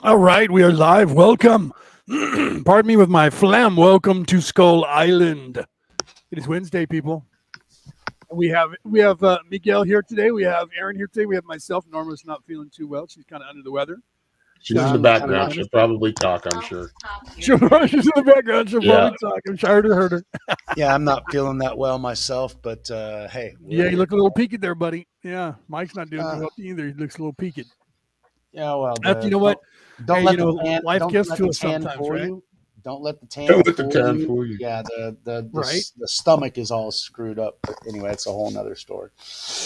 All right, we are live. Welcome. Pardon me with my phlegm. Welcome to Skull Island. It is Wednesday, people. We have Miguel here today. We have Aaron here today. We have myself. Norma's not feeling too well. She's kind of under the weather. She's in the I'm kind of background. like, She'll probably talk, I'm sure. She's in the background. She'll Yeah. probably talk. I'm sure I heard her. yeah, I'm not feeling that well myself, but hey, we're Yeah, you here. look a little peaked there, buddy. Yeah, Mike's not doing too Uh, well either. He looks a little peaked. yeah, well, That's you know what? don't Hey, let the tan life don't gets let to the us tan sometimes, fool right? you. Don't let the tan Don't let the fool tan you. fool you. Yeah, Right, the stomach is all screwed up. But anyway, it's a whole nother story.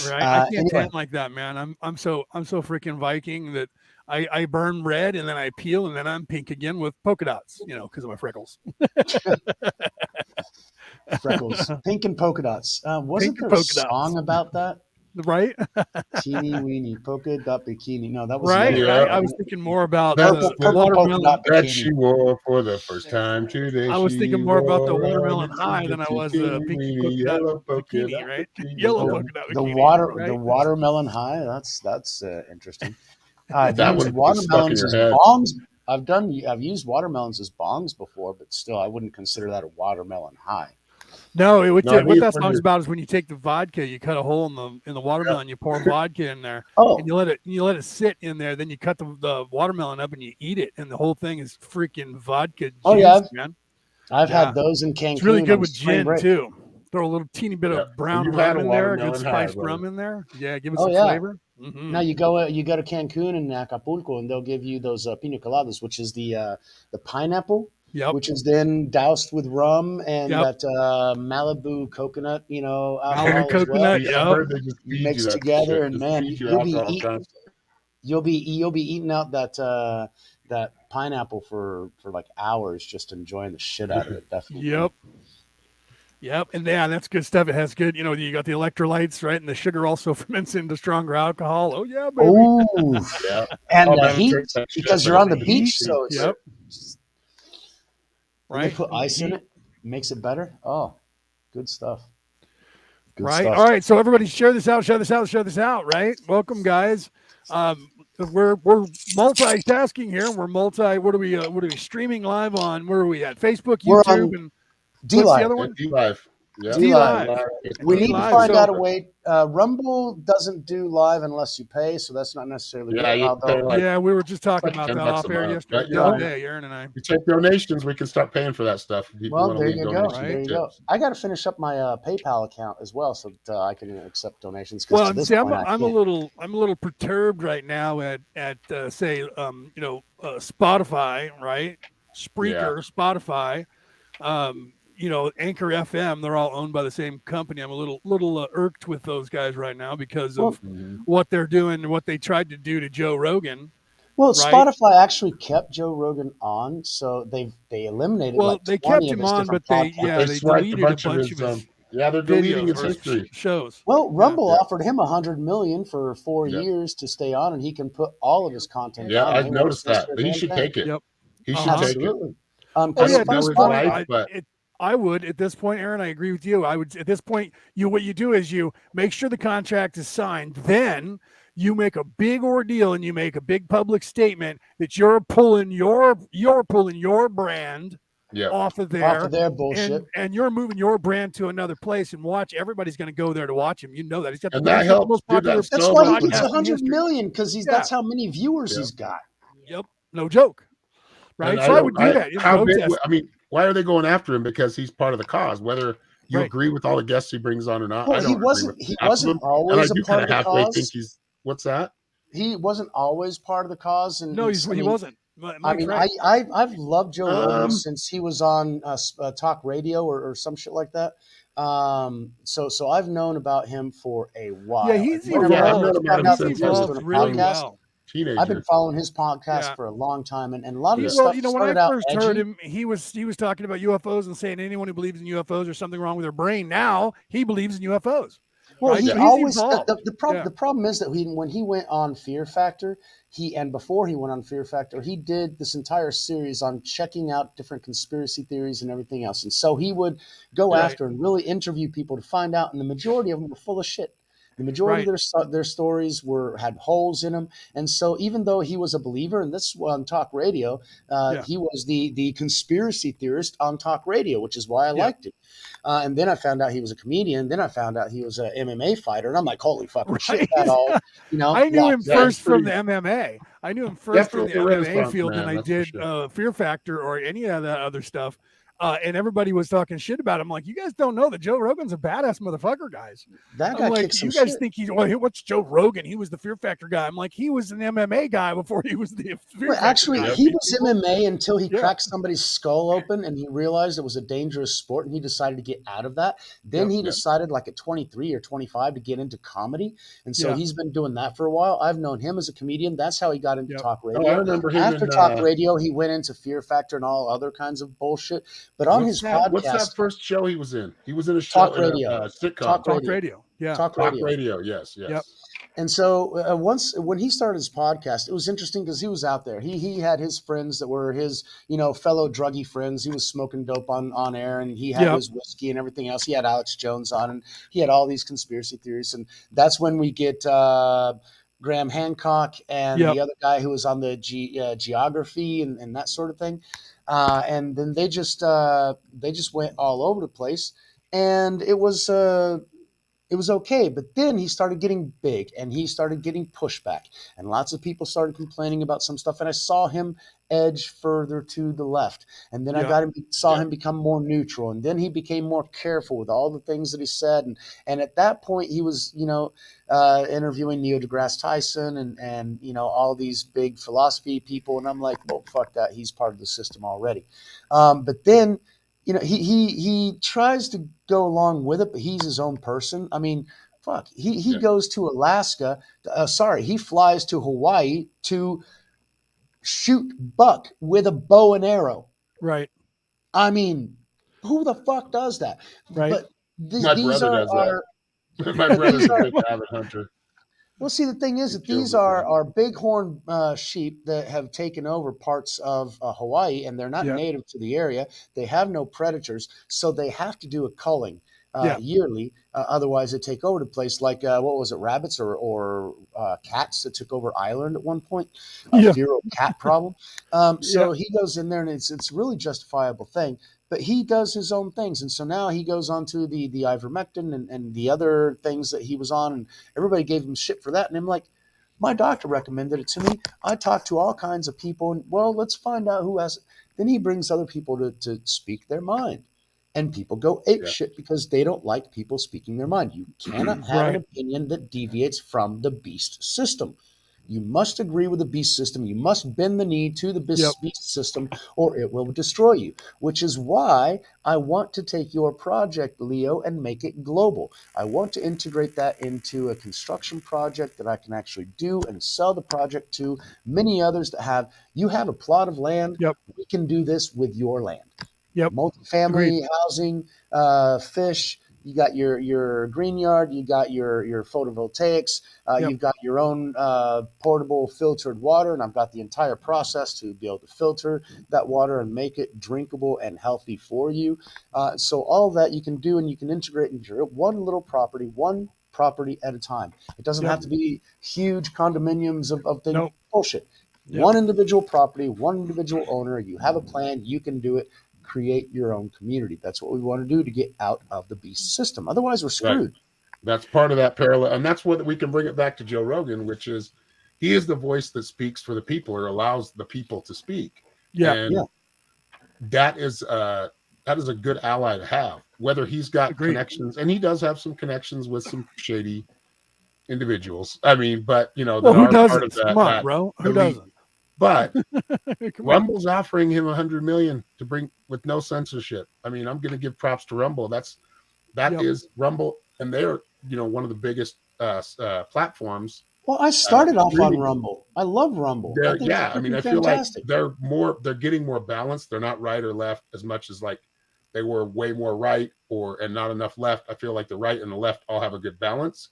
right. I can't Anyway, tan like that, man. I'm so freaking Viking that I burn red and then I peel and then I'm pink again with polka dots, because of my freckles. freckles, pink and polka dots. Pink Wasn't and there a polka dots, song about that? right? Teeny weeny polka dot bikini. No, that was Right, another right. Yeah, I song. was thinking more about that's the the Purple polka watermelon. dot that she bikini. wore for the first time today. I was She thinking more about the wore a watermelon itsy high than I bitsy was the teeny pink weeny polka dot yellow polka bikini, dot right? bikini. Yellow Yeah. polka dot bikini, right? The watermelon high. That's interesting. I've That used one is stuck in watermelons your as head. bongs. I've used watermelons as bongs before, but still, I wouldn't consider that a watermelon high. No, No, I what think it's that when song's you're. about is when you take the vodka, you cut a hole in the Yeah. watermelon, you pour vodka in there, and Oh, you let it sit in there. Then you cut the watermelon up and you eat it, and the whole thing is freaking vodka oh yeah, juice, man. I've Yeah, had those in it's really Cancun good on with spring gin break. too. Throw a little teeny bit Yeah. of So brown you've had rum a in there, a good watermelon high, spiced brother. rum in there. Yeah, give it Oh some yeah. flavor. Now you go to Cancun and Acapulco, and they'll give you those pina coladas, which is the pineapple, Yep, which is then doused with rum and yep. that Malibu coconut, Malibu alcohol as well, coconut. I've Yep. heard they just feed you mixed that together. shit. And Just man, feed you alcohol constantly. you'll be eating out that pineapple for like hours, just enjoying the shit out of it. Definitely. Yep. Yep, and yeah, that's good stuff. It has good, you got the electrolytes, right, and the sugar also ferments into stronger alcohol. Oh yeah, baby. Oh, Yeah. and Oh the man, it heat tastes like shit, because but you're it on The the tastes heat. beach, pretty so good. Yep. and they Right. put And the ice in heat. it, makes it better. Oh, good stuff. Good Right. stuff. All right. So everybody, share this out. Share this out. Share this out. Right. Welcome, guys. Um, we're multitasking here. We're multi. What are we streaming live on? Where are we at? Facebook, We're YouTube, on and D what's the Live. other And one? D Live. Yep. D D Live. D Live. Live, We Facebook, D need to and Live. find YouTube. out a So way. Rumble doesn't do live unless you pay, so that's not necessarily Yeah, good. you pay Although, like yeah, we were just it's talking like about that $10 off a air month. yesterday, But the other right. day, Aaron and I. we take donations. We can start paying for that stuff. If people Well, want to there leave you go. donations Right. There and you go. tips. I got to finish up my PayPal account as well, so that I can accept donations. Because Well, to and this see, I'm point, a, I I'm a can't. little I'm a little perturbed right now at say Spotify, right? Yeah. Spreaker, Spotify, Anchor FM. They're all owned by the same company. I'm a little irked with those guys right now because Well, of Hmm. what they're doing and what they tried to do to Joe Rogan, well, right? Spotify actually kept Joe Rogan on, so they eliminated Well, like they 20 kept of him his on, different but they But yeah they podcasts. they swiped a deleted a bunch of bunch of his. his Yeah, they're deleting videos his or history. shows. Well, Yeah. Rumble Yeah. offered him 100 million for 4 years to stay on, and he can put all of his content Yeah, on, and I've they won't noticed that. censor a But he damn should thing. take it. Yep. He Uh should huh. take it. Absolutely. Oh I Because yeah, don't at know this his point, life, Spotify, but I would at this point, Aaron. I agree with you. I would at this point. What you do is you make sure the contract is signed. Then you make a big ordeal and you make a big public statement that you're pulling your brand yeah. off of off of there, their and bullshit. and you're moving your brand to another place. And watch, everybody's going to go there to watch him. You know that he's got the And that he's got the helps, most dude. popular That That's so why he helps with gets podcast help. in 100 history. million because Yeah. that's how many viewers Yeah. he's got. Yep. No joke. And Right. I So I don't. would do I that in how big? protest. I mean, why are they going after him? Because he's part of the cause. Whether you Right. agree with all the guests he brings on or not, Well, I don't agree with he half of wasn't them, and I always a do kind part of of the halfway think cause. he's. What's that? He wasn't always part of the cause, and No, he's. I he mean, wasn't. Mike's right. I've loved Joe Rogan Um, since he was on talk radio or some shit like that. So I've known about him for a Yeah, while, and he's oh whenever yeah, I I've known evolved. first about found him out He's that since he I was was evolved doing a really a podcast, well. I've been teenager. following his podcast Yeah. for a long time, and a lot of Yeah. his Well, stuff when I started out first heard edgy. him, he was talking about UFOs and saying anyone who believes in UFOs or something wrong with their brain. Now he believes in UFOs, Well, right? he So he's always evolved. the Yeah. problem is that when he went on Fear Factor, before he went on Fear Factor, he did this entire series on checking out different conspiracy theories and everything else. And so he would go Yeah. Right. after and really interview people to find out, and the majority of them were full of shit. The majority Right. of their stories had holes in them, and so even though he was a believer, and this was on talk radio, Yeah. he was the conspiracy theorist on talk radio, which is why I Yeah. liked it. And then I found out he was a comedian. Then I found out he was an MMA fighter, and I'm like, holy fucking shit, Right. that all I knew him locks Yeah, in. he's first from pretty the MMA. I knew him first in definitely the a MMA Renaissance field than man, I that's for did sure. Fear Factor or any of that other stuff. And everybody was talking shit about him. Like, you guys don't know that Joe Rogan's a badass motherfucker, guys. That I'm guy like, kicked some you guys shit. think what's Joe Rogan? He was the Fear Factor guy. I'm like, he was an MMA guy before he was the Fear Well, Factor actually, guy. Yep. he was MMA until he Yeah. cracked somebody's skull open and he realized it was a dangerous sport and he decided to get out of that. Then Yep. he Yep. decided, like at 23 or 25, to get into comedy. And so Yeah. he's been doing that for a while. I've known him as a comedian. That's how he got into Yep. talk Oh, I radio. remember him After in talk radio, he went into Fear Factor and all other kinds of bullshit. But on his what's that podcast, first show he was in? He was in a talk show in a radio, sitcom. talk Talk radio, radio. Yeah. talk Talk radio. radio, yes, Yep. yes. And so once when he started his podcast, it was interesting because he was out there. He had his friends that were his fellow druggy friends. He was smoking dope on air, and he had Yep. his whiskey and everything else. He had Alex Jones on, and he had all these conspiracy theories. And that's when we get Graham Hancock and Yep. the other guy who was on the geography and that sort of thing. And then they just went all over the place, and it was okay. But then he started getting big and he started getting pushback, and lots of people started complaining about some stuff. And I saw him edge further to the left. And then I Yeah. saw him become more neutral. And then he became more careful with all the things that he said. And at that point, he was, interviewing Neil deGrasse Tyson and all these big philosophy people. And I'm like, well, fuck that. He's part of the system already. But then, he tries to go along with it, but he's his own person. I mean, fuck, he Yeah. goes to Alaska. He flies to Hawaii to shoot buck with a bow and arrow. Right. I mean, who the fuck does that? Right. But My these brother does that. My but brother's these a are big avid hunter. well, see, the thing is He that kills these it, man. are bighorn sheep that have taken over parts of Hawaii, and they're not Yeah. native to the area. They have no predators, so they have to do a culling Yeah. yearly. Otherwise, they take over the place. Like what was it, rabbits or cats that took over Ireland at one point? Yeah. Feral cat problem. So he goes in there, and it's really justifiable thing. But he does his own things, and so now he goes on to the ivermectin and the other things that he was on, and everybody gave him shit for that. And I'm like, my doctor recommended it to me. I talked to all kinds of people, and well, let's find out who has it. Then he brings other people to speak their mind. And people go ape Yeah. shit because they don't like people speaking their mind. You cannot have an Right. opinion that deviates from the beast system. You must agree with the beast system. You must bend the knee to the Yep. beast system, or it will destroy you. Which is why I want to take your project, Leo, and make it global. I want to integrate that into a construction project that I can actually do and sell the project to many others that have. You have a plot of land. Yep. We can do this with your land. Yep. Multifamily housing, fish. You got your green yard. You got your photovoltaics. Yep. You've got your own portable filtered water, and I've got the entire process to be able to filter that water and make it drinkable and healthy for you. So all of that you can do, and you can integrate into your one little property, one property at a time. It doesn't Yep. have to be huge condominiums of things. Nope. Bullshit. Yep. One individual property, one individual owner. You have a plan. You can do it. Create your own community. That's what we want to do to get out of the beast system. Otherwise, we're screwed. That's part of that parallel. And that's what we can bring it back to Joe Rogan, which is he is the voice that speaks for the people or allows the people to speak. Yeah. And that is a good ally to have, whether he's got Agreed. connections, and he does have some connections with some shady individuals. I mean, but Well, that who are part doesn't? of that. Come on, that bro. Who elite. doesn't? But Come on. Rumble's offering him $100 million to bring with no censorship. I mean, I'm going to give props to Rumble. That Yep. is Rumble, and they're one of the biggest platforms. Well, I started off on really- Rumble. I love Rumble. I think Yeah, it's I mean, I freaking feel fantastic. like they're getting more balanced. They're not right or left as much as like they were way more right and not enough left. I feel like the right and the left all have a good balance,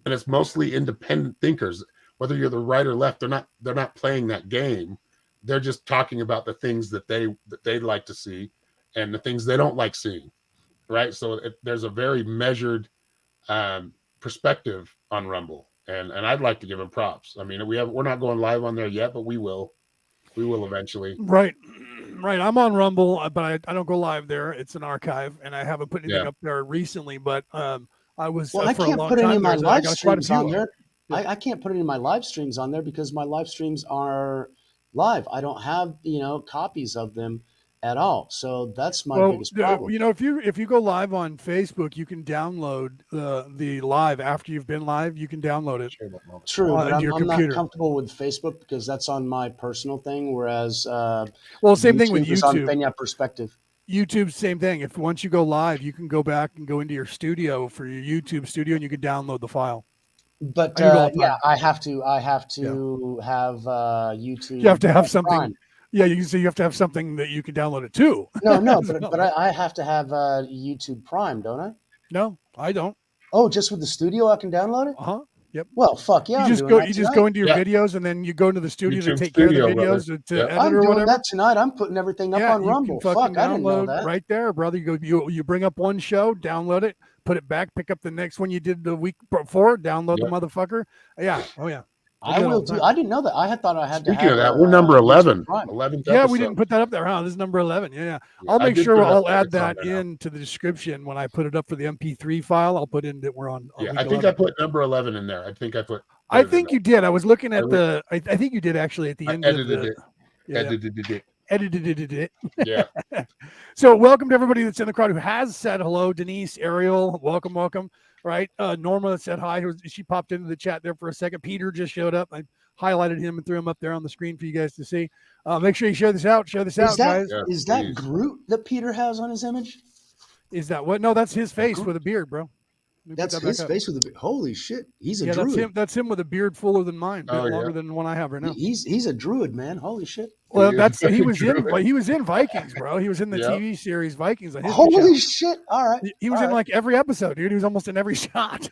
and it's mostly independent thinkers. Whether you're the right or left, they're not playing that game. They're just talking about the things that they'd like to see and the things they don't like seeing, right? So there's a very measured perspective on Rumble, and I'd like to give him props. I mean, we're not going live on there yet, but we will eventually. Right. I'm on Rumble, but I don't go live there. It's an archive, and I haven't put anything up there recently. But I was I for a can't long put any time of my there, so I live got quite a streams few on up. there. Yeah. I can't put any of my live streams on there because my live streams are live. I don't have copies of them at all. So that's my biggest problem. If you go live on Facebook, you can download the live after you've been live. You can download it. True, but I'm not computer. comfortable with Facebook because that's on my personal thing. Whereas, same thing with is on YouTube. Peña Perspective. YouTube, same thing. If once you go live, you can go back and go into your studio for your YouTube studio, and you can download the file. But I have to have YouTube. You have to have something. Prime. Yeah, you have to have something that you can download it to. No, but I have to have YouTube Prime, don't I? No, I don't. Oh, just with the studio, I can download it. Yep. Well, fuck yeah. You just go into your videos, and then you go into the studio to take care of the videos to edit I'm or doing whatever. that tonight. I'm putting everything up on Rumble. Fuck, I didn't know that. Right there, brother. You bring up one show, download it, put it back, pick up the next one you did the week before, download the motherfucker. Yeah. Oh yeah. I will do. I didn't know that. I thought I had to. Speaking of that, we're number 11. 11th yeah, we didn't put that up there, huh? This is number 11. Yeah. I'll make sure I'll add that into the description when I put it up for the MP3 file. I'll put in that we're on. Yeah, I think I put number 11 in there. I think I put. I think you did. I was looking at the. I think you did actually at the end. Edited it. Edited it. Yeah. So welcome to everybody that's in the crowd who has said hello. Denise, Ariel, welcome. Right. Norma said hi. She popped into the chat there for a second. Peter just showed up. I highlighted him and threw him up there on the screen for you guys to see. Make sure you share this out. Share this out, guys. Yeah, is that Groot that Peter has on his image? Is that what? No, that's his face with a beard, bro. That's his face with a beard. Holy shit. He's a druid. That's him with a beard fuller than mine, longer than the one I have right now. He's a druid, man. Holy shit. Well, he was in Vikings, bro. He was in the TV series Vikings on his Holy shit. All right. He was in like every episode, dude. He was almost in every shot.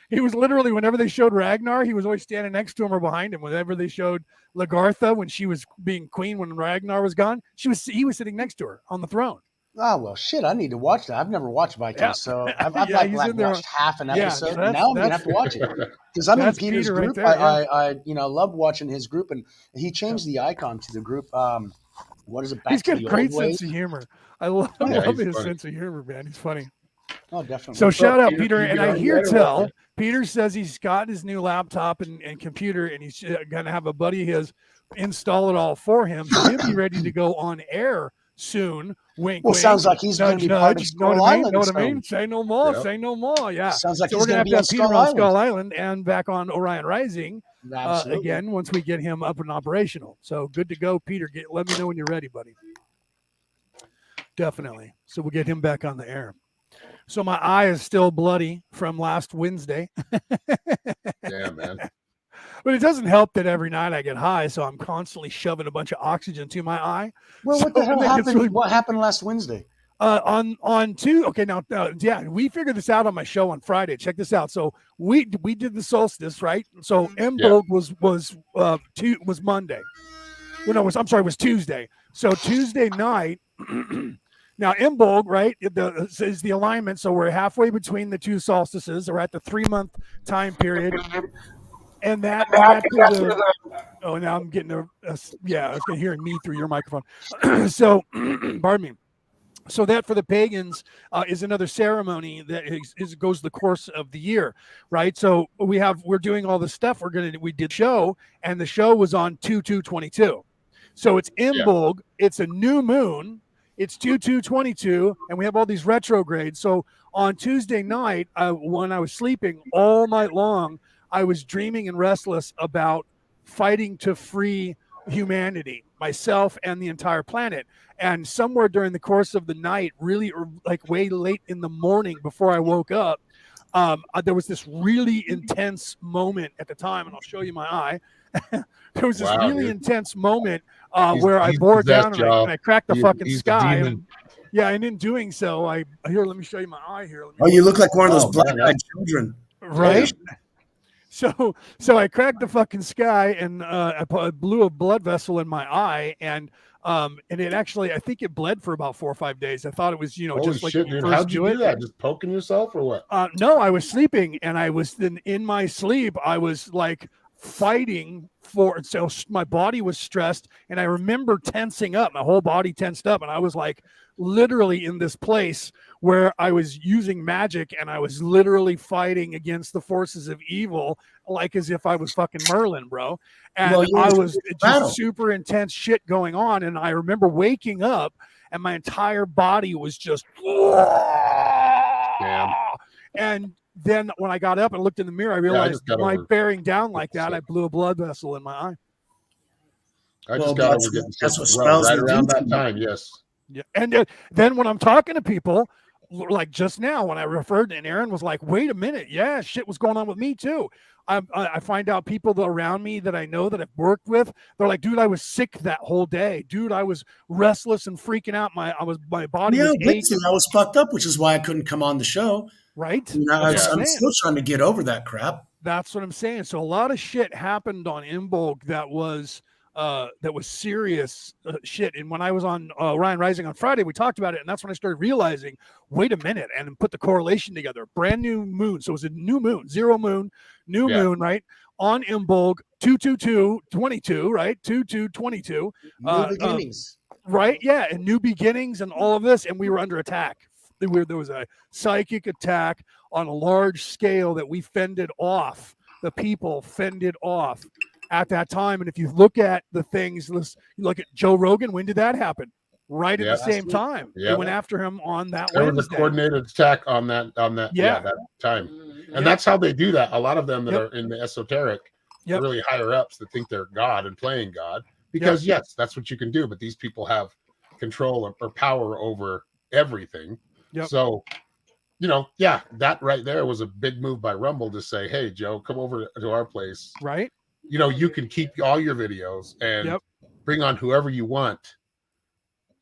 He was literally, whenever they showed Ragnar, he was always standing next to him or behind him. Whenever they showed Lagartha when she was being queen when Ragnar was gone, he was sitting next to her on the throne. Oh, well, shit, I need to watch that. I've never watched Vikings, so I've watched half an episode, and now I'm going to have to watch it. Because I'm in Peter's Peter group. Right there, I loved watching his group, and he changed the icon to the group. What is it? He's got a great sense of humor. I love his sense of humor, man. He's funny. Oh, definitely. So shout out Peter, and I hear tell Peter says he's got his new laptop and computer, and he's going to have a buddy of his install it all for him. So he'll be ready to go on air soon. Wink, well, wink. Sounds like he's going to be part of Skull Island. Know what I mean? Say no more. Yep. Say no more. Yeah. Sounds like so he's we're going to have Skull on Skull Island and back on Orion Rising Absolutely. again once we get him up and operational. So good to go, Peter. Let me know when you're ready, buddy. Definitely. So we'll get him back on the air. So my eye is still bloody from last Wednesday. Yeah, man. But it doesn't help that every night I get high, so I'm constantly shoving a bunch of oxygen to my eye. Well, what the hell happened? What happened last Wednesday? On two. Okay, now, we figured this out on my show on Friday. Check this out. So we did the solstice, right? So Embolg was Monday. Well, no, it was Tuesday. So Tuesday night. Now, Embolg, right, is the alignment. So we're halfway between the two solstices. We're at the 3-month time period. And now I'm getting I was hearing me through your microphone. So, pardon me. So that for the pagans is another ceremony that goes the course of the year, right? So we're doing all the stuff we did show, and the show was on 2/2/22. So it's Imbolg, it's a new moon, it's 2/2/22, and we have all these retrogrades. So on Tuesday night, when I was sleeping all night long, I was dreaming and restless about fighting to free humanity, myself and the entire planet. And somewhere during the course of the night, really like way late in the morning before I woke up, there was this really intense moment at the time, and I'll show you my eye. There was this intense moment where I bore down and I cracked the fucking sky. And in doing so, let me show you my eye here. You look like one of those black-eyed children. Right? So I cracked the fucking sky and I blew a blood vessel in my eye, and And it actually, I think it bled for about 4 or 5 days. I thought it was, Holy just like shit, when you dude! first How'd you do do it. that? Just poking yourself or what? No, I was sleeping, and I was in my sleep. I was like fighting for, so my body was stressed, and I remember tensing up. My whole body tensed up, and I was like literally in this place where I was using magic, and I was literally fighting against the forces of evil, like as if I was fucking Merlin, bro. And Well, you're I in was battle. just super intense shit going on, and I remember waking up, and my entire body was just. Damn. And then when I got up and looked in the mirror, I I realized just got by over bearing down like that, sick. I blew a blood vessel in my eye. I Well, just got that's over getting what sick spells right will around do to that you. time. Yes. Yeah. And then when I'm talking to people, like just now when I referred, and Aaron was like, wait a minute. Yeah, shit was going on with me too. I find out people around me that I know that I've worked with, they're like, dude, I was sick that whole day. Dude, I was restless and freaking out. My body Yeah, was with you. aching. I was fucked up, which is why I couldn't come on the show. Right? You know, That's what I'm saying. still trying to get over that crap. That's what I'm saying. So a lot of shit happened on Imbolg that was serious shit. And when I was on Ryan Rising on Friday, we talked about it, and that's when I started realizing, wait a minute, and put the correlation together. Brand new moon, so it was a new moon, zero moon, new moon, right? On Imbolg, 22222, right? 2222. New beginnings. Right? Yeah, and new beginnings and all of this, and we were under attack. There was a psychic attack on a large scale that we fended off. The people fended off at that time. And if you look at the things, you look at Joe Rogan, when did that happen? Right at the same time. They went after him on that Wednesday. There was a coordinated attack on that that time. And that's how they do that. A lot of them that are in the esoteric, really higher ups that think they're God and playing God. Because yes, that's what you can do. But these people have control or power over everything. So, that right there was a big move by Rumble to say, hey, Joe, come over to our place. Right. You can keep all your videos and bring on whoever you want.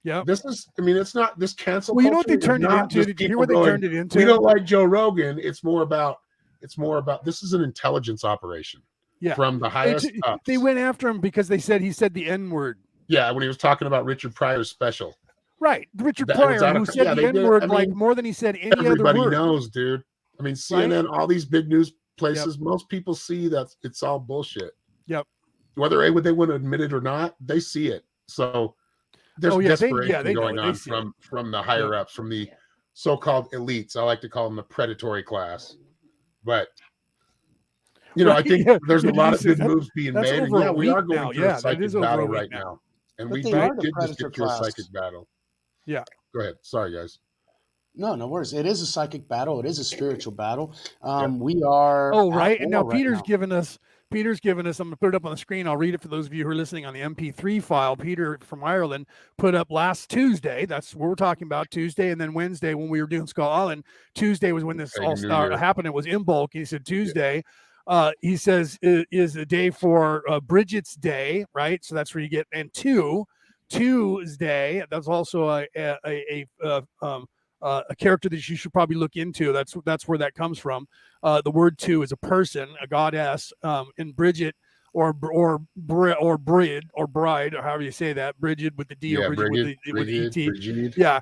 Yeah. This is, it's not this cancel. Well, you know what they turned it into? Did you hear what they turned it into? We don't like Joe Rogan. It's more about this is an intelligence operation. Yeah. From the highest ups. They went after him because he said the N-word. Yeah, when he was talking about Richard Pryor's special. Right. Richard Pryor, who said the N-word like more than he said any other word. Everybody knows, dude. CNN, all these big news places, most people see that it's all bullshit. Yep. Whether they want to admit it or not, they see it. So there's desperation going on from the higher ups, from the so-called elites. I like to call them the predatory class. But I think there's a lot of good moves being made. And we are going through a psychic battle right now. And we did just get through a psychic battle. Yeah. Go ahead. Sorry, guys. No worries. It is a psychic battle. It is a spiritual battle. We are. Oh, right. And now Peter's given us. I'm going to put it up on the screen. I'll read it for those of you who are listening on the MP3 file. Peter from Ireland put up last Tuesday. That's what we're talking about, Tuesday. And then Wednesday when we were doing Skull Island. Tuesday was when this all happened. It was in bulk. He said Tuesday. He says is a day for Bridget's Day, right? So that's where you get, and Tuesday. That's also a character that you should probably look into. That's where that comes from. The word two is a person, a goddess, in Bridget or bride, or however you say that, Bridget with the D or Bridget with the ET. Bridget. Yeah.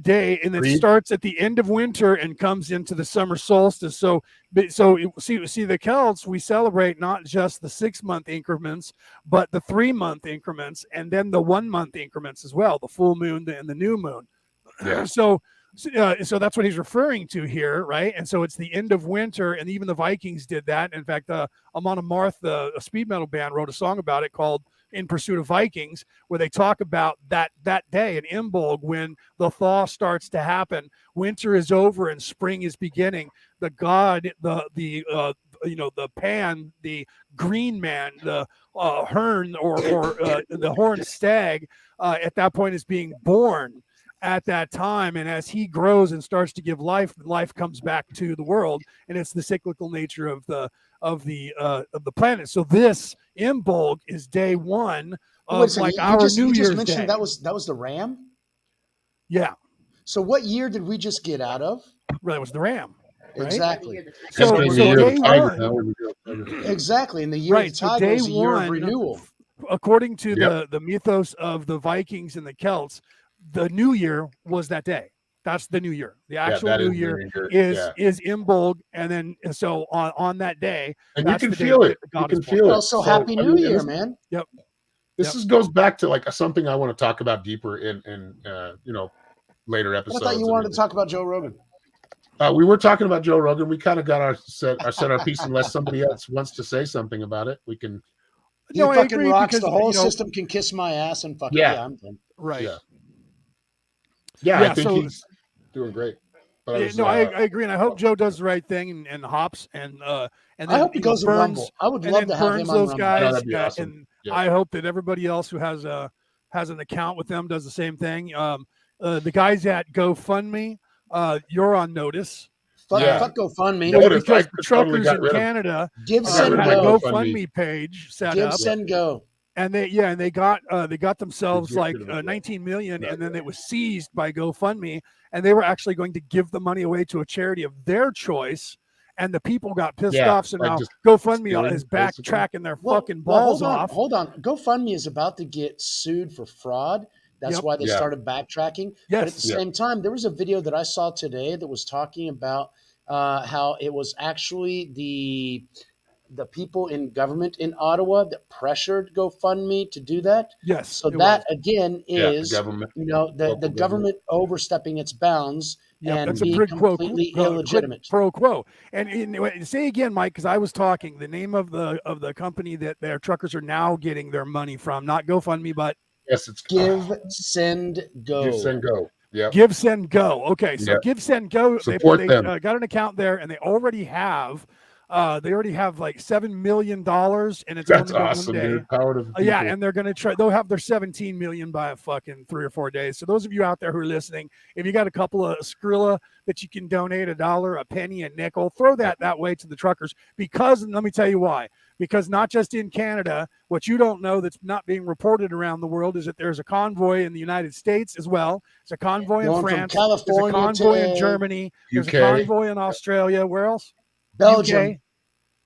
Day, and it starts at the end of winter and comes into the summer solstice. So see the Celts, we celebrate not just the 6-month increments, but the 3-month increments, and then the 1-month increments as well, the full moon and the new moon. Yeah. So that's what he's referring to here, right? And so it's the end of winter, and even the Vikings did that. In fact, Amon Amarth, a speed metal band, wrote a song about it called "In Pursuit of Vikings," where they talk about that day in Imbolg when the thaw starts to happen, winter is over and spring is beginning. The god, the Pan, the Green Man, the Hern or the Horned Stag, at that point is being born. At that time, and as he grows and starts to give life comes back to the world, and it's the cyclical nature of the planet. So this Imbolg is day one of our New Year's Day. That was the ram. Yeah. So what year did we just get out of? Right, it was the ram. Right? Exactly. So day one. Exactly, and the year of the tiger is a year of renewal. according to Yep. the mythos of the Vikings and the Celts, the New Year was that day. That's the New Year. The Yeah, actual that New is Year very good. is Yeah. Imbolg, and then so on that day, And you that's can the day feel that it. the You god is can born. feel it. Also, So Happy I New mean, Year, man. Yep. this goes back to like something I want to talk about deeper in later But I thought you episodes. I wanted mean, to talk about Joe Rogan. we were talking about Joe Rogan. We kind of got said our piece. Unless somebody else wants to say something about it, we can. He No, I fucking agree rocks. because The whole system can kiss my ass and fuck it. Yeah. Yeah, I'm done. right. Yeah. Yeah, I Yeah. think So he's doing great. But I agree, and I hope Joe does the right thing and hops and I then hope he goes to burns Rumble. I would and love then to have burns him on those Rumble. no, guys. that'd be awesome. And Yeah. I hope that everybody else who has an account with them does the same thing. The guys at GoFundMe, you're on notice. Fuck Yeah. GoFundMe. Notice I Because the totally truckers got in rid of. Canada Give, I got send, rid of had a my go. GoFundMe page set Give, up, send, go. and they got themselves Get like rid of it, yeah. 19 million, Not and then yet. it was seized by GoFundMe, and they were actually going to give the money away to a charity of their choice. And the people got pissed Yeah, off, so like now just GoFundMe stealing, is basically. backtracking their Well, fucking balls off. Hold on. GoFundMe is about to get sued for fraud. That's Yep. why they Yeah. started backtracking. Yes. But at the Yeah. same time, there was a video that I saw today that was talking about how it was actually the people in government in Ottawa that pressured GoFundMe to do that. Yes. So it that was. again Yeah, the is government. the Local government overstepping its bounds Yep, and that's a being quid completely quid illegitimate. pro quo. And say again, Mike, because I was talking. The name of the company that their truckers are now getting their money from, not GoFundMe, but Yes, it's Give, send, go. Give, send, go. Yeah. Give, Send, Go. Okay, so Yep. Give, Send, Go. Support They them. got an account there, and they already have like $7 million, and it's That's only been awesome, 1 day. dude. Power to the people. Yeah, and they're gonna try. They'll have their 17 million by a fucking 3 or 4 days. So those of you out there who are listening, if you got a couple of Skrilla that you can donate $1, a penny, a nickel, throw that way to the truckers. Because, and let me tell you why. Because not just in Canada, what you don't know that's not being reported around the world is that there's a convoy in the United States as well. There's a convoy in Going from France. There's a California convoy in to Germany. There's a UK. convoy in Australia. Where else? Belgium. UK,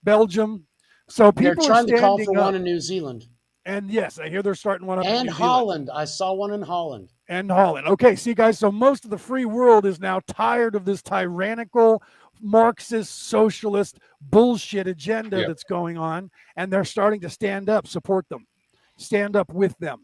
Belgium. So They're people are trying to call for standing up. one in New Zealand. And yes, I hear they're starting one up in And New Zealand. Holland. I saw one in Holland. And Holland. Okay, see, guys, so most of the free world is now tired of this tyrannical, Marxist, socialist bullshit agenda that's going on, and they're starting to stand up, support them, stand up with them.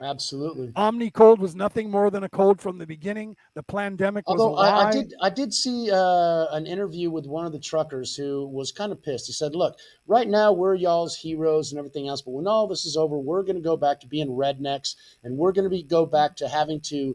Absolutely. Omnicold was nothing more than a cold from the beginning. The pandemic was a lie. I did see an interview with one of the truckers who was kind of pissed. He said, "Look, right now we're y'all's heroes and everything else, but when all this is over, we're going to go back to being rednecks, and we're going to go back to having to,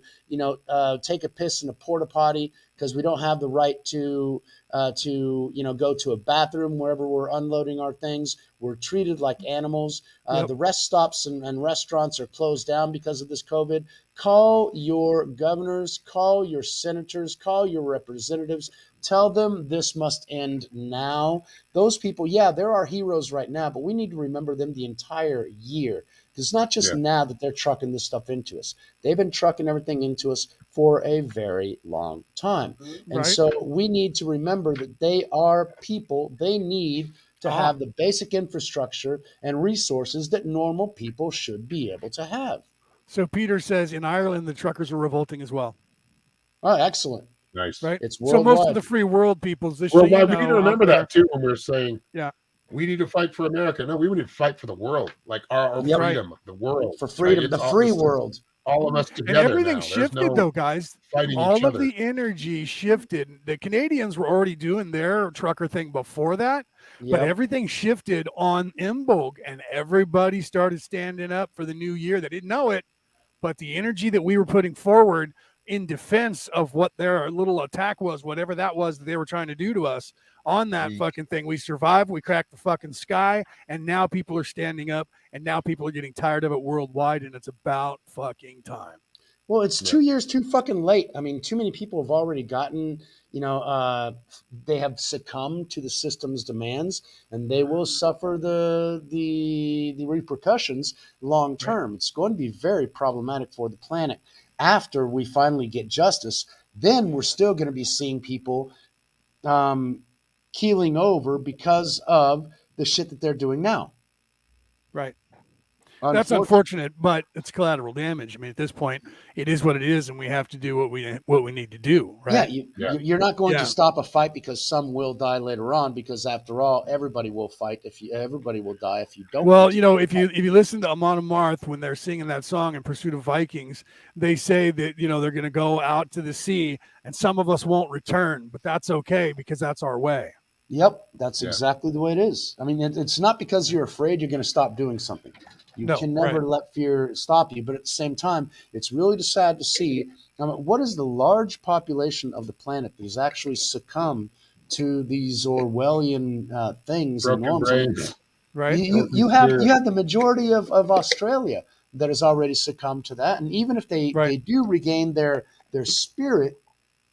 take a piss in a porta potty because we don't have the right to go to a bathroom wherever we're unloading our things. We're treated like animals. The rest stops and restaurants are closed down because of this COVID. Call your governors, call your senators, call your representatives. Tell them this must end now. Those people, yeah, they're our heroes right now, but we need to remember them the entire year. It's not just now that they're trucking this stuff into us. They've been trucking everything into us for a very long time. And so we need to remember that they are people. They need to have the basic infrastructure and resources that normal people should be able to have. So Peter says in Ireland, the truckers are revolting as well. Oh, excellent. Nice. Right. It's worldwide. So most of the free world peoples, this worldwide, we need to remember that too when we're saying, we need to fight for America. No, we need to fight for the world, like our freedom, the world. For freedom, the free world. All of us together. And everything now. shifted though, guys. All of the energy shifted. The Canadians were already doing their trucker thing before that, but everything shifted on Imbolg, and everybody started standing up for the new year. They didn't know it, but the energy that we were putting forward in defense of what their little attack was, whatever that was that they were trying to do to us on that fucking thing. We survived. We cracked the fucking sky. And now people are standing up, and now people are getting tired of it worldwide. And it's about fucking time. Well, it's 2 years too fucking late. I mean, too many people have already gotten, they have succumbed to the system's demands, and they will suffer the repercussions long term. It's going to be very problematic for the planet. After we finally get justice, then we're still going to be seeing people keeling over because of the shit that they're doing now. Right. That's unfortunate, but it's collateral damage. I mean, at this point, it is what it is, and we have to do what we need to do, right? You're not going to stop a fight because some will die later on. Because after all, everybody will fight. Everybody will die if you don't. Well, if you listen to Amon Amarth when they're singing that song in Pursuit of Vikings, they say that they're going to go out to the sea, and some of us won't return, but that's okay because that's our way. Yep, that's exactly the way it is. I mean, it's not because you're afraid you're going to stop doing something. You can never let fear stop you. But at the same time, it's really sad to see what is the large population of the planet that has actually succumbed to these Orwellian things and norms. Right. You have the majority of Australia that has already succumbed to that. And even if they do regain their spirit,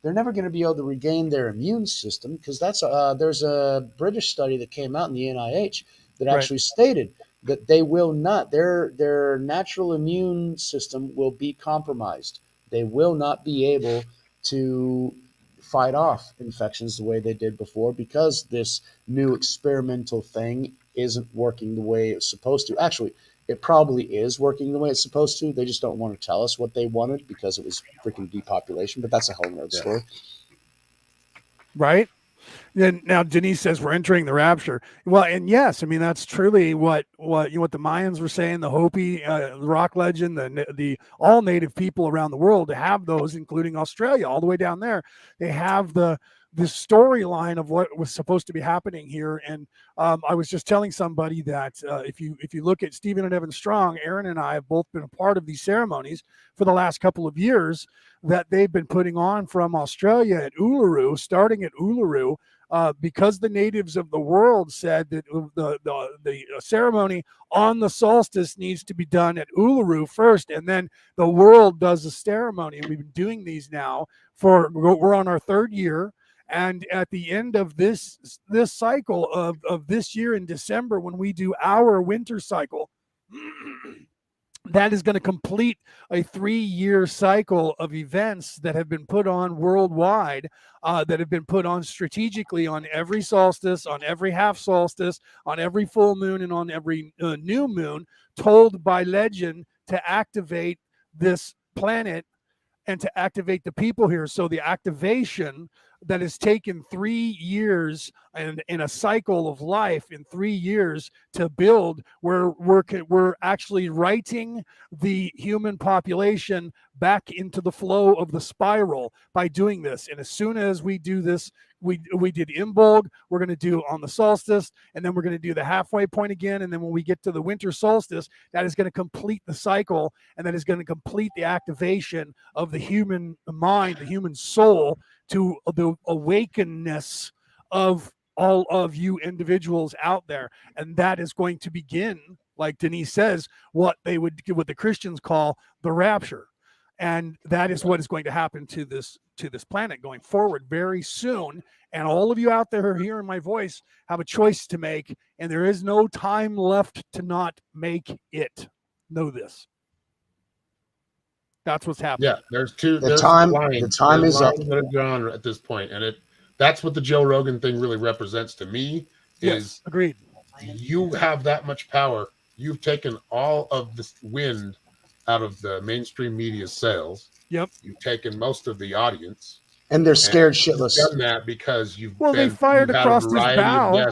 they're never going to be able to regain their immune system because there's a British study that came out in the NIH that actually stated that they will not, their natural immune system will be compromised. They will not be able to fight off infections the way they did before because this new experimental thing isn't working the way it's supposed to. Actually, it probably is working the way it's supposed to. They just don't want to tell us what they wanted because it was freaking depopulation, but that's a whole nother story. Right? Then now Denise says we're entering the rapture. Well, and yes, I mean that's truly what the Mayans were saying, the Hopi, the rock legend, the all native people around the world to have those, including Australia, all the way down there. They have the storyline of what was supposed to be happening here. And I was just telling somebody that if you look at Stephen and Evan Strong, Aaron and I have both been a part of these ceremonies for the last couple of years that they've been putting on from Australia at Uluru, starting at Uluru. Because the natives of the world said that the ceremony on the solstice needs to be done at Uluru first, and then the world does the ceremony. And we've been doing these now we're on our third year. And at the end of this cycle of this year in December, when we do our winter cycle, that is going to complete a 3-year cycle of events that have been put on worldwide, that have been put on strategically on every solstice, on every half solstice, on every full moon, and on every new moon, told by legend to activate this planet and to activate the people here. So the activation that has taken 3 years and in a cycle of life in 3 years to build, we're actually writing the human population back into the flow of the spiral by doing this. And as soon as we do this, we did Imbolg, we're going to do on the solstice, and then we're going to do the halfway point again. And then when we get to the winter solstice, that is going to complete the cycle, and that is going to complete the activation of the human mind, the human soul, to the awakenness of all of you individuals out there. And that is going to begin, like Denise says, what the Christians call the rapture. And that is what is going to happen to this planet going forward very soon. And all of you out there who are hearing my voice have a choice to make, and there is no time left to not make it. Know this. That's what's happening. Yeah, there's two. The time is up. That have gone at this point, and that's what the Joe Rogan thing really represents to me. Yes, agreed. You have that much power. You've taken all of this wind out of the mainstream media sails. Yep. You've taken most of the audience, and they're scared shitless. You've done that because they fired across his bow.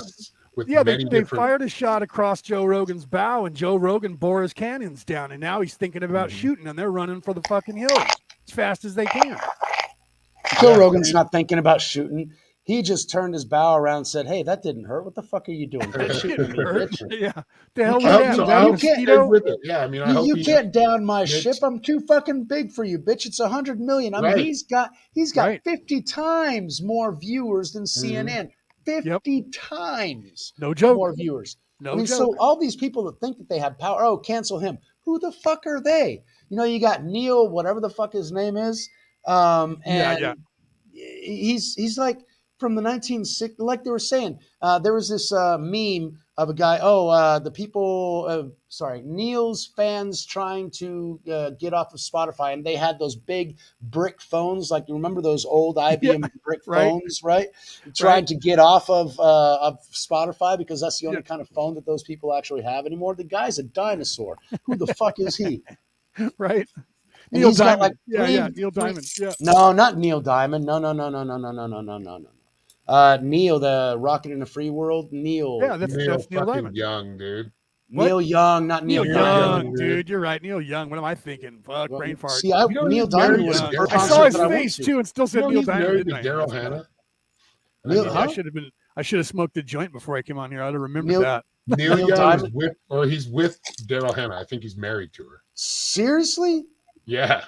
They different... fired a shot across Joe Rogan's bow, and Joe Rogan bore his cannons down, and now he's thinking about shooting, and they're running for the fucking hills as fast as they can. Joe Rogan's not thinking about shooting. He just turned his bow around and said, "Hey, that didn't hurt. What the fuck are you doing? Quit shooting me, bitch." Yeah, the hell was that? Yeah, I mean, I hope you can't down my ship. I'm too fucking big for you, bitch. It's 100 million. I mean, he's got 50 times more viewers than CNN. 50 times no joke more viewers. No I mean, joke. So all these people that think that they have power, cancel him. Who the fuck are they? You got Neil, whatever the fuck his name is. He's like from the 1960s, like they were saying, there was this meme of a guy. The people, Neil's fans trying to get off of Spotify, and they had those big brick phones. Like you remember those old IBM brick phones, right? Trying to get off of Spotify because that's the only kind of phone that those people actually have anymore. The guy's a dinosaur. Who the fuck is he? Right. And Neil he's got Diamond. like Neil Diamond. Yeah. No, not Neil Diamond. No. Neil, the Rocket in the Free World. Neil. Yeah, that's Neil Diamond. Young, dude. Neil Young, not Neil Young, dude. You're right. Neil Young. What am I thinking? Fuck, brain fart. See, Neil Diamond was the first I saw his face too, and still said Neil Diamond. Daryl Hannah. I should have smoked a joint before I came on here. I'd have remembered that. Neil Young he's with Daryl Hannah. I think he's married to her. Seriously? Yeah.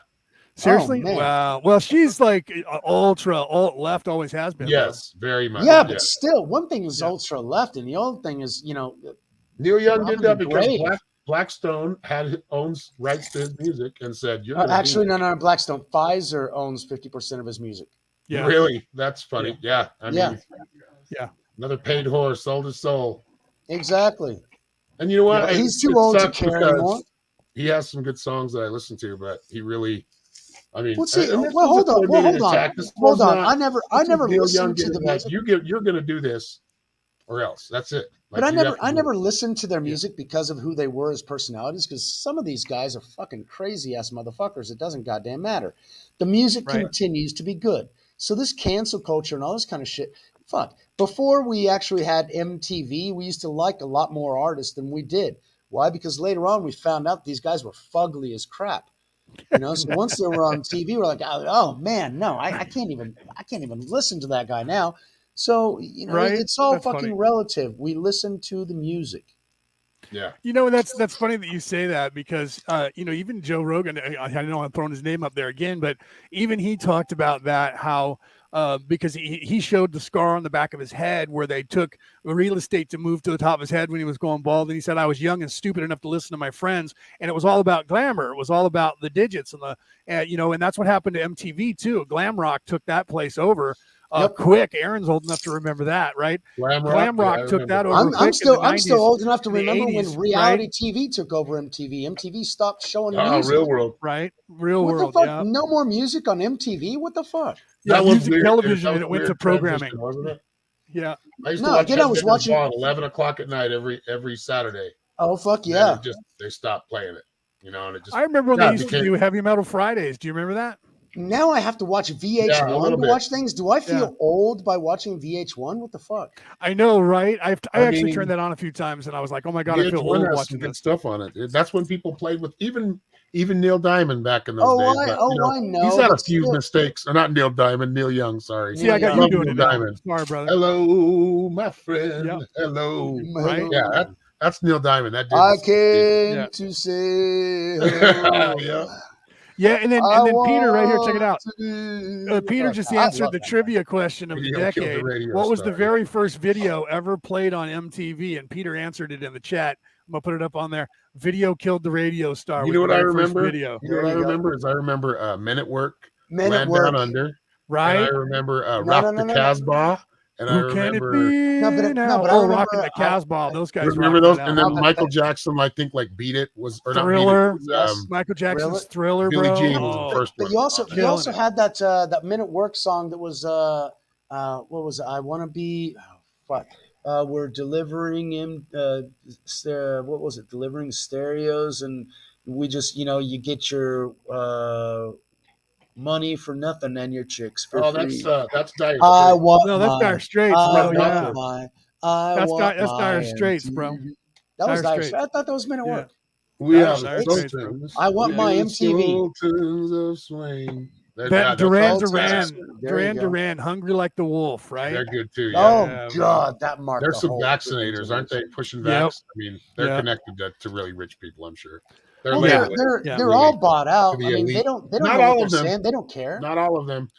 Seriously? Wow. Well, she's like ultra alt left, always has been. Yes, very much. Yeah, but still, one thing is ultra left, and the other thing is, Neil Young did that because Blackstone owns rights to his music and said, "You're actually no, Blackstone. Pfizer owns 50% of his music." Yeah, really? That's funny. Yeah, I mean, another paid horse sold his soul. Exactly. And you know what? He's too old to care anymore. He has some good songs that I listen to, but he really, I mean, hold on. I never listened to the music. You're going to do this, or else. That's it. But I never listened to their music because of who they were as personalities. Because some of these guys are fucking crazy ass motherfuckers. It doesn't goddamn matter. The music continues to be good. So this cancel culture and all this kind of shit. Fuck. Before we actually had MTV, we used to like a lot more artists than we did. Why? Because later on we found out these guys were fugly as crap. So once they were on TV, we're like, oh man, no, I can't even listen to that guy now. So it's all fucking funny. Relative. We listen to the music. Yeah. That's funny that you say that because even Joe Rogan, I know I'm throwing his name up there again, but even he talked about that how because he showed the scar on the back of his head where they took real estate to move to the top of his head when he was going bald. And he said, I was young and stupid enough to listen to my friends. And it was all about glamour. It was all about the digits and that's what happened to MTV too. Glam rock took that place over. Quick. Aaron's old enough to remember that, right? Glam rock took that over. I'm still old enough to remember 80s, when reality TV took over MTV. MTV stopped showing music. Real World, right? Real World. What the fuck? No more music on MTV. What the fuck? Yeah, music television, and it went to programming, wasn't it? Yeah. I used to watch I was watching at 11 o'clock at night every Saturday. Oh fuck yeah! They stopped playing it, and it just. I remember when they used to do Heavy Metal Fridays. Do you remember that? Now I have to watch VH1 to watch things. Do I feel old by watching VH1? What the fuck? I know, right? I actually turned that on a few times, and I was like, "Oh my god, I feel old watching good stuff on it." That's when people played with even Neil Diamond back in those days. I know. He's had a few mistakes. Or not Neil Diamond, Neil Young. Sorry. See, I got you doing it. Diamond. Sorry, brother. Hello, my friend. Yep. Hello. Right? Yeah, that's Neil Diamond. That dude. I came to say hello. Yeah. Yeah, and then Peter right here, check it out. Peter just answered the trivia question of the decade. What was the very first video ever played on MTV? And Peter answered it in the chat. I'm gonna put it up on there. Video killed the radio star. You know what I remember? Video. You know what I remember is Men at Work, Land Down Under. Right. And I remember Rock the Casbah. And I remember Rocking the Casbah. Those guys remember those. And then Michael Jackson, I think, Beat It was or Thriller. Not Beat It, Michael Jackson's Thriller, Billie bro. Jean was the first one. But you also had that Men at Work song that was what was it? I want to be. We're delivering him. What was it? Delivering stereos, and we just you get your. Money for nothing and your chicks for free. That's Dire Straits. That's Dire Straits, bro. That's Dire Straits, bro. That was Dire Straits. I thought that was Men at Work. We have Sultans. I want my MTV. Sultans of Swing. Duran Duran, Hungry Like the Wolf, right? They're good too. Yeah. Oh God, that marked. There's some vaccinators, aren't they? Pushing vax. I mean, they're connected to really rich people, I'm sure. They're all bought out. I mean, they don't not know all what of they're them. saying. They don't care. Not all of them.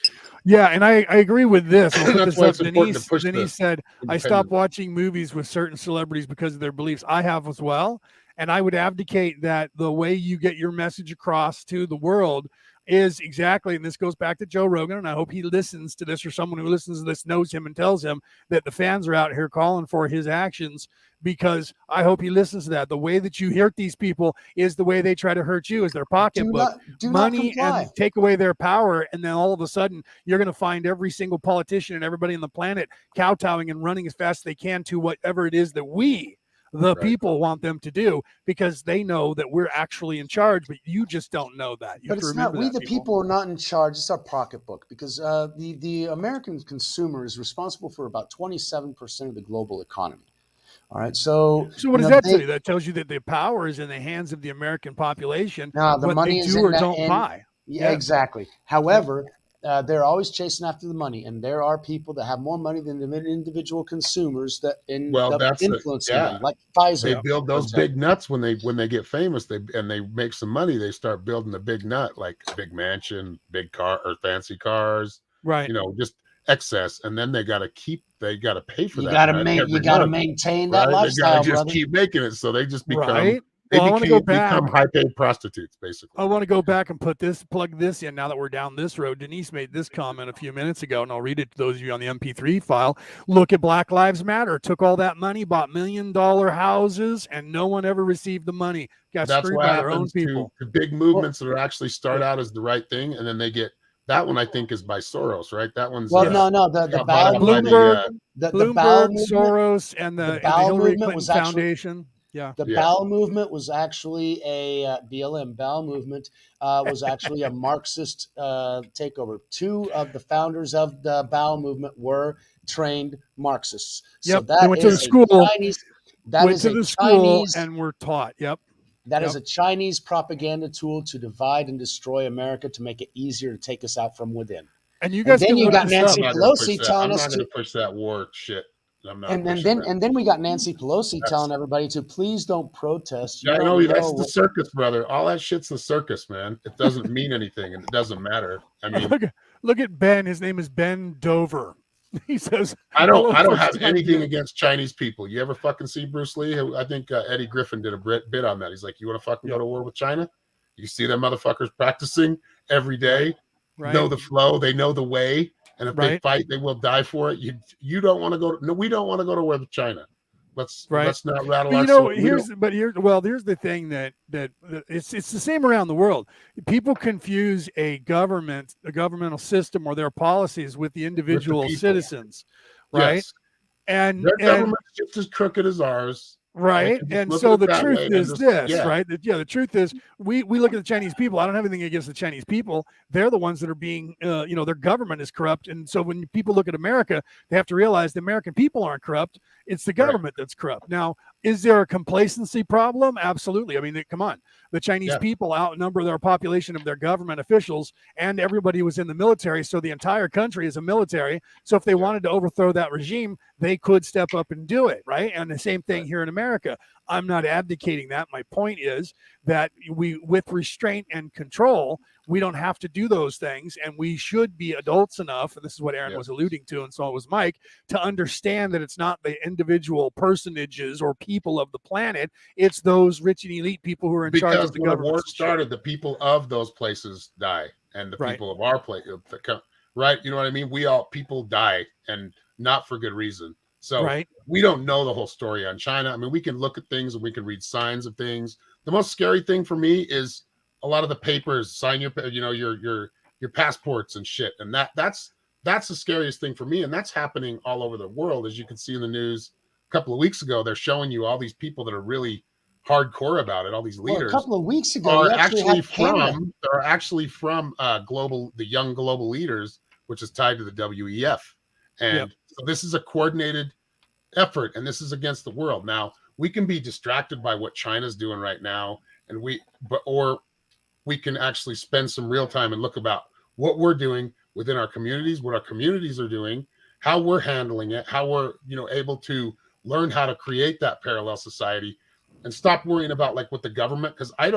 Yeah, and I agree with this. That's why it's important to push Denise said, I stopped watching movies with certain celebrities because of their beliefs. I have as well. And I would abdicate that the way you get your message across to the world is exactly, and this goes back to Joe Rogan, and I hope he listens to this, or someone who listens to this knows him and tells him that the fans are out here calling for his actions, because I hope he listens to that. The way that you hurt these people is the way they try to hurt you, is their pocketbook, money, and take away their power. And then all of a sudden, you're going to find every single politician and everybody on the planet kowtowing and running as fast as they can to whatever it is that we, the people, want them to do, because they know that we're actually in charge, but you just don't know that. You but it's not, we the people are not in charge. It's our pocketbook, because the American consumer is responsible for about 27% of the global economy. All right, so what does that tell you? That tells you that the power is in the hands of the American population. Now the money is in don't buy. Yeah, exactly. However, they're always chasing after the money, and there are people that have more money than the individual consumers that end up influencing them, like Pfizer. They build those big nuts when they get famous. They make some money. They start building the big nut, like big mansion, big car, or fancy cars. Right. Just excess, and then they got to pay for that. You got to maintain that lifestyle. They got to just keep making it, so they just become. Right. They become high-paid prostitutes, basically. I want to go back and plug this in now that we're down this road. Denise made this comment a few minutes ago, and I'll read it to those of you on the MP3 file. Look at Black Lives Matter. Took all that money, bought $1 million houses, and no one ever received the money. Got screwed by their own people. To big movements that are actually start out as the right thing, and then they get. That one, I think, is by Soros, right? That one's no. The Bowel Bloomberg, the Bloomberg, Soros, and the Hillary Clinton Foundation. The bowel movement was actually a BLM bowel movement was actually a Marxist takeover. Two of the founders of the bowel movement were trained Marxists. Yep. So that they went to the school. Went to the school and were taught. Yep. That is a Chinese propaganda tool to divide and destroy America, to make it easier to take us out from within. And you guys, then you got Nancy Pelosi telling us I'm not going to push that war shit. And then we got Nancy Pelosi telling everybody to please don't protest. Yeah, I know that's the circus, brother. All that shit's the circus, man. It doesn't mean anything, and it doesn't matter. I mean, look at Ben. His name is Ben Dover. He says, "I don't have anything against Chinese people. You ever fucking see Bruce Lee? I think Eddie Griffin did a bit on that. He's like, you want to fucking go to war with China? You see them motherfuckers practicing every day, know the flow, they know the way." And if they fight, they will die for it. You don't want to go. No, we don't want to go to war with China. Let's not rattle our. Here's the thing that it's the same around the world. People confuse a governmental system or their policies with the individual citizens, right? Yes. And their government's just as crooked as ours. Right. And so the truth is this, right? The truth is we look at the Chinese people. I don't have anything against the Chinese people. They're the ones that are being, their government is corrupt. And so when people look at America, they have to realize the American people aren't corrupt. It's the government that's corrupt. Now, is there a complacency problem? Absolutely. I mean, come on. The Chinese people outnumber their population of their government officials, and everybody was in the military. So the entire country is a military. So if they wanted to overthrow that regime, they could step up and do it, right? And the same thing here in America. I'm not advocating that. My point is that with restraint and control, we don't have to do those things, and we should be adults enough, and this is what Aaron was alluding to, and so it was Mike, to understand that it's not the individual personages or people of the planet, it's those rich and elite people who are in charge of the government. Because when the war started, the people of those places die, and the people of our place, right? You know what I mean? People die, and not for good reason. So we don't know the whole story on China. I mean, we can look at things and we can read signs of things. The most scary thing for me is a lot of the papers, sign your passports and shit. And that's the scariest thing for me. And that's happening all over the world. As you can see in the news a couple of weeks ago, they're showing you all these people that are really hardcore about it. All these leaders. A couple of weeks ago, are actually from the young global leaders, which is tied to the WEF. And so this is a coordinated effort, and this is against the world. Now, we can be distracted by what China's doing right now, or we can actually spend some real time and look about what we're doing within our communities, what our communities are doing, how we're handling it, how we're able to learn how to create that parallel society, and stop worrying about like what the government. Because I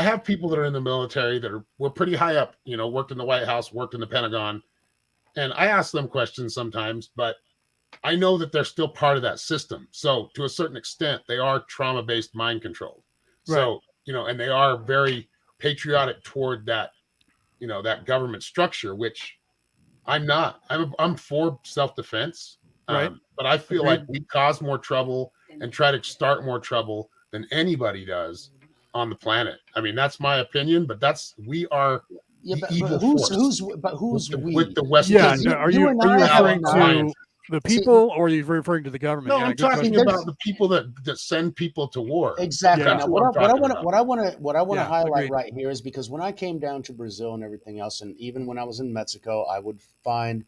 have people that are in the military that we're pretty high up, worked in the White House, worked in the Pentagon. And I ask them questions sometimes, but I know that they're still part of that system. So to a certain extent, they are trauma-based mind controlled. So, and they are very patriotic toward that, that government structure, which I'm not. I'm for self-defense, Right. but I feel Agreed. like we cause more trouble and try to start more trouble than anybody does on the planet. I mean, that's my opinion, but we are Yeah, the but evil who's force we? with the Western. Yeah. Because No, are you and are you I have referring not. to the See, people, or are you referring to the government? No, Yeah, I'm good talking question. about the people that send people to war. Exactly. Yeah. Now, That's what I'm talking about. what I want to Yeah, highlight agreed. right here is because when I came down to Brazil and everything else, and even when I was in Mexico, I would find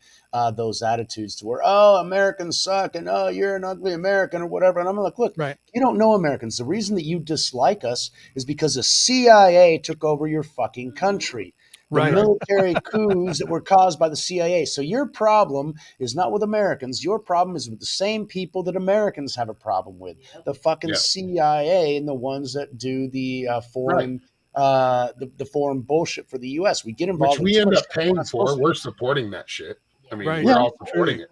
those attitudes to where, oh, Americans suck, and oh, you're an ugly American or whatever. And I'm like, look, Right. you don't know Americans. The reason that you dislike us is because the CIA took over your fucking country. The Right. military coups that were caused by the CIA. So your problem is not with Americans. Your problem is with the same people that Americans have a problem with. The fucking Yeah. CIA and the ones that do the foreign the foreign bullshit for the U.S. We get involved Which in we too end much up shit we're paying not for. supposed to. We're supporting that shit. I mean, Right. we're Yeah. all supporting it.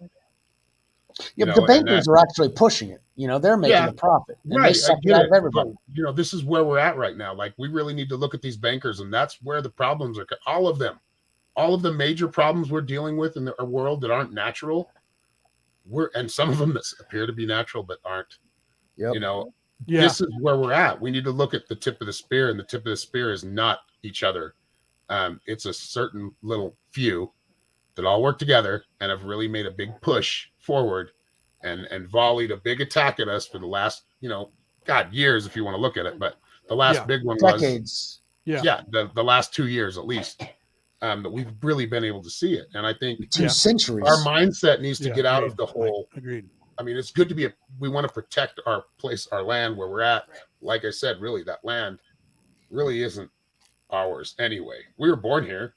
Yeah, but the And bankers are actually pushing it. They're making Yeah, a profit, and they right. I suck it get out it. of everybody. But, this is where we're at right now. Like, we really need to look at these bankers, and that's where the problems are. All of them, all of the major problems we're dealing with in our world that aren't natural, and some of them that appear to be natural but aren't. Yep. Yeah. This is where we're at. We need to look at the tip of the spear, and the tip of the spear is not each other. It's a certain little few that all work together and have really made a big push forward and volleyed a big attack at us for the last, years, if you want to look at it. But the last big one was Decades. the last 2 years at least, that we've really been able to see it. And I think Two centuries. our mindset needs to get out agreed. of the whole. Agreed. I mean, it's good to be we want to protect our place, our land where we're at. Like I said, really, that land really isn't ours anyway. We were born here.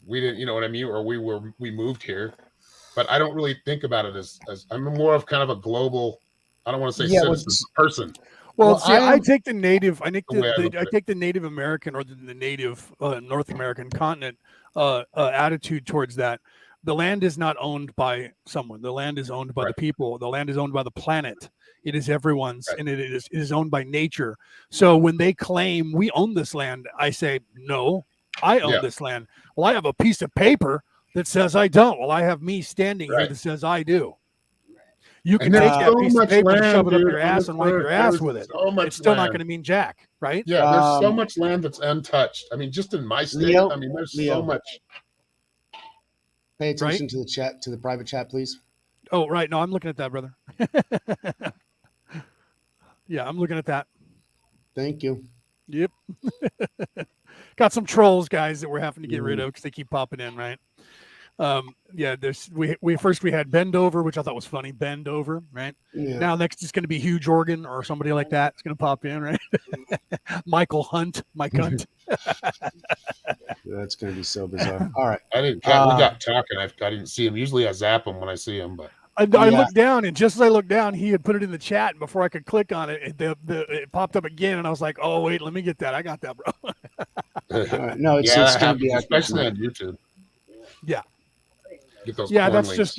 We didn't, you know what I mean? Or we moved here. But I don't really think about it as I'm more of kind of a global, I don't want to say citizen, person. Well, Well, see, I take the native. I take The way I look I at take the Native American or the native North American continent attitude towards that. The land is not owned by someone. The land is owned by the people. The land is owned by the planet. It is everyone's, and it is owned by nature. So when they claim we own this land, I say no. I own this land. Well, I have a piece of paper that says I don't. Well, I have me standing here that says I do. You can take that piece of paper and shove it up your ass and wipe your ass with it. It's still not going to mean jack, right? Yeah, there's so much land that's untouched. I mean, just in my state, Leo, I mean, there's so much. Pay attention to the chat, to the private chat, please. Oh, right. No, I'm looking at that, brother. Yeah, I'm looking at that. Thank you. Yep. Got some trolls, guys, that we're having to get rid of because they keep popping in, right? Yeah, we first had Bend Over, which I thought was funny. Bend Over, right? Yeah. Now next is going to be Huge Organ or somebody like that. It's going to pop in, right? Mike Hunt. That's going to be so bizarre. All right. We got talking. I didn't see him. Usually I zap him when I see him, but I looked down, and just as I looked down, he had put it in the chat. And before I could click on it, it popped up again, and I was like, "Oh wait, let me get that. I got that, bro." Right. No, it's going to be especially on YouTube. Yeah. Get those that's links.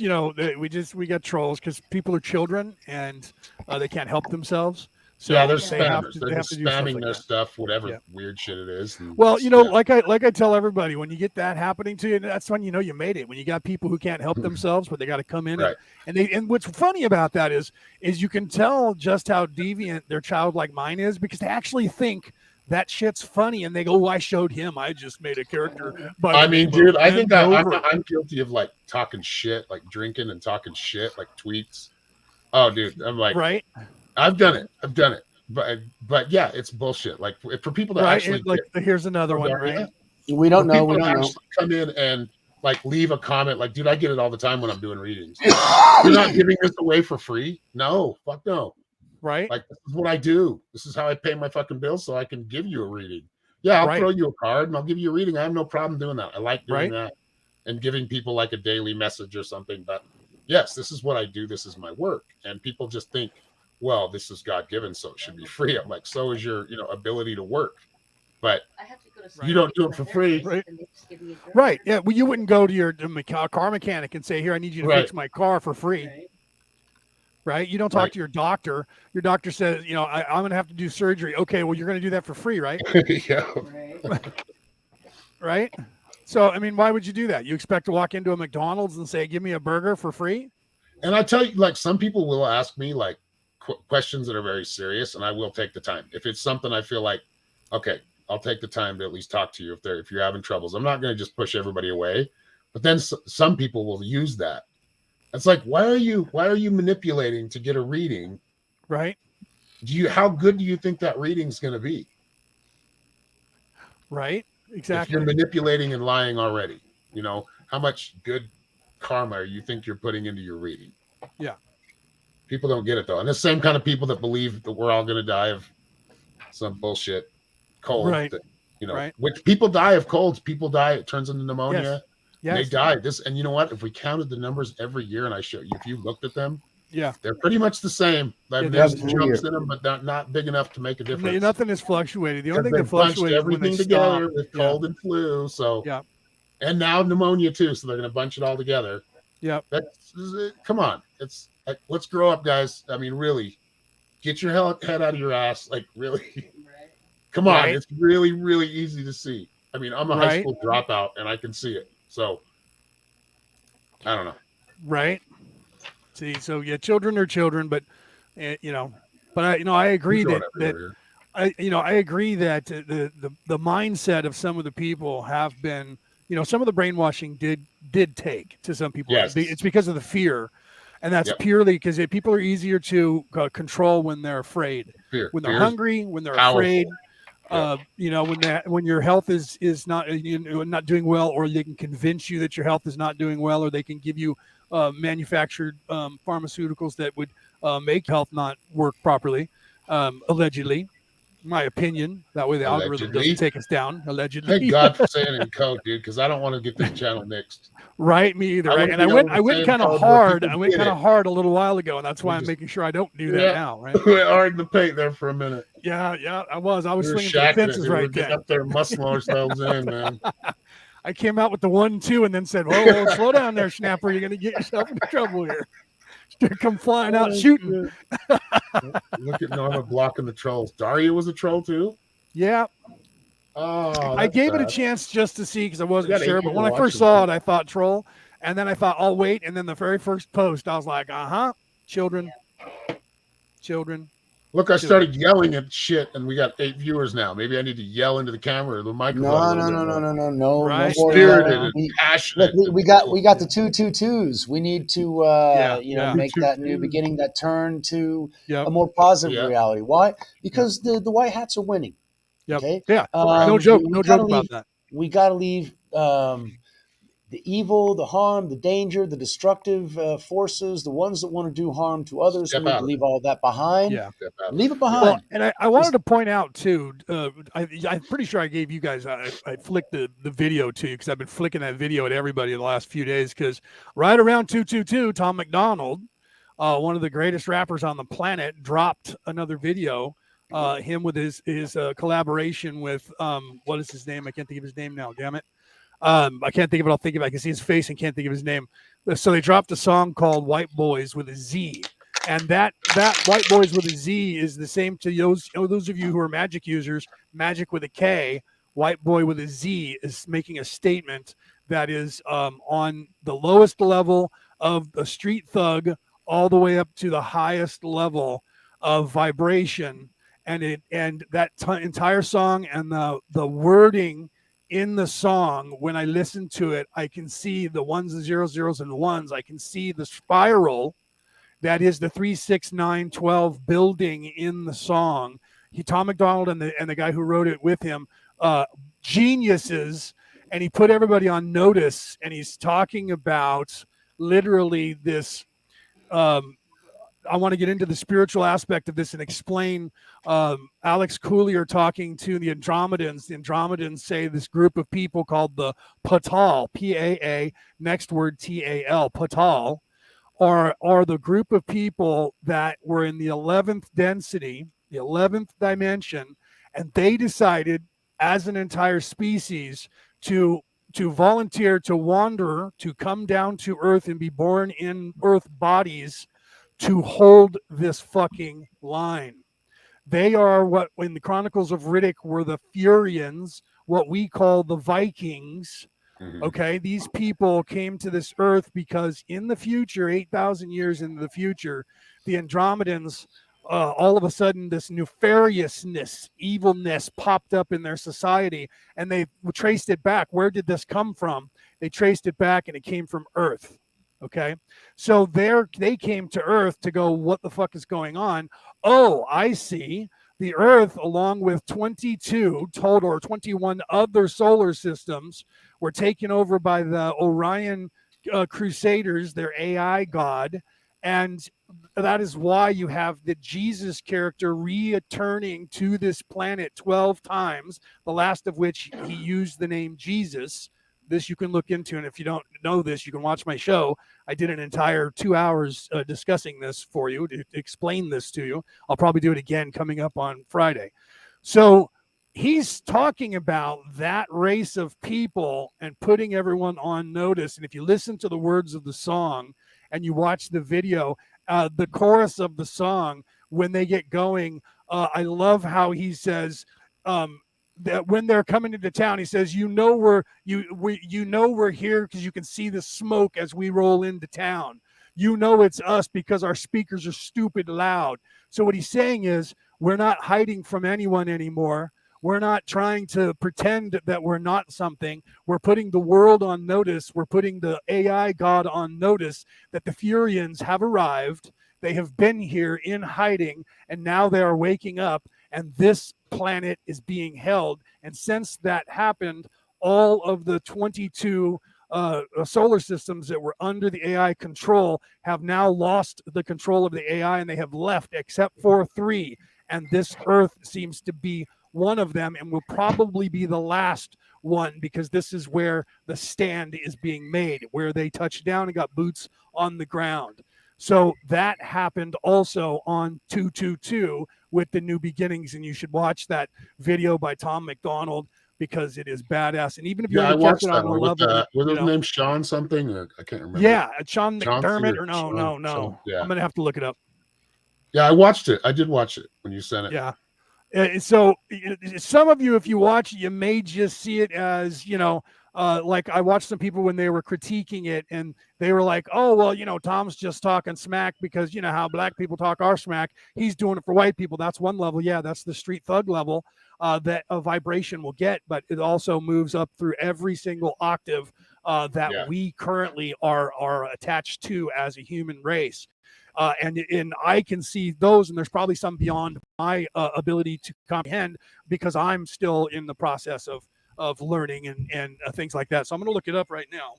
just we got trolls because people are children and they can't help themselves. So they're they spammers. They're just spamming their that. stuff, whatever weird shit it is. Well, like I tell everybody, when you get that happening to you, that's when you know you made it. When you got people who can't help themselves, but they got to come in and what's funny about that is you can tell just how deviant their childlike mind is because they actually think that shit's funny and they go, "Oh, I showed him. I just made a character." I mean, dude, I think I'm guilty of like talking shit, like drinking and talking shit, like tweets. Oh, dude, I'm like, right. I've done it, but yeah, it's bullshit. Like for people that actually here's another one, right? We don't know. We don't know. Come in and like leave a comment. Like, dude, I get it all the time when I'm doing readings. You're not giving this away for free? No, fuck no. Right? Like, this is what I do. This is how I pay my fucking bills, so I can give you a reading. Yeah, I'll throw you a card and I'll give you a reading. I have no problem doing that. I like doing that and giving people like a daily message or something. But yes, this is what I do. This is my work. And people just think, well, this is God given, so it should be free. I'm like, so is your, ability to work. But you don't do it for free. Right. Yeah. Well, you wouldn't go to your car mechanic and say, "Here, I need you to fix my car for free." right? You don't talk Right. to your doctor. Your doctor says, you know, I'm going to have to do surgery. Okay, well, you're going to do that for free, right? Yeah. Right? So, I mean, why would you do that? You expect to walk into a McDonald's and say, give me a burger for free? And I tell you, like, some people will ask me like questions that are very serious, and I will take the time. If it's something I feel like, okay, I'll take the time to at least talk to you if you're having troubles. I'm not going to just push everybody away. But then some people will use that. It's like, why are you manipulating to get a reading? Right? How good do you think that reading's going to be? Right? If Exactly. you're manipulating and lying already, you know, how much good karma you think you're putting into your reading? Yeah. People don't get it though. And the same kind of people that believe that we're all going to die of some bullshit cold, Right. that, you know, Right. which people die of colds. People die. It turns into pneumonia. Yes. They die. And you know what? If we counted the numbers every year and I show you, if you looked at them, yeah, they're pretty much the same. Like, Yeah, there's every jumps year. in them, but not big enough to make a difference. nothing is fluctuated. The only thing They that bunched fluctuates is when they everything stop. together with cold and flu. So Yeah. and now pneumonia too. So they're going to bunch it all together. Yeah. Come on. It's like, let's grow up, guys. I mean, really, get your head out of your ass. Like, really, come on. Right. It's really, really easy to see. I mean, I'm a high Right. school dropout and I can see it. So I don't know. Right. See, so yeah, children are children, but you know, but I agree We're that going everywhere here. I agree that the mindset of some of the people have been, some of the brainwashing did take to some people. Yes. It's because of the fear, and that's Yep. purely because people are easier to control when they're afraid, Fear. when they're Fear is hungry, when they're powerful. afraid. Yeah. When your health is not not doing well, or they can convince you that your health is not doing well, or they can give you manufactured pharmaceuticals that would make health not work properly, allegedly. My opinion. That way the algorithm Allegedly. doesn't take us down. Allegedly. Thank God for saying it in code, dude, because I don't want to get this channel mixed. Right, me either. I Right, wanna and I be went able to say kind of code where hard. people I went get kind it. of hard a little while ago, and that's why We I'm just- making sure I don't do that Yeah. now. Right? We hard in the paint there for a minute. Yeah, I was. I was We were swinging for the shacking it. fences We were right getting then. up there, muscling ourselves in, man. I came out with the 1-2 and then said, "Whoa, slow down there, Snapper. You're gonna get yourself into trouble here." Come flying out shooting. Look at Norma blocking the trolls. Daria was a troll too. Yeah, Oh, I gave it a sad. chance just to see because I wasn't got 8 sure. But people when I first watching saw too. it, I thought troll, and then I thought I'll wait. And then the very first post, I was like, children. Look, I started yelling at shit, and we got 8 viewers now. Maybe I need to yell into the camera or the microphone. No Right. more Spirited yelling. and passionate. Look, we got the 222s. We need to Yeah. make that new 222s. beginning, that turn to Yep. a more positive Yeah. reality. Why? Because the white hats are winning. Yep. Okay. Yeah. No joke. No joke about that. We got to leave the evil, the harm, the danger, the destructive forces, the ones that want to do harm to others. Step We need out to of leave all that behind. Yeah. Step out. Leave it Well, behind. and I wanted to point out too. I'm pretty sure I gave you guys. I flicked the video to you because I've been flicking that video at everybody in the last few days. Because right around 222, Tom McDonald, one of the greatest rappers on the planet, dropped another video. Him with his collaboration with what is his name? I can't think of his name now. Damn it. I can't think of it. I'll think of it. I can see his face and can't think of his name. So they dropped a song called "White Boys" with a Z. And that White Boys with a Z is the same to those of you who are Magic users. Magic with a K, White Boy with a Z is making a statement that is on the lowest level of a street thug all the way up to the highest level of vibration. And that entire song and the wording in the song, when I listen to it, I can see the ones, the zeros, and ones. I can see the spiral that is the 3, 6, 9, 12 building in the song. Tom McDonald and the guy who wrote it with him, geniuses, and he put everybody on notice. And he's talking about literally this. I want to get into the spiritual aspect of this and explain Alex Coolier talking to the Andromedans. The Andromedans say this group of people called the Patal, P-A-A, next word T-A-L, Patal, are the group of people that were in the 11th density, the 11th dimension, and they decided as an entire species to volunteer to wander, to come down to Earth and be born in Earth bodies to hold this fucking line. They are what in the Chronicles of Riddick were the Furians, what we call the Vikings. Okay, these people came to this earth because in the future, 8,000 years into the future, the Andromedans, all of a sudden, this nefariousness, evilness popped up in their society, and they traced it back. Where did this come from? They traced it back, and it came from Earth. Okay, so they came to Earth to go, what the fuck is going on? Oh, I see. The Earth, along with 22 total or 21 other solar systems, were taken over by the Orion Crusaders, their AI god. And that is why you have the Jesus character returning to this planet 12 times, the last of which he used the name Jesus. This you can look into, and if you don't know this, you can watch my show. I did an entire 2 hours discussing this for you, to explain this to you. I'll probably do it again coming up on Friday. So he's talking about that race of people and putting everyone on notice. And if you listen to the words of the song and you watch the video, the chorus of the song, when they get going, I love how he says, that when they're coming into town, he says, you know we're here because you can see the smoke as we roll into town. You know it's us because our speakers are stupid loud. So what he's saying is, we're not hiding from anyone anymore. We're not trying to pretend that we're not something. We're putting the world on notice. We're putting the AI god on notice that the Furians have arrived. They have been here in hiding, and now they are waking up, and this planet is being held. And since that happened, all of the 22 solar systems that were under the AI control have now lost the control of the AI, and they have left except for 3. And this Earth seems to be one of them, and will probably be the last one, because this is where the stand is being made, where they touched down and got boots on the ground. So that happened also on 222 with the New Beginnings, and you should watch that video by Tom McDonald because it is badass. And even if you I want to catch watched it on that a one with level, was his name Sean something? Or I can't remember. yeah, Sean Chauncey McDermott or or no, Sean, yeah. I'm gonna have to look it up. Yeah, I watched it. I did watch it when you sent it. Yeah. So some of you, if you watch it, you may just see it as, like I watched some people when they were critiquing it, and they were like, oh, well, Tom's just talking smack because, how black people talk our smack. He's doing it for white people. That's one level. Yeah, that's the street thug level that a vibration will get, but it also moves up through every single octave that we currently are attached to as a human race. And I can see those, and there's probably some beyond my ability to comprehend, because I'm still in the process of learning and things like that. So I'm going to look it up right now.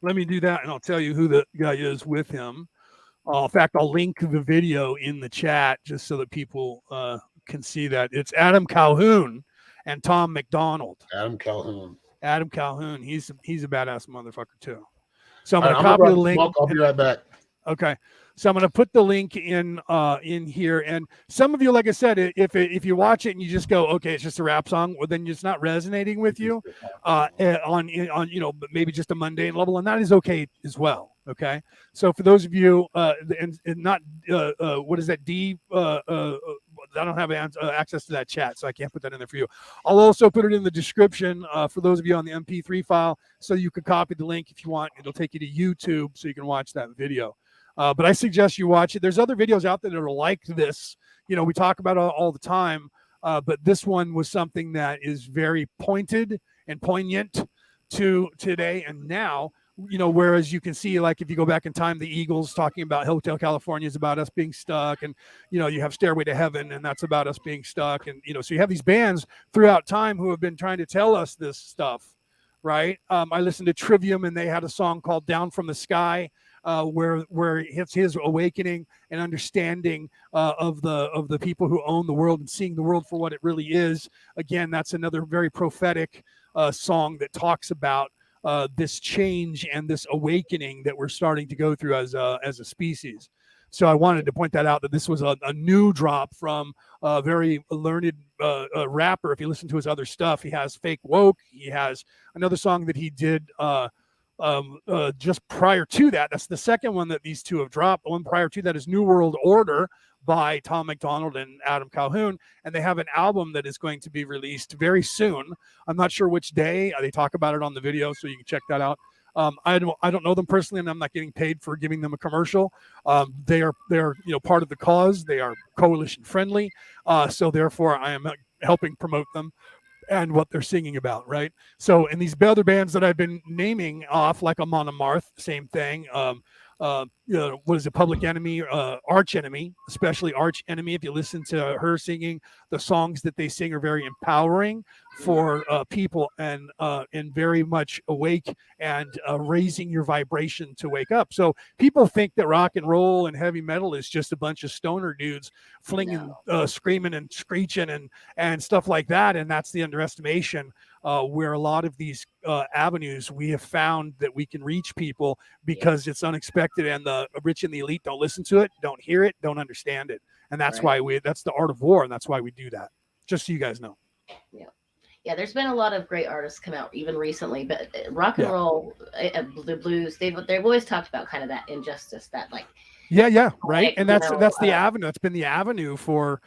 Let me do that, and I'll tell you who the guy is with him. In fact, I'll link the video in the chat just so that people can see that. It's Adam Calhoun and Tom McDonald. Adam Calhoun. He's a badass motherfucker too. So I'm All going right, to copy the link. Smoke. I'll be right back. Okay, so I'm going to put the link in here, and some of you, like I said, if you watch it and you just go, okay, it's just a rap song, well, then it's not resonating with you on maybe just a mundane level, and that is okay as well. Okay, so for those of you and not what is that I don't have access to that chat, so I can't put that in there for you. I'll also put it in the description for those of you on the MP3 file, so you can copy the link if you want. It'll take you to YouTube so you can watch that video. But I suggest you watch it. There's other videos out there that are like this. We talk about it all the time, but this one was something that is very pointed and poignant to today and now. Whereas you can see, like, if you go back in time, the Eagles talking about Hotel California is about us being stuck, and you have Stairway to Heaven, and that's about us being stuck, and so you have these bands throughout time who have been trying to tell us this stuff, right? I listened to Trivium, and they had a song called Down from the Sky, where it's his awakening and understanding of the people who own the world and seeing the world for what it really is. Again, that's another very prophetic song that talks about this change and this awakening that we're starting to go through as a species. So I wanted to point that out, that this was a new drop from a very learned rapper. If you listen to his other stuff, he has Fake Woke. He has another song that he did just prior to that, that's the second one that these two have dropped. The one prior to that is New World Order by Tom McDonald and Adam Calhoun, and they have an album that is going to be released very soon. I'm not sure which day. They talk about it on the video, so you can check that out. I don't know them personally, and I'm not getting paid for giving them a commercial. They are part of the cause. They are coalition friendly, so therefore I am helping promote them and what they're singing about, right? So, and these other bands that I've been naming off, like Amon Amarth, same thing. What is it? Public Enemy, Arch Enemy, especially Arch Enemy. If you listen to her singing, the songs that they sing are very empowering for people and very much awake and raising your vibration to wake up. So people think that rock and roll and heavy metal is just a bunch of stoner dudes flinging, screaming and screeching and stuff like that. And that's the underestimation. Where a lot of these avenues we have found that we can reach people because it's unexpected, and the rich and the elite don't listen to it, don't hear it, don't understand it. And that's why that's the art of war. And that's why we do that. Just so you guys know. Yeah, there's been a lot of great artists come out even recently, but rock and roll, the blues, they've always talked about kind of that injustice, that like. Yeah, right. And that's the avenue. That's been the avenue for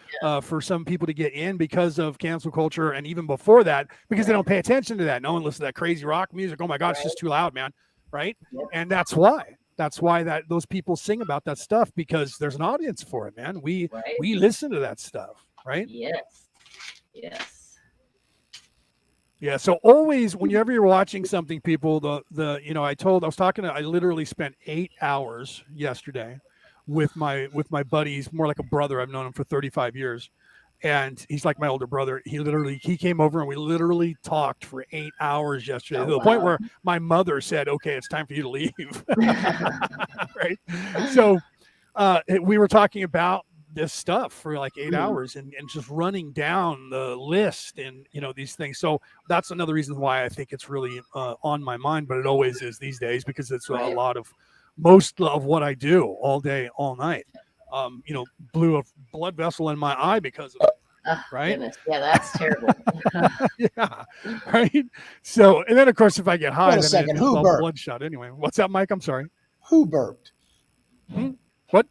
some people to get in because of cancel culture, and even before that, because they don't pay attention to that. No one listens to that crazy rock music. Oh my God, it's just too loud, man. Right. Yep. And that's why those people sing about that stuff, because there's an audience for it, man. We listen to that stuff, right? Yes. Yeah. So always, whenever you're watching something, people, I literally spent 8 hours yesterday with my buddy. He's more like a brother. I've known him for 35 years, and he's like my older brother. He came over and we literally talked for 8 hours yesterday, to the point where my mother said, "Okay, it's time for you to leave." Right. So we were talking about this stuff for like 8 hours and just running down the list and these things. So that's another reason why I think it's really on my mind, but it always is these days, because it's a lot of most of what I do all day, all night. Blew a blood vessel in my eye because of it. Right? Goodness. Yeah, that's terrible. Yeah, right. So, and then of course, if I get high, Wait a second, who burped? Bloodshot anyway. What's that, Mike? I'm sorry. Who burped? What?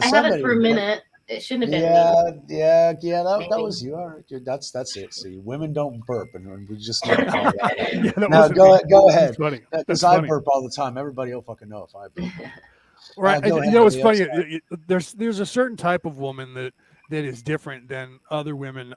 I had it for a minute. It shouldn't have been me. Yeah. That was you. All right, that's it. See, women don't burp, and we just need to call that. Now go ahead. Because I burp all the time. Everybody will fucking know if I burp. Right. It's funny. There's a certain type of woman that is different than other women.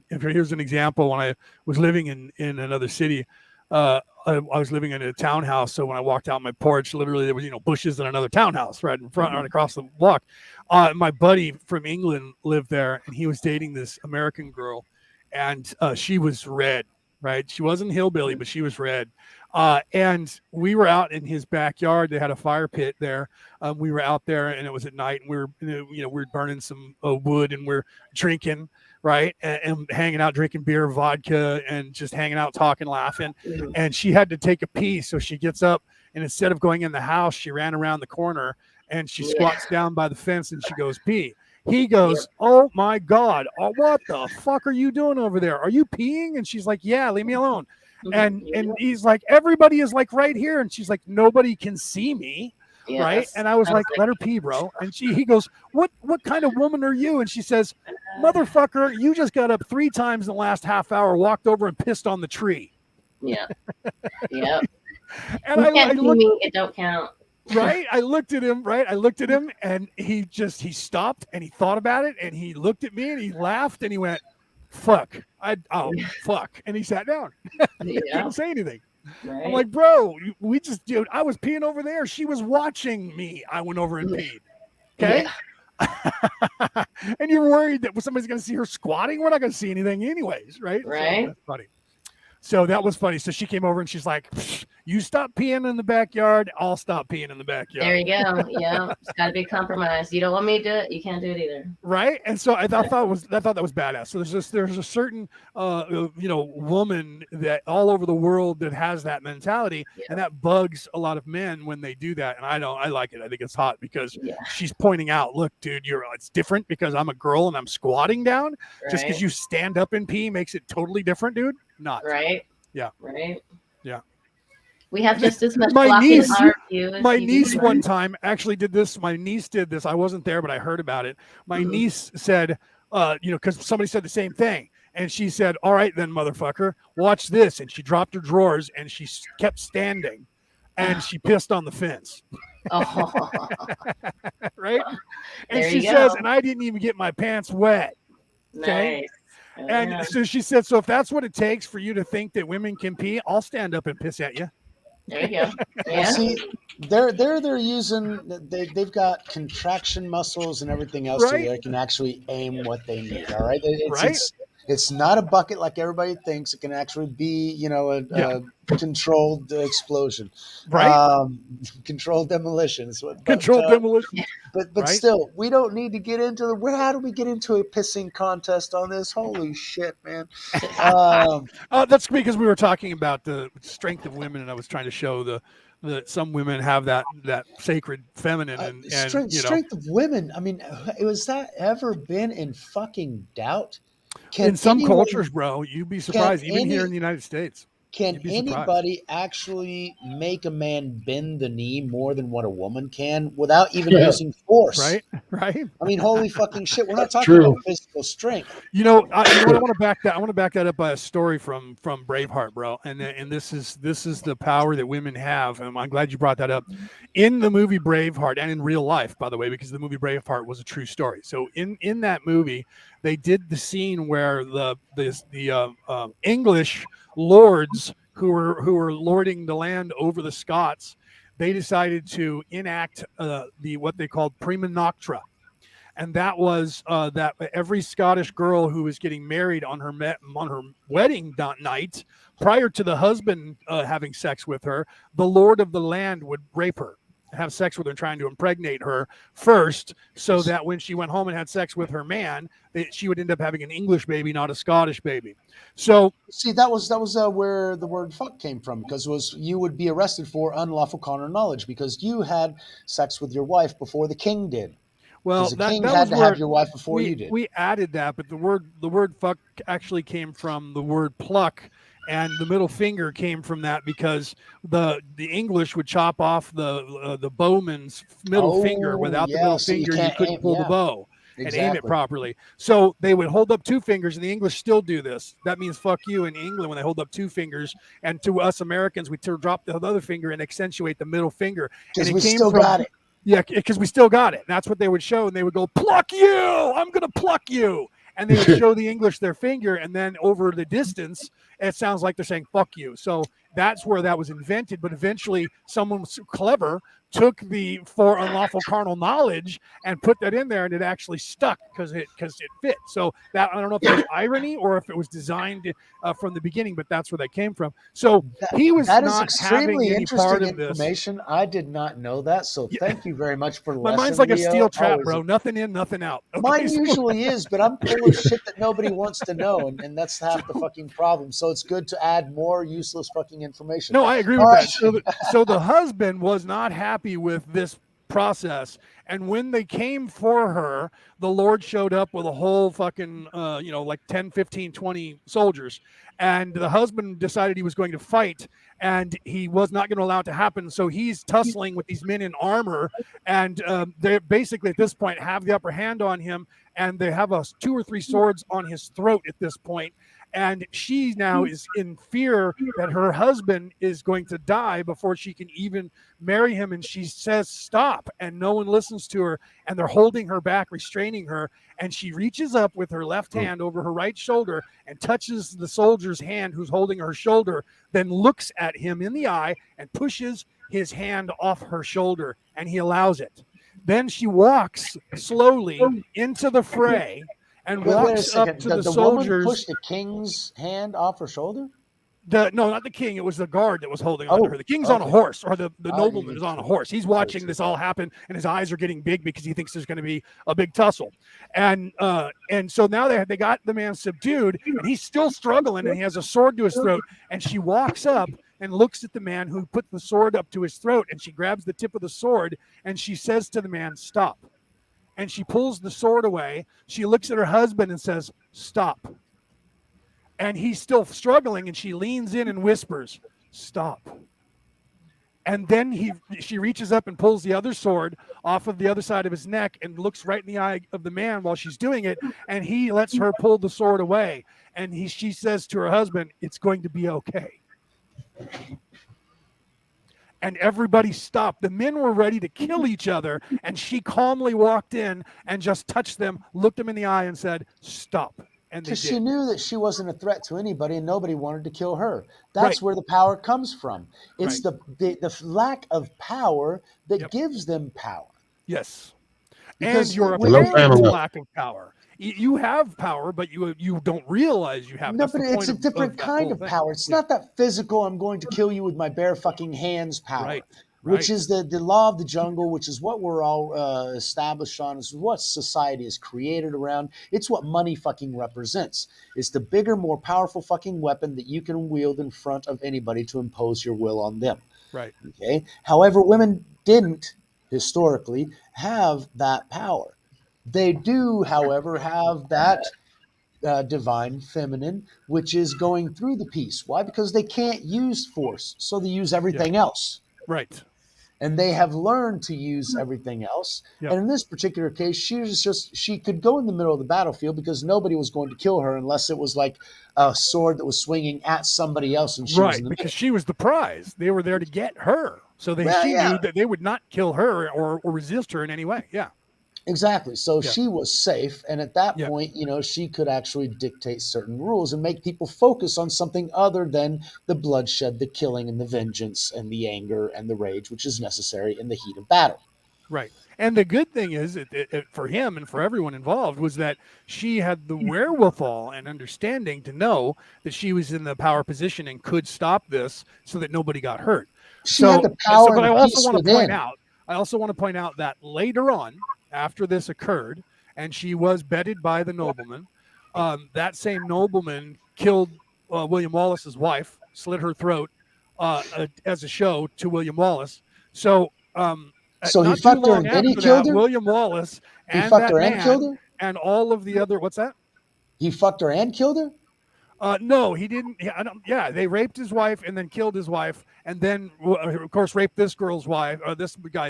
Here's an example. When I was living in another city, I was living in a townhouse. So when I walked out my porch, literally there was bushes in another townhouse right in front, right across the block. My buddy from England lived there, and he was dating this American girl, and she was red. Right, she wasn't hillbilly, but she was red. And we were out in his backyard. They had a fire pit there. We were out there, and it was at night, and we were burning some wood, and we're drinking, right, and hanging out, drinking beer, vodka, and just hanging out, talking, laughing. And she had to take a pee, so she gets up, and instead of going in the house, she ran around the corner, and she squats down by the fence, and she goes pee. He goes, "Oh my God, what the fuck are you doing over there? Are you peeing?" And she's like, "Yeah, leave me alone." And he's like, "Everybody is like right here," and she's like, "Nobody can see me." Yes. Right. And I was like, "Let her pee, bro." And he goes, what kind of woman are you? And she says, "Motherfucker, you just got up 3 times in the last half hour, walked over and pissed on the tree." Yeah. Yeah. And I looked, it don't count. Right. I looked at him, and he stopped, and he thought about it, and he looked at me, and he laughed, and he went, "Fuck. Fuck." And he sat down. He didn't say anything. Right. I'm like, "Bro, I was peeing over there. She was watching me. I went over and peed." Okay. Yeah. And you're worried that somebody's going to see her squatting? We're not going to see anything anyways. Right. Right. So that's funny. So that was funny. So she came over and she's like, "You stop peeing in the backyard, I'll stop peeing in the backyard." There you go. Yeah, it's got to be compromised. You don't want me to do it, you can't do it either. Right. And so I thought that was badass. So there's a certain woman that all over the world that has that mentality, and that bugs a lot of men when they do that. And I like it. I think it's hot because she's pointing out, "Look, dude, it's different because I'm a girl and I'm squatting down. Right. Just because you stand up and pee makes it totally different, dude. Not right. Yeah. Right. Yeah. We have just as much My blocking niece- our view as My you niece do. one time actually did this. My niece did this. I wasn't there, but I heard about it. My Mhm. niece said, because somebody said the same thing. And she said, "All right, then, motherfucker, watch this." And she dropped her drawers and she kept standing and she pissed on the fence. Oh, Right. And there she you says, go. and I didn't even get my pants wet. Okay. Nice. Oh, And yeah. so she said, so if that's what it takes for you to think that women can pee, I'll stand up and piss at you. There you go. Well, Yeah. see, they're using they've got contraction muscles and everything else so Right. they can actually aim what they need. All right, it's Right. it's not a bucket like everybody thinks. It can actually be, you know, Yeah. a controlled explosion, Right. controlled demolition. Controlled demolition. But Right. still, we don't need to get into how do we get into a pissing contest on this? Holy shit, man! That's because we were talking about the strength of women, and I was trying to show the some women have that sacred feminine, and strength of women. I mean, was that ever been in fucking doubt? in some cultures, bro, you'd be surprised. Even any- here in the United States, Can you'd be surprised. anybody actually make a man bend the knee more than what a woman can without even using force? Right. Right. I mean, holy fucking shit! We're not talking True. about physical strength. You know what? I want to back that. I want to back that up by a story from Braveheart, bro. And this is the power that women have. And I'm glad you brought that up. In the movie Braveheart, and in real life, by the way, because the movie Braveheart was a true story. So in that movie, they did the scene where the English lords who were lording the land over the Scots, they decided to enact the what they called prima noctua. And that was that every Scottish girl who was getting married on her wedding night, prior to the husband having sex with her, the lord of the land would rape her, have sex with her, trying to impregnate her first, so that when she went home and had sex with her man, she would end up having an English baby, not a Scottish baby. So See, that was where the word "fuck" came from, because it was you would be arrested for unlawful carnal knowledge because you had sex with your wife before the king did. well, Because the that king was had to where have your wife before you did. we added that, but the word fuck actually came from the word pluck, and the middle finger came from that because the English would chop off the bowman's middle finger. Without the middle so you finger, you can't couldn't aim- pull the yeah, bow and aim it exactly. properly. So they would hold up two fingers, and the English still do this. That means fuck you in England when they hold up two fingers. And to us Americans, we drop the other finger and accentuate the middle finger. And Because it we came still from, got it. yeah, because we still got it. And that's what they would show, and they would go, "Pluck you! I'm gonna pluck you!" And they would show the English their finger, and then over the distance, it sounds like they're saying "fuck you." So that's where that was invented. But eventually, someone was clever took the for unlawful carnal knowledge and put that in there, and it actually stuck because it fit. So that, I don't know if it was irony or if it was designed from the beginning, but that's where that came from. So he was That is not having extremely any part interesting of this. information. I did not know that. So thank you very much for the My lesson. mind's like a Leo. steel trap, Always- bro. Nothing in, nothing out. Okay, Mine so- usually is, but I'm full of shit that nobody wants to know, and that's half the fucking problem. So it's good to add more useless fucking information. No, I agree with All that. right. So the husband was not happy with this process, and when they came for her, the Lord showed up with a whole fucking like 10, 15, 20 soldiers, and the husband decided he was going to fight, and he was not going to allow it to happen. So he's tussling with these men in armor, and they basically at this point have the upper hand on him, and they have 2 or 3 swords on his throat at this point. And she now is in fear that her husband is going to die before she can even marry him. And she says, stop. And no one listens to her. And they're holding her back, restraining her. And she reaches up with her left hand over her right shoulder and touches the soldier's hand who's holding her shoulder, then looks at him in the eye and pushes his hand off her shoulder. And he allows it. Then she walks slowly into the fray and Wait a walks up second. to The the woman soldiers. pushed the king's hand off her shoulder? No, not the king. It was the guard that was holding on to her. The king's on a okay. horse, or the I nobleman didn't is on a see horse. He's watching this all happen, and his eyes are getting big because he thinks there's going to be a big tussle. And so now they got the man subdued, and he's still struggling, and he has a sword to his throat. And she walks up and looks at the man who put the sword up to his throat, and she grabs the tip of the sword, and she says to the man, "Stop." And she pulls the sword away. She looks at her husband and says, "Stop." And he's still struggling, and she leans in and whispers, "Stop." And then she reaches up and pulls the other sword off of the other side of his neck and looks right in the eye of the man while she's doing it. And he lets her pull the sword away. And she says to her husband, "It's going to be okay." And everybody stopped. The men were ready to kill each other. And she calmly walked in and just touched them, looked them in the eye and said, "Stop." And they Because did. she knew that she wasn't a threat to anybody and nobody wanted to kill her. That's where the power comes from. It's the lack of power that gives them power. Yes. Because and your apparent lack of power. You have power, but you don't realize you have. No, but it's a different kind of power. It's not that physical, I'm going to kill you with my bare fucking hands power. Which is the law of the jungle, which is what we're all established on. It's what society is created around. It's what money fucking represents. It's the bigger, more powerful fucking weapon that you can wield in front of anybody to impose your will on them. Right. Okay. However, women didn't historically have that power. They do, however, have that divine feminine, which is going through the piece. Why? Because they can't use force, so they use everything else. Right. And they have learned to use everything else. Yep. And in this particular case, she could go in the middle of the battlefield because nobody was going to kill her unless it was like a sword that was swinging at somebody else. And she was in the middle. She was the prize. They were there to get her. So she knew that they would not kill her or resist her in any way. Yeah. Exactly. So she was safe. And at that point, she could actually dictate certain rules and make people focus on something other than the bloodshed, the killing, and the vengeance, and the anger and the rage, which is necessary in the heat of battle. Right. And the good thing is, for him and for everyone involved, was that she had the wherewithal and understanding to know that she was in the power position and could stop this so that nobody got hurt. She had the power. But I also want to point out that later on, after this occurred, and she was bedded by the nobleman, that same nobleman killed William Wallace's wife, slit her throat as a show to William Wallace. So he fucked her and then he killed her? William Wallace and he fucked her and killed her? And all of the other, what's that? He fucked her and killed her? No, he didn't. They raped his wife and then killed his wife, and then, of course, raped this guy's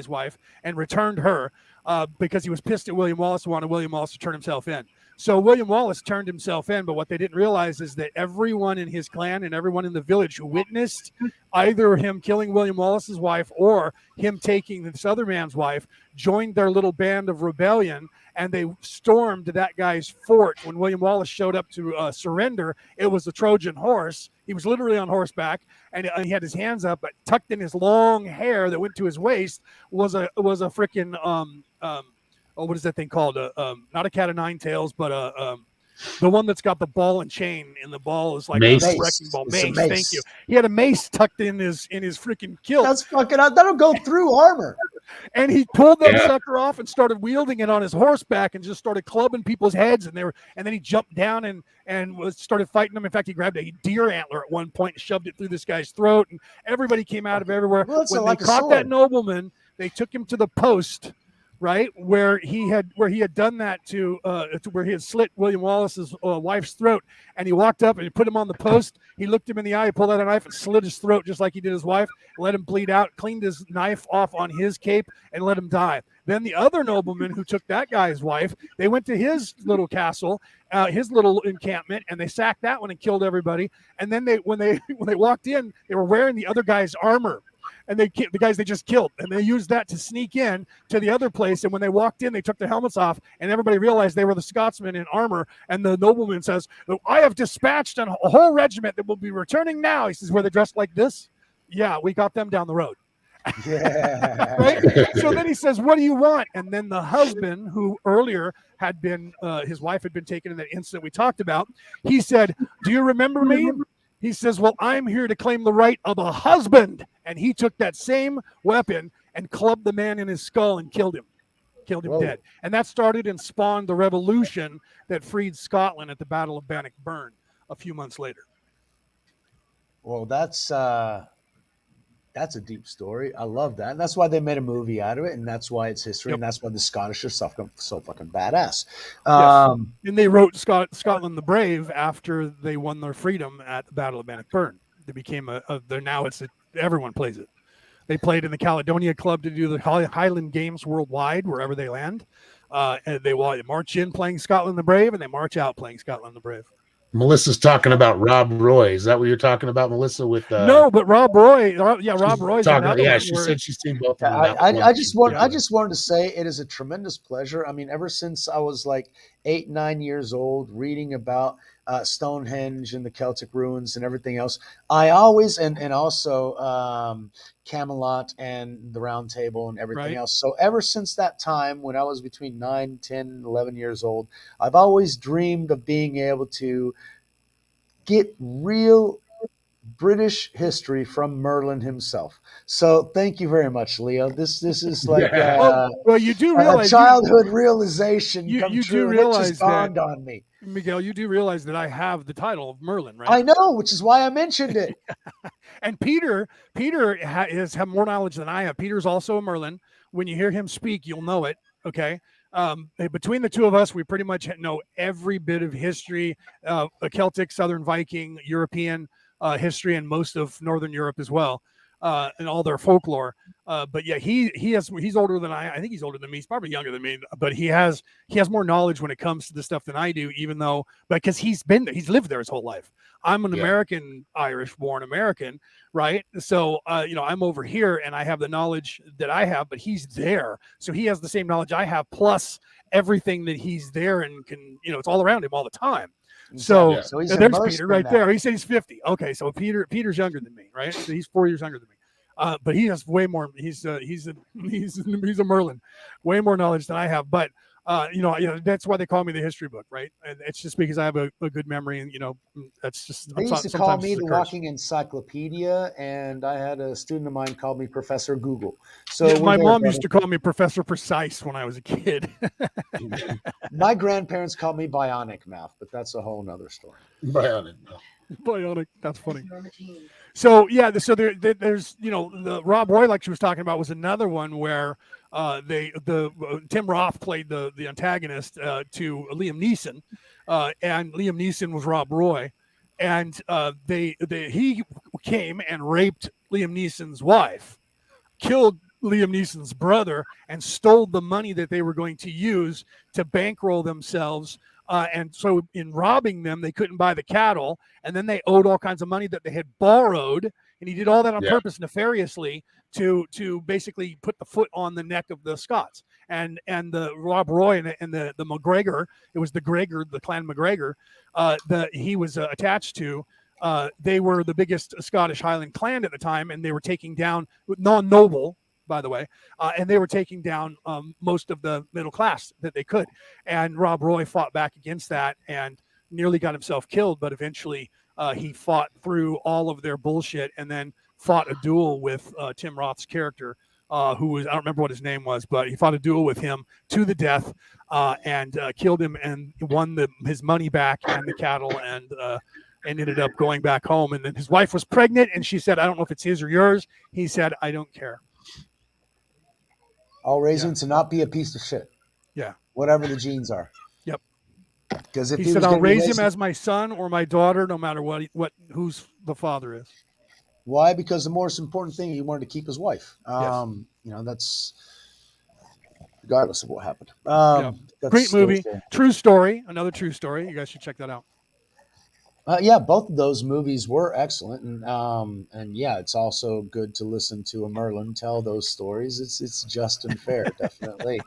wife, and returned her because he was pissed at William Wallace and wanted William Wallace to turn himself in. So William Wallace turned himself in, but what they didn't realize is that everyone in his clan and everyone in the village who witnessed either him killing William Wallace's wife or him taking this other man's wife joined their little band of rebellion, and they stormed that guy's fort. When William Wallace showed up to surrender, it was a Trojan horse. He was literally on horseback, and he had his hands up, but tucked in his long hair that went to his waist was a freaking what is that thing called? Not a cat of nine tails, but the one that's got the ball and chain, and the ball is like a wrecking ball. Mace. Thank you. He had a mace tucked in his freaking kilt. That's fucking. That'll go through armor. And he pulled that sucker off and started wielding it on his horseback and just started clubbing people's heads. And then he jumped down and started fighting them. In fact, he grabbed a deer antler at one point and shoved it through this guy's throat. And everybody came out of everywhere. Well, when they caught that nobleman, they took him to the post, right, where he had done that to where he had slit William Wallace's wife's throat, and he walked up and he put him on the post. He looked him in the eye, pulled out a knife and slit his throat just like he did his wife, let him bleed out, cleaned his knife off on his cape, and let him die. Then the other nobleman who took that guy's wife, they went to his little castle, his little encampment, and they sacked that one and killed everybody. And then when they walked in, they were wearing the other guy's armor. And the guys they just killed, and they used that to sneak in to the other place. And when they walked in, they took their helmets off, and everybody realized they were the Scotsmen in armor. And the nobleman says, "I have dispatched a whole regiment that will be returning now." He says, "Were they dressed like this?" "Yeah, we got them down the road." Yeah. Right? So then he says, "What do you want?" And then the husband, who earlier had been his wife had been taken in that incident we talked about, he said, "Do you remember me?" He says, "Well, I'm here to claim the right of a husband." And he took that same weapon and clubbed the man in his skull and killed him dead. And that started and spawned the revolution that freed Scotland at the Battle of Bannockburn a few months later. Well, that's a deep story. I love that. And that's why they made a movie out of it, and that's why it's history, and that's why the Scottish are so fucking badass. Yes. And they wrote Scotland the Brave after they won their freedom at the Battle of Bannockburn. They became everyone plays it. They played in the Caledonia Club to do the Highland Games worldwide, wherever they land. And they march in playing Scotland the Brave, and they march out playing Scotland the Brave. Melissa's talking about Rob Roy. Is that what you're talking about, Melissa? With no, but Rob Roy, Rob Roy's another yeah, one. she said she's seen both of them. I just wanted to say it is a tremendous pleasure. I mean, ever since I was like 8, 9 years old, reading about Stonehenge and the Celtic ruins and everything else, I always and also Camelot and the Round Table and everything Right. else. So ever since that time, when I was between 9, 10, 11 years old, I've always dreamed of being able to get real British history from Merlin himself. So thank you very much, Leo. This is like well, you do a realize childhood realization come you true. do And it realize just dawned on me. Miguel, you do realize that I have the title of Merlin, right? I know, which is why I mentioned it. And Peter has more knowledge than I have. Peter's also a Merlin. When you hear him speak, you'll know it. Okay. Between the two of us, we pretty much know every bit of history, Celtic, Southern Viking, European history, and most of Northern Europe as well, and all their folklore. But yeah, he's older than I think he's older than me. He's probably younger than me, but he has more knowledge when it comes to the stuff than I do, even though, because he's lived there his whole life. I'm an American, Irish born American, right? So, I'm over here and I have the knowledge that I have, but he's there. So he has the same knowledge I have, plus everything that he's there and can, it's all around him all the time. So, he's there's Peter right there. He said he's 50. Okay. So Peter's younger than me, right? So he's 4 years younger than me. But he has way more. He's a Merlin, way more knowledge than I have. But that's why they call me the history book, right? And it's just because I have a good memory, and that's just. They used to call me the walking encyclopedia, and I had a student of mine call me Professor Google. So my mom used to call me Professor Precise when I was a kid. My grandparents called me Bionic Mouth, but that's a whole nother story. Bionic Mouth. Bionic, that's funny. So there's the Rob Roy, like she was talking about, was another one where Tim Roth played the antagonist to Liam Neeson, and Liam Neeson was Rob Roy, and he came and raped Liam Neeson's wife, killed Liam Neeson's brother, and stole the money that they were going to use to bankroll themselves. And so in robbing them, they couldn't buy the cattle, and then they owed all kinds of money that they had borrowed, and he did all that on purpose, nefariously, to basically put the foot on the neck of the Scots. And the Rob Roy and the MacGregor, it was the clan MacGregor, that he was attached to. They were the biggest Scottish Highland clan at the time, and they were taking down non-noble, by the way, and they were taking down most of the middle class that they could. And Rob Roy fought back against that and nearly got himself killed, but eventually he fought through all of their bullshit and then fought a duel with Tim Roth's character, who was, I don't remember what his name was, but he fought a duel with him to the death, and killed him and won his money back and the cattle, and ended up going back home. And then his wife was pregnant, and she said, "I don't know if it's his or yours." He said, "I don't care. I'll raise him to not be a piece of shit." Yeah. Whatever the genes are. Yep. Because if he said, "I'll raise him as my son or my daughter, no matter who's the father is." Why? Because the most important thing, he wanted to keep his wife. That's regardless of what happened. Great movie, true story. Another true story. You guys should check that out. Both of those movies were excellent, and it's also good to listen to a Merlin tell those stories. It's just and fair, definitely.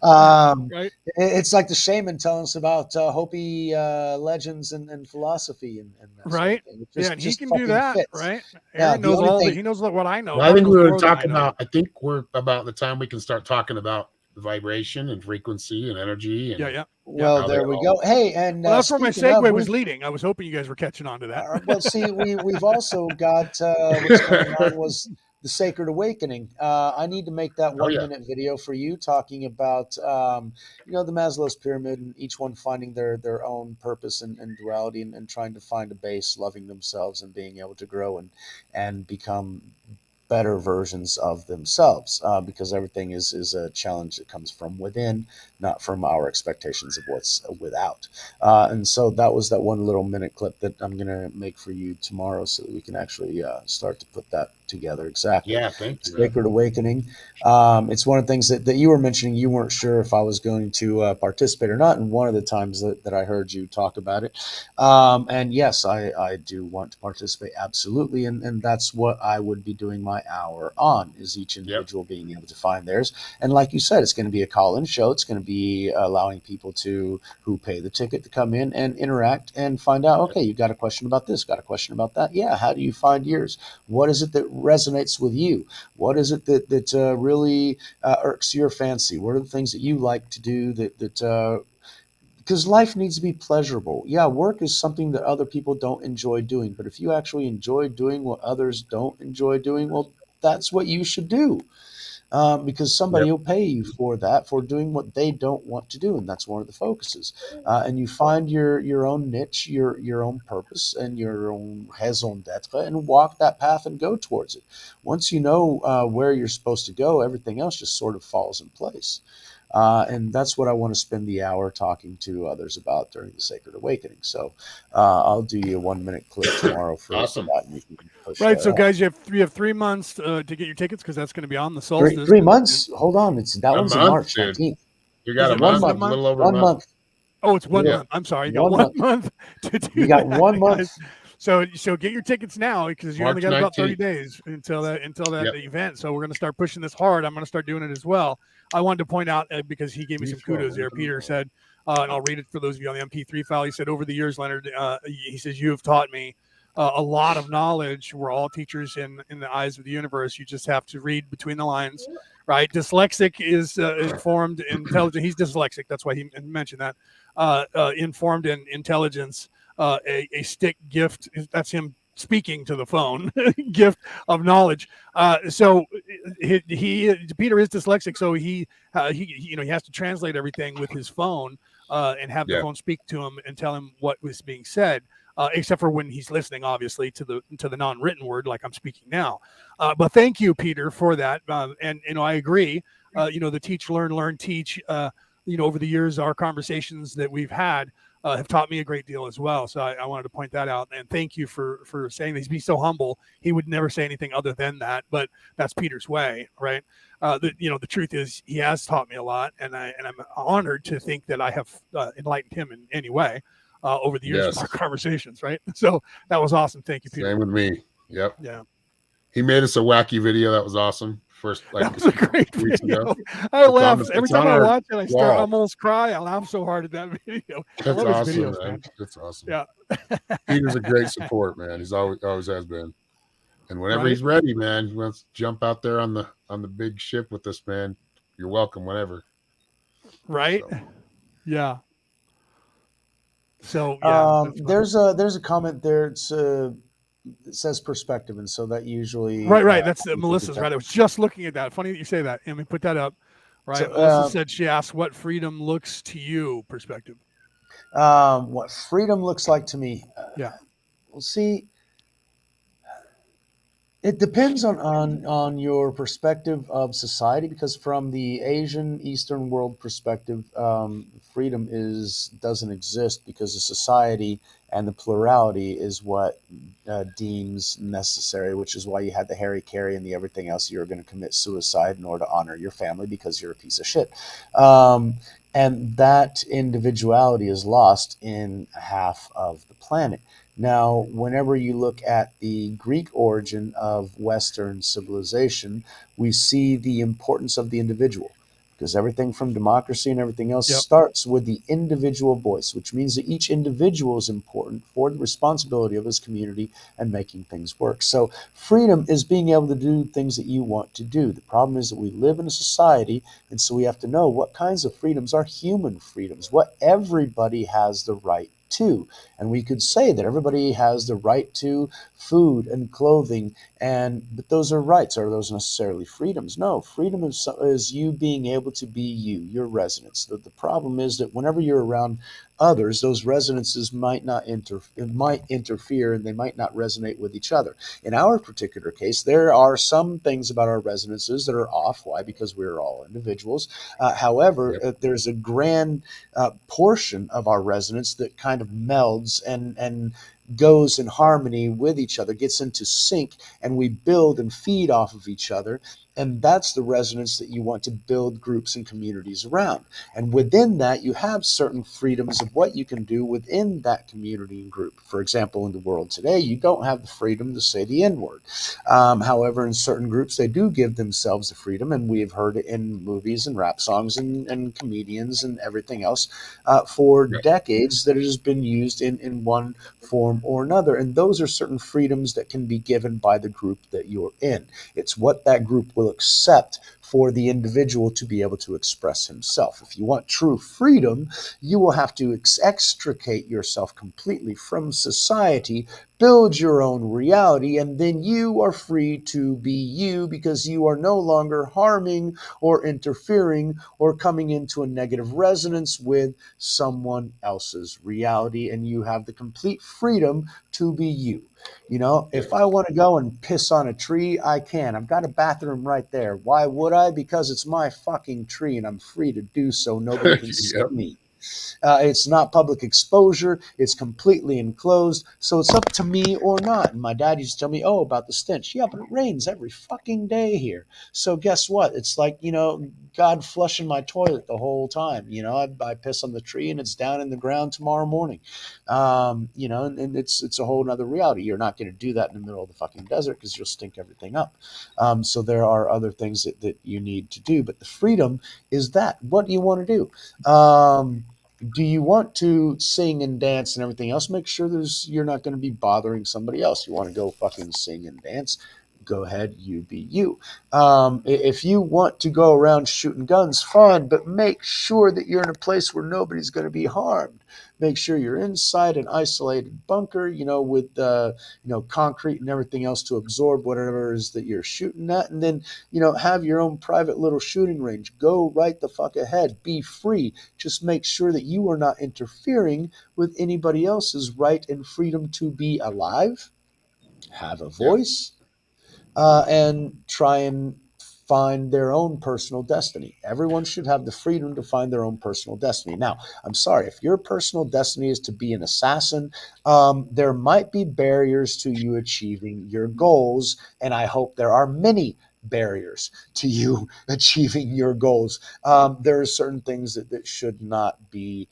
Right. It's like the shaman telling us about Hopi legends and philosophy, and that right. Sort of thing. And he can do that, fits. Right? Yeah, Aaron knows he knows what I know. Well, I think we were talking about. I think we're about the time we can start talking about the vibration and frequency and energy. And Well, there we go. Hey, and that's where my segue was leading. I was hoping you guys were catching on to that. Well, see, we've also got what's going on was the Sacred Awakening. I need to make that 1 minute video for you talking about the Maslow's pyramid and each one finding their own purpose and duality and trying to find a base, loving themselves and being able to grow and become better versions of themselves, because everything is a challenge that comes from within, not from our expectations of what's without. And so that was that 1 little minute clip that I'm going to make for you tomorrow so that we can actually start to put that together. Exactly. Yeah, thank you, man. Sacred Awakening. It's one of the things that you were mentioning. You weren't sure if I was going to participate or not. And one of the times that I heard you talk about it. And yes, I do want to participate. Absolutely. And that's what I would be doing my hour on, is each Yep. individual being able to find theirs. And like you said, it's going to be a call-in show. It's going to be allowing people who pay the ticket to come in and interact and find out, okay, you got a question about this, got a question about that. Yeah. How do you find yours? What is it that resonates with you? What is it that really irks your fancy? What are the things that you like to do that because life needs to be pleasurable. Yeah, work is something that other people don't enjoy doing, but if you actually enjoy doing what others don't enjoy doing, well, that's what you should do. Because somebody Yep. will pay you for that, for doing what they don't want to do, and that's one of the focuses. And you find your own niche, your own purpose, and your own raison d'être, and walk that path and go towards it. Once you know where you're supposed to go, everything else just sort of falls in place. And that's what I want to spend the hour talking to others about during the Sacred Awakening. So I'll do you a 1 minute clip tomorrow for Awesome. that, and you can push Right. that So, out. guys, you have 3 months to get your tickets because that's going to be on the Three, solstice. 3 months. Hold on, that A one's in month, March dude. 19th. You Is got a it One month, a one month. month? little over a One month. month. Oh, it's 1 Yeah. month. I'm sorry. You got 1 one month. month to do You got that, 1 month. guys. So get your tickets now because you only March got about 30 19th. days until that Yep. event. So we're going to start pushing this hard. I'm going to start doing it as well. I wanted to point out because he gave me some kudos there. Peter said, and I'll read it for those of you on the MP3 file. He said, over the years, Leonard, he says, you have taught me a lot of knowledge. We're all teachers in the eyes of the universe. You just have to read between the lines, right? Dyslexic is informed, intelligent. He's dyslexic. That's why he mentioned that. Informed in intelligence, a stick gift. That's him speaking to the phone. Gift of knowledge. So Peter is dyslexic, so he has to translate everything with his phone and have the Yeah. phone speak to him and tell him what was being said. Except for when he's listening, obviously, to the non-written word, like I'm speaking now. But thank you, Peter, for that. And I agree. The teach, learn, teach. Over the years, our conversations that we've had have taught me a great deal as well. So I wanted to point that out. And thank you for saying this. He's so humble. He would never say anything other than that. But that's Peter's way, right? The truth is, he has taught me a lot, and I'm honored to think that I have enlightened him in any way. Over the years of our Yes. conversations, right? So that was awesome. Thank you, Peter. Same with me. Yep. Yeah. He made us a wacky video that was awesome. First, That was a great weeks video. ago. I It's laugh on- every it's time on I our watch it. I wall. almost cry. I laugh so hard at that video. I That's love awesome, his videos, man. man. That's awesome. Yeah. Peter's a great support, man. He's always has been. And whenever Right. he's ready, man, he wants to jump out there on the big ship with us, man. You're welcome whenever. Right. So. Yeah. So yeah, there's a comment there. It says perspective, and so that usually right. That's people Melissa's get right. I was just looking at that. Funny that you say that. And we put that up. Right. So, Melissa said she asked what freedom looks to you. Perspective. what freedom looks like to me. Yeah. Well, see, it depends on your perspective of society, because from the Asian Eastern world perspective, freedom doesn't exist because the society and the plurality is what deems necessary, which is why you had the Harry Carey and the everything else. You're going to commit suicide in order to honor your family because you're a piece of shit. And that individuality is lost in half of the planet. Now, whenever you look at the Greek origin of Western civilization, we see the importance of the individual, because everything from democracy and everything else starts with the individual voice, which means that each individual is important for the responsibility of his community and making things work. So freedom is being able to do things that you want to do. The problem is that we live in a society, and so we have to know what kinds of freedoms are human freedoms, what everybody has the right to. And we could say that everybody has the right to food and clothing, but those are rights. Are those necessarily freedoms? No, freedom is you being able to be you, your resonance. The problem is that whenever you're around others, those resonances might interfere, and they might not resonate with each other. In our particular case, there are some things about our resonances that are off. Why? Because we're all individuals. However, there's a grand portion of our resonance that kind of melds, and goes in harmony with each other, gets into sync, and we build and feed off of each other. And that's the resonance that you want to build groups and communities around. And within that, you have certain freedoms of what you can do within that community and group. For example, in the world today, you don't have the freedom to say the N word. However, in certain groups, they do give themselves the freedom, and we have heard it in movies and rap songs and comedians and everything else for decades that it has been used in one form or another. And those are certain freedoms that can be given by the group that you're in. It's what that group will accept for the individual to be able to express himself. If you want true freedom, you will have to extricate yourself completely from society, build your own reality, and then you are free to be you, because you are no longer harming or interfering or coming into a negative resonance with someone else's reality, and you have the complete freedom to be you. You know, if I want to go and piss on a tree, I can. I've got a bathroom right there. Why would I? Because it's my fucking tree and I'm free to do so. Nobody can see Yep. me. It's not public exposure. It's completely enclosed. So it's up to me or not. And my dad used to tell me, oh, about the stench. Yeah, but it rains every fucking day here. So guess what? It's like, you know, God flushing my toilet the whole time. You know, I piss on the tree and it's down in the ground tomorrow morning. You know, and it's a whole nother reality. You're not going to do that in the middle of the fucking desert because you'll stink everything up. So there are other things that you need to do. But the freedom is that. What do you want to do? Do you want to sing and dance and everything else? Make sure you're not going to be bothering somebody else. You want to go fucking sing and dance? Go ahead, you be you. If you want to go around shooting guns, fine, but make sure that you're in a place where nobody's going to be harmed. Make sure you're inside an isolated bunker, you know, with concrete and everything else to absorb whatever it is that you're shooting at, and then have your own private little shooting range. Go right the fuck ahead. Be free. Just make sure that you are not interfering with anybody else's right and freedom to be alive, have a Yeah. voice, and try and find their own personal destiny. Everyone should have the freedom to find their own personal destiny. Now, I'm sorry, if your personal destiny is to be an assassin, there might be barriers to you achieving your goals, and I hope there are many barriers to you achieving your goals. There are certain things that should not be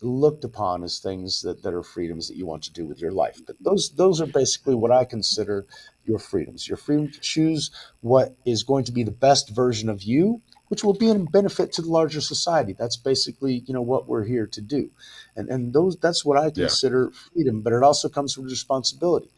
looked upon as things that are freedoms that you want to do with your life. But those are basically what I consider your freedoms. Your freedom to choose what is going to be the best version of you, which will be in benefit to the larger society. That's basically what we're here to do, and that's what I Yeah. consider freedom. But it also comes with responsibility.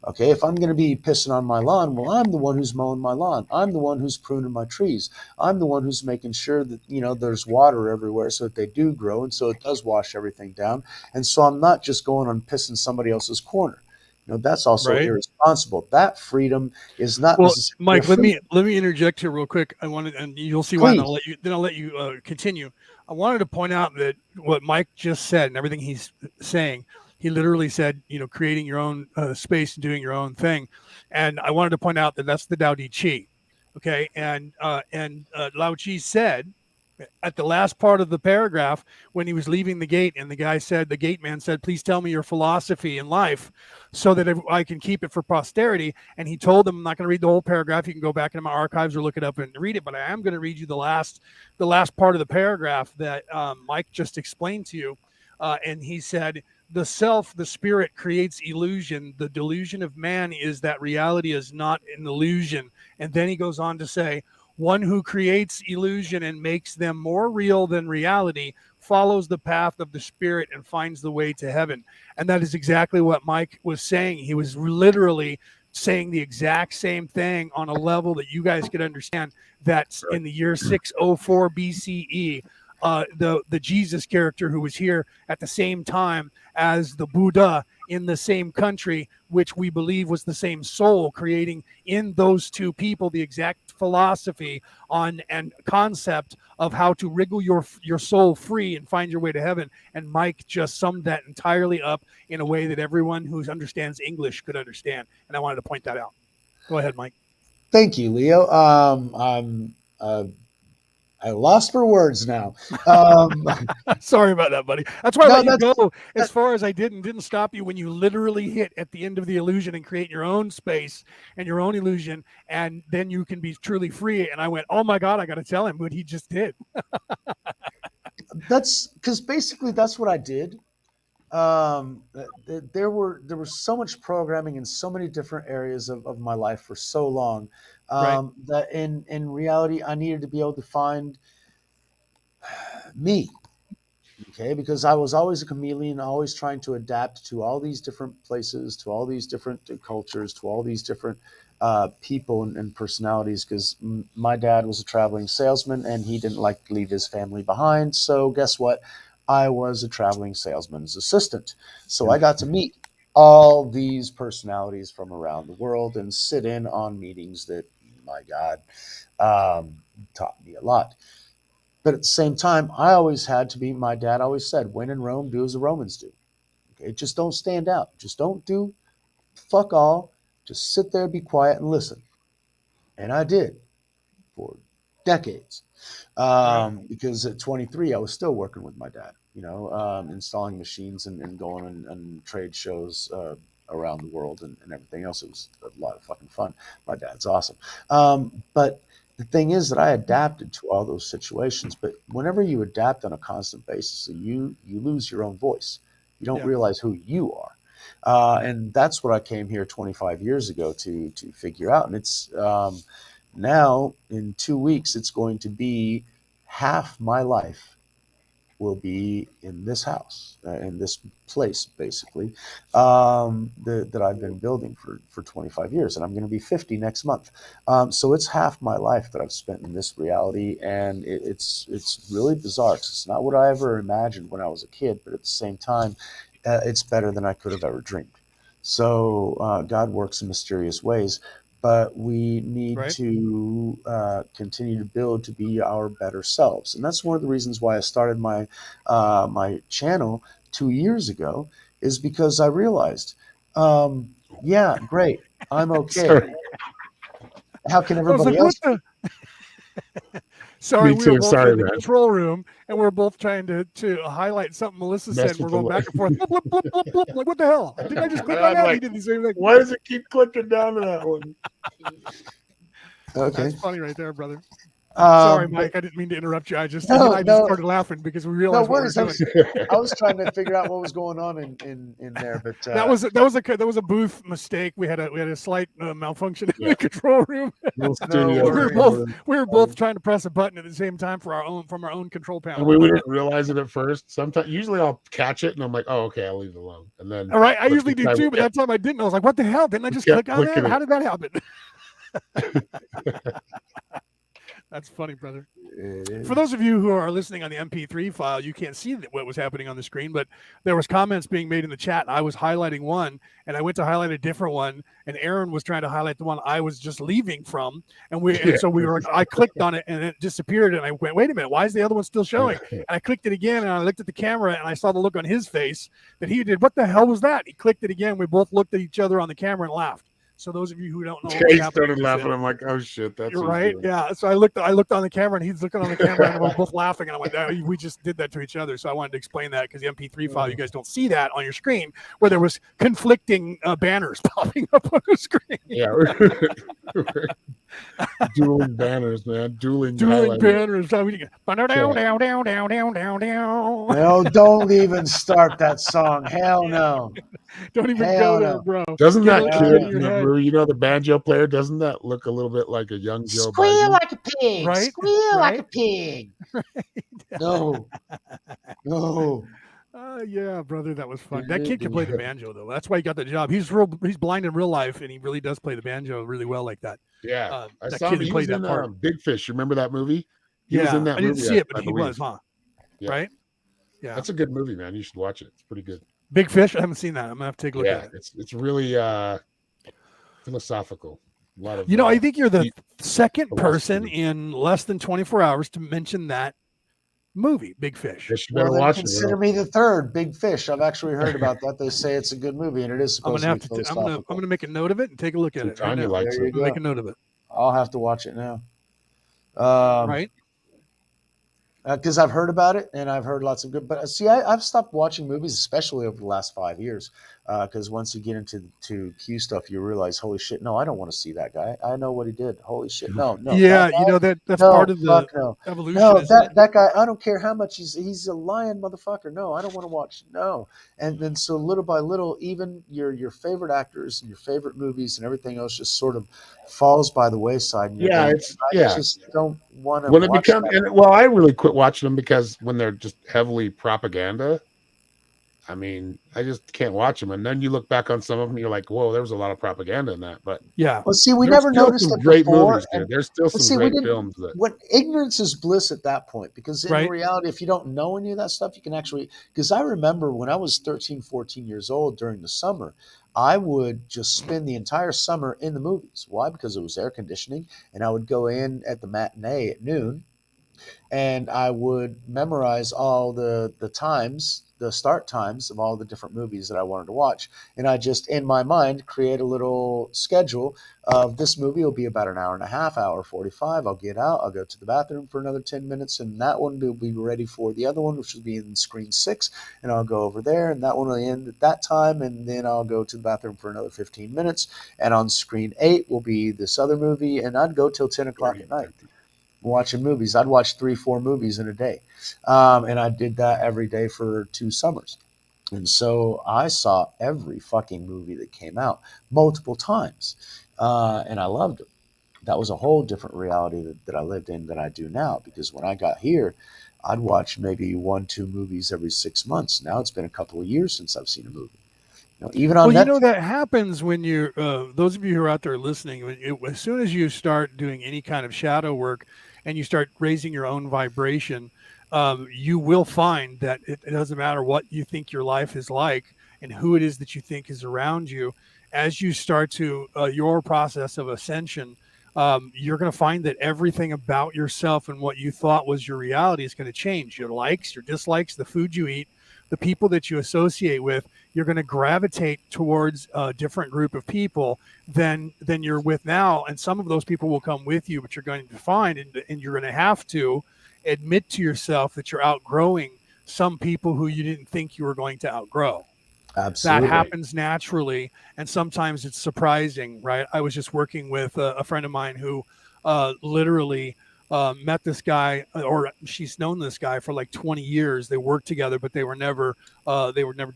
Okay, if I'm going to be pissing on my lawn, well, I'm the one who's mowing my lawn. I'm the one who's pruning my trees. I'm the one who's making sure that, there's water everywhere so that they do grow and so it does wash everything down. And so I'm not just going on pissing somebody else's corner. That's also Right. irresponsible. That freedom is not Well, necessarily a Mike, let freedom. me interject here real quick. I wanted, and you'll see why, and Please. I'll let you continue. I wanted to point out that what Mike just said and everything he's saying, he literally said, creating your own space and doing your own thing. And I wanted to point out that that's the Tao Te Chi. Okay, and Lao Chi said at the last part of the paragraph when he was leaving the gate, and the gate man said, please tell me your philosophy in life so that I can keep it for posterity. And he told them, I'm not going to read the whole paragraph. You can go back into my archives or look it up and read it, but I am going to read you the last part of the paragraph that Mike just explained to you. And he said, the self, the spirit creates illusion. The delusion of man is that reality is not an illusion. And then he goes on to say, one who creates illusion and makes them more real than reality follows the path of the spirit and finds the way to heaven. And that is exactly what Mike was saying. He was literally saying the exact same thing on a level that you guys could understand. That's in the year 604 BCE. The Jesus character who was here at the same time as the Buddha in the same country, which we believe was the same soul, creating in those two people the exact philosophy on and concept of how to wriggle your soul free and find your way to heaven. And Mike just summed that entirely up in a way that everyone who understands English could understand. And I wanted to point that out. Go ahead, Mike. Thank you, Leo. I'm I lost for words now. Sorry about that, buddy. That's why I No, let you that's- go as far as I didn't stop you when you literally hit at the end of the illusion and create your own space and your own illusion, and then you can be truly free. And I went, oh my God, I got to tell him what he just did. that's because basically that's what I did. There was so much programming in so many different areas of my life for so long, Right. that in reality I needed to be able to find me. Okay, because I was always a chameleon, always trying to adapt to all these different places, to all these different cultures, to all these different people and personalities. Because my dad was a traveling salesman and he didn't like to leave his family behind. So guess what? I was a traveling salesman's assistant. So I got to meet all these personalities from around the world and sit in on meetings that, my God, taught me a lot. But at the same time, I always had to be, my dad always said, when in Rome, do as the Romans do. Okay, just don't stand out. Just don't do fuck all. Just sit there, be quiet, and listen. And I did for decades. Because at 23, I was still working with my dad, installing machines and going and trade shows around the world and everything else. It was a lot of fucking fun. My dad's awesome. But the thing is that I adapted to all those situations. But whenever you adapt on a constant basis, you lose your own voice. You don't realize who you are. And that's what I came here 25 years ago to figure out. And it's now in 2 weeks, it's going to be half my life will be in this house, in this place, basically, that I've been building for 25 years. And I'm going to be 50 next month. So it's half my life that I've spent in this reality. And it's really bizarre. It's not what I ever imagined when I was a kid, but at the same time, it's better than I could have ever dreamed. So God works in mysterious ways, but we need to continue to build to be our better selves, and that's one of the reasons why I started my channel 2 years ago. Is because I realized, yeah, great, I'm okay. Sorry. How can I was everybody like, else? what the? Sorry, Me we were too. both Sorry, in the man. control room, and we're both trying to highlight something Melissa said. Mess And we're with going the- back and forth. Blip, blip, blip, blip, blip. Like, what the hell? Didn't I just click on I'm that? like, He did the same thing. Why does it keep clicking down to that one? Okay. That's funny right there, brother. Sorry, Mike. I didn't mean to interrupt you. I just started laughing because we realized what we were doing. I was trying to figure out what was going on in there, but that was a booth mistake. We had a slight malfunction in the control room. Little No studio. worries. we were both trying to press a button at the same time from our own control panel. And we didn't realize it at first. Sometimes, usually, I'll catch it and I'm like, "Oh, okay, I'll leave it alone." And then, All right, I usually do too, but that time I didn't. I was like, "What the hell? Didn't I just click on that? How did that happen?" That's funny, brother. For those of you who are listening on the MP3 file, you can't see what was happening on the screen, but there was comments being made in the chat. And I was highlighting one, and I went to highlight a different one, and Aaron was trying to highlight the one I was just leaving from, and so I clicked on it, and it disappeared, and I went, "Wait a minute, why is the other one still showing?" And I clicked it again, and I looked at the camera, and I saw the look on his face that he did. What the hell was that? He clicked it again. We both looked at each other on the camera and laughed. So those of you who don't know, he started laughing. I'm like, "Oh shit, that's you're right." Yeah. So I looked on the camera, and he's looking on the camera, and we're both laughing. And I went, "Oh, we just did that to each other." So I wanted to explain that because the MP3 file, you guys don't see that on your screen, where there was conflicting banners popping up on the screen. Yeah, dueling banners, man. Dueling banners. No, don't even start that song. Hell no. Don't even Hell go there, no. bro. Doesn't Get that it kid in in your the head. movie, the banjo player, doesn't that look a little bit like a young Joe Squeal Biden? like a pig. Right? Squeal like Right? a pig. No. Yeah, brother, that was fun. That kid can play the banjo, though. That's why he got the job. He's blind in real life, and he really does play the banjo really well like that. Yeah, I that saw kid him. who He played was that in part. Big Fish. You remember that movie? He was in that I movie. didn't see it, but I he believe. was, huh? Yeah. Right? Yeah. That's a good movie, man. You should watch it. It's pretty good. Big Fish? I haven't seen that. I'm gonna have to take a look at it. It's really philosophical. A lot of I think you're the second philosophy. person in less than 24 hours to mention that movie, Big Fish. Yes, you Well, better then watch consider it. me the third, Big Fish. I've actually heard about that. They say it's a good movie, and it is I'm supposed gonna to have be to. philosophical. I'm gonna make a note of it and take a look at it right Tanya now. likes There you it. go. Make a note of it. I'll have to watch it now. Right? because I've heard about it and I've heard lots of good. But see, I've stopped watching movies, especially over the last 5 years, because once you get into Q stuff, you realize, holy shit, no, I don't want to see that guy. I know what he did. Holy shit, no, that Yeah, guy, that's no, part of the fuck no, evolution, no, isn't it? that guy. I don't care how much he's a lying motherfucker. No, I don't want to watch. No, and then so little by little, even your favorite actors and your favorite movies and everything else just sort of falls by the wayside, and you're Yeah, going, it's I yeah. just don't want to When it watch become that. and well, I really quit watching them because when they're just heavily propaganda, I mean, I just can't watch them. And then you look back on some of them, you're like, whoa, there was a lot of propaganda in that. But Yeah. Well, see, we there's never still noticed some it great before, movies, dude. and There's still well, some see, we great didn't. films that What ignorance is bliss at that point, because in Right. reality, if you don't know any of that stuff, you can actually. Because I remember when I was 13, 14 years old during the summer, I would just spend the entire summer in the movies. Why? Because it was air conditioning, and I would go in at the matinee at noon, and I would memorize all the times, the start times of all the different movies that I wanted to watch, and I just in my mind create a little schedule of this movie will be about an hour and a half, hour 45. I'll get out, I'll go to the bathroom for another 10 minutes, and that one will be ready for the other one, which will be in screen 6, and I'll go over there, and that one will end at that time, and then I'll go to the bathroom for another 15 minutes, and on screen 8 will be this other movie, and I'd go till 10 o'clock at night watching movies. I'd watch 3, 4 movies in a day. And I did that every day for 2 summers. And so I saw every fucking movie that came out multiple times. And I loved it. That was a whole different reality that I lived in than I do now. Because when I got here, I'd watch maybe 1, 2 movies every 6 months. Now it's been a couple of years since I've seen a movie. Even on Well, Netflix. that happens when you're, those of you who are out there listening, as soon as you start doing any kind of shadow work and you start raising your own vibration, you will find that it doesn't matter what you think your life is like and who it is that you think is around you. As you start to your process of ascension, you're going to find that everything about yourself and what you thought was your reality is going to change. Your likes, your dislikes, the food you eat, the people that you associate with, you're going to gravitate towards a different group of people than you're with now, and some of those people will come with you, but you're going to find and you're going to have to admit to yourself that you're outgrowing some people who you didn't think you were going to outgrow. That Absolutely. happens naturally, and sometimes it's surprising, right? I was just working with a friend of mine who literally met this guy, or she's known this guy for like 20 years. They worked together, but they were never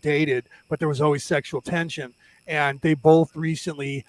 dated. But there was always sexual tension, and they both recently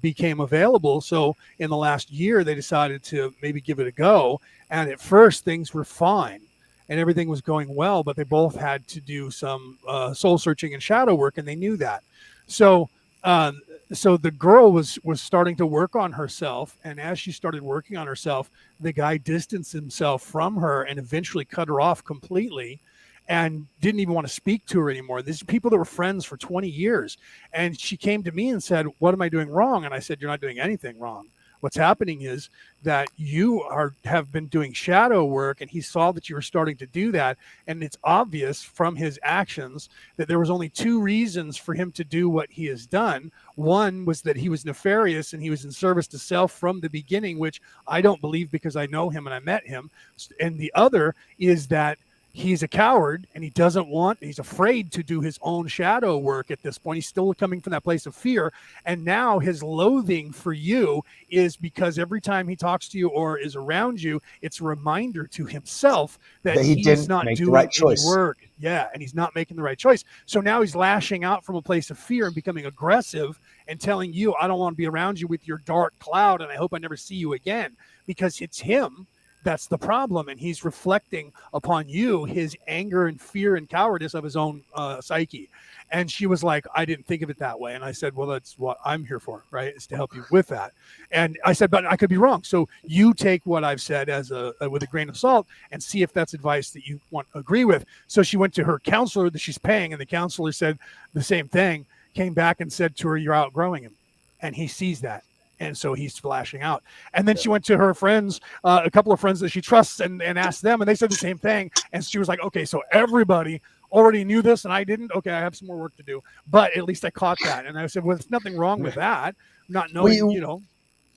became available. So in the last year, they decided to maybe give it a go. And at first, things were fine and everything was going well, but they both had to do some soul searching and shadow work, and they knew that. So, uh, so the girl was starting to work on herself, and as she started working on herself, the guy distanced himself from her and eventually cut her off completely, and didn't even want to speak to her anymore. These are people that were friends for 20 years, and she came to me and said, "What am I doing wrong?" And I said, "You're not doing anything wrong. What's happening is that you have been doing shadow work, and he saw that you were starting to do that, and it's obvious from his actions that there was only two reasons for him to do what he has done. One was that he was nefarious and he was in service to self from the beginning, which I don't believe because I know him and I met him. And the other is that he's a coward and he's afraid to do his own shadow work at this point. He's still coming from that place of fear. And now his loathing for you is because every time he talks to you or is around you, it's a reminder to himself that That he he's didn't not make the doing right any choice. work. Yeah. And he's not making the right choice. So now he's lashing out from a place of fear and becoming aggressive and telling you, I don't want to be around you with your dark cloud, and I hope I never see you again, because it's him. That's the problem, and he's reflecting upon you his anger and fear and cowardice of his own psyche. And she was like, I didn't think of it that way. And I said, well, that's what I'm here for, right? Is to help you with that. And I said, but I could be wrong. So you take what I've said as with a grain of salt and see if that's advice that you want to agree with. So she went to her counselor that she's paying, and the counselor said the same thing, came back and said to her, you're outgrowing him. And he sees that. And so he's flashing out. And then she went to her friends, a couple of friends that she trusts, and asked them, and they said the same thing. And she was like, okay, so everybody already knew this and I didn't. Okay, I have some more work to do, but at least I caught that. And I said, well, there's nothing wrong with that. Not knowing,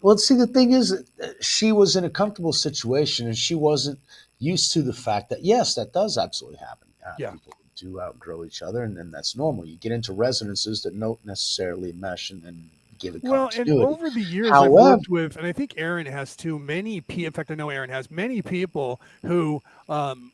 Well, see, the thing is, she was in a comfortable situation, and she wasn't used to the fact that yes, that does absolutely happen. Yeah. People do outgrow each other, and that's normal. You get into resonances that don't necessarily mesh and give it Well, and continuity. over the years I've However, worked with, and I think Aaron has too, in fact, I know Aaron has many people who,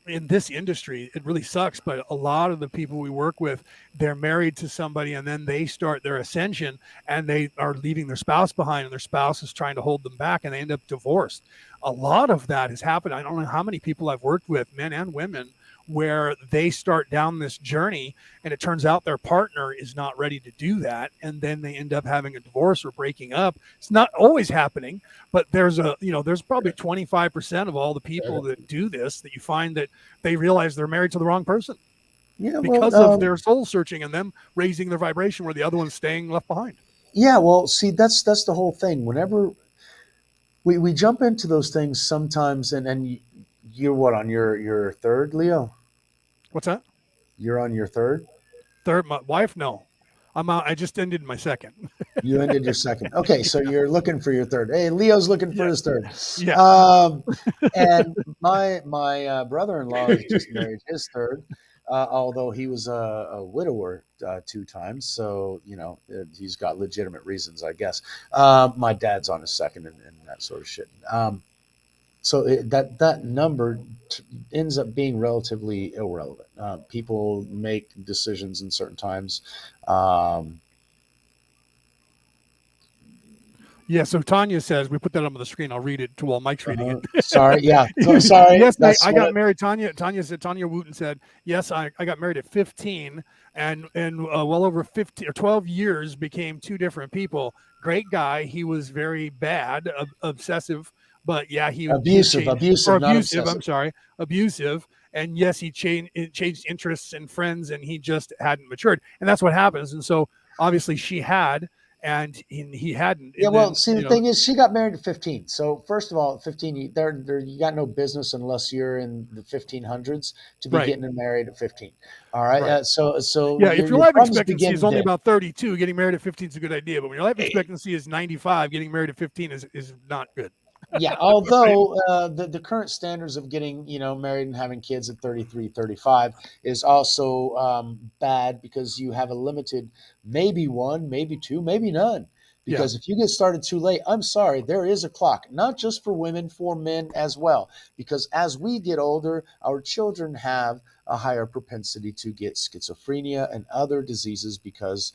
in this industry, it really sucks, but a lot of the people we work with, they're married to somebody and then they start their ascension and they are leaving their spouse behind and their spouse is trying to hold them back and they end up divorced. A lot of that has happened. I don't know how many people I've worked with, men and women, where they start down this journey and it turns out their partner is not ready to do that and then they end up having a divorce or breaking up. It's not always happening, but there's probably 25% of all the people that do this that you find that they realize they're married to the wrong person because of their soul searching and them raising their vibration where the other one's staying left behind. Yeah, well, see, that's the whole thing. Whenever we jump into those things sometimes, and you're what, on your third, Leo? What's that? You're on your third? Third, my wife? No, I'm out. I just ended my second. You ended your second. Okay, so you're looking for your third. Hey, Leo's looking for his third. Yeah. And my brother-in-law has just married his third, although he was a widower 2 times. So he's got legitimate reasons, I guess. My dad's on his second, and that sort of shit. So that number ends up being relatively irrelevant. People make decisions in certain times. Yeah, so Tanya says, we put that up on the screen. I'll read it while Mike's reading it. Sorry, yeah. Sorry. Yes, I got married. Tanya Wooten said, yes, I got married at 15 and well over 15 or 12 years became two different people. Great guy. He was very bad, obsessive, but yeah, he abusive, not obsessive. I'm sorry, abusive. And yes, he changed interests and friends and he just hadn't matured. And that's what happens. And so obviously she had, and he hadn't. Yeah, well, see, the thing is, she got married at 15. So first of all, at 15, you got no business unless you're in the 1500s to be getting married at 15. All right. Right. So yeah, if your life expectancy is only about 32, getting married at 15 is a good idea. But when your life expectancy is 95, getting married at 15 is not good. Yeah, although the current standards of getting married and having kids at 33, 35 is also bad because you have a limited maybe one, maybe two, maybe none. Because if you get started too late, I'm sorry, there is a clock, not just for women, for men as well. Because as we get older, our children have a higher propensity to get schizophrenia and other diseases because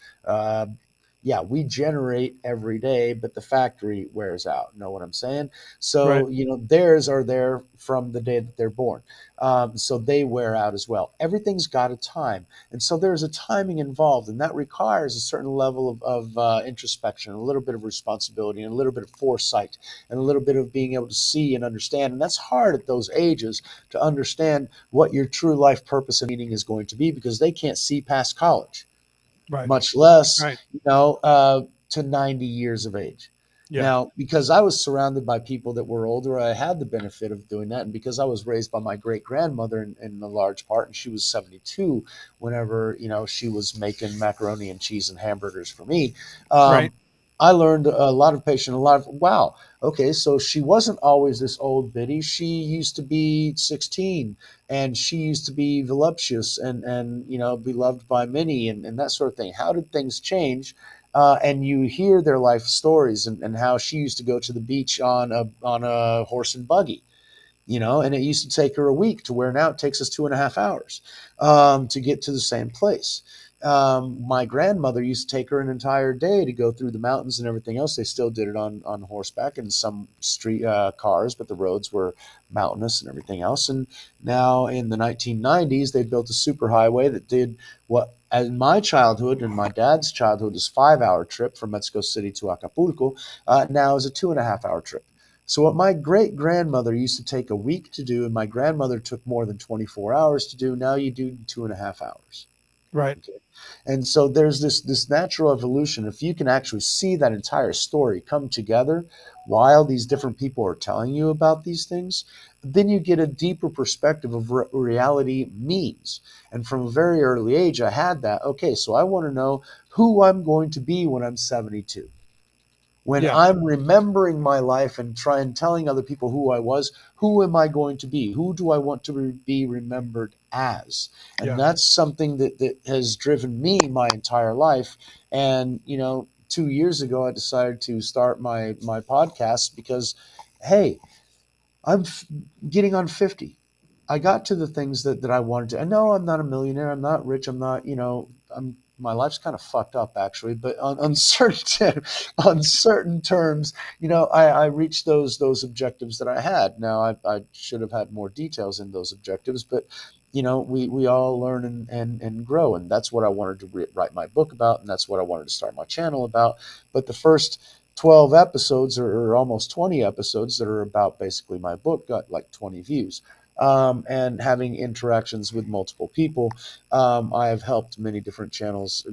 we generate every day, but the factory wears out. Know what I'm saying? So, theirs are there from the day that they're born. So they wear out as well. Everything's got a time. And so there's a timing involved, and that requires a certain level of introspection, a little bit of responsibility, and a little bit of foresight, and a little bit of being able to see and understand. And that's hard at those ages to understand what your true life purpose and meaning is going to be because they can't see past college. Right. Much less, to 90 years of age. Yeah. Now, because I was surrounded by people that were older, I had the benefit of doing that. And because I was raised by my great grandmother in a large part, and she was 72 whenever, she was making macaroni and cheese and hamburgers for me. I learned a lot of patience, wow. Okay, so she wasn't always this old biddy. She used to be 16 and she used to be voluptuous and be loved by many and that sort of thing. How did things change? And you hear their life stories and how she used to go to the beach on a horse and buggy. And it used to take her a week to where now it takes us 2.5 hours to get to the same place. My grandmother used to take her an entire day to go through the mountains and everything else. They still did it on horseback and some street cars, but the roads were mountainous and everything else. And now in the 1990s, they built a superhighway that did what in my childhood and my dad's childhood is 5-hour trip from Mexico City to Acapulco. Now is a 2.5-hour trip. So what my great-grandmother used to take a week to do, and my grandmother took more than 24 hours to do, now you do in 2.5 hours. Right. Okay. And so there's this natural evolution. If you can actually see that entire story come together while these different people are telling you about these things, then you get a deeper perspective of what reality means. And from a very early age, I had that. Okay, so I want to know who I'm going to be when I'm 72. When Yeah. I'm remembering my life and telling other people who I was, who am I going to be? Who do I want to be remembered as? And Yeah. that's something that has driven me my entire life. And, 2 years ago, I decided to start my podcast because, hey, I'm getting on 50. I got to the things that I wanted to. I know I'm not a millionaire. I'm not rich. I'm not, my life's kind of fucked up actually, but on certain, on certain terms, I reached those objectives that I had. Now I should have had more details in those objectives, but we all learn and grow. And that's what I wanted to write my book about. And that's what I wanted to start my channel about. But the first 12 episodes or almost 20 episodes that are about basically my book got like 20 views. And having interactions with multiple people, I have helped many different channels,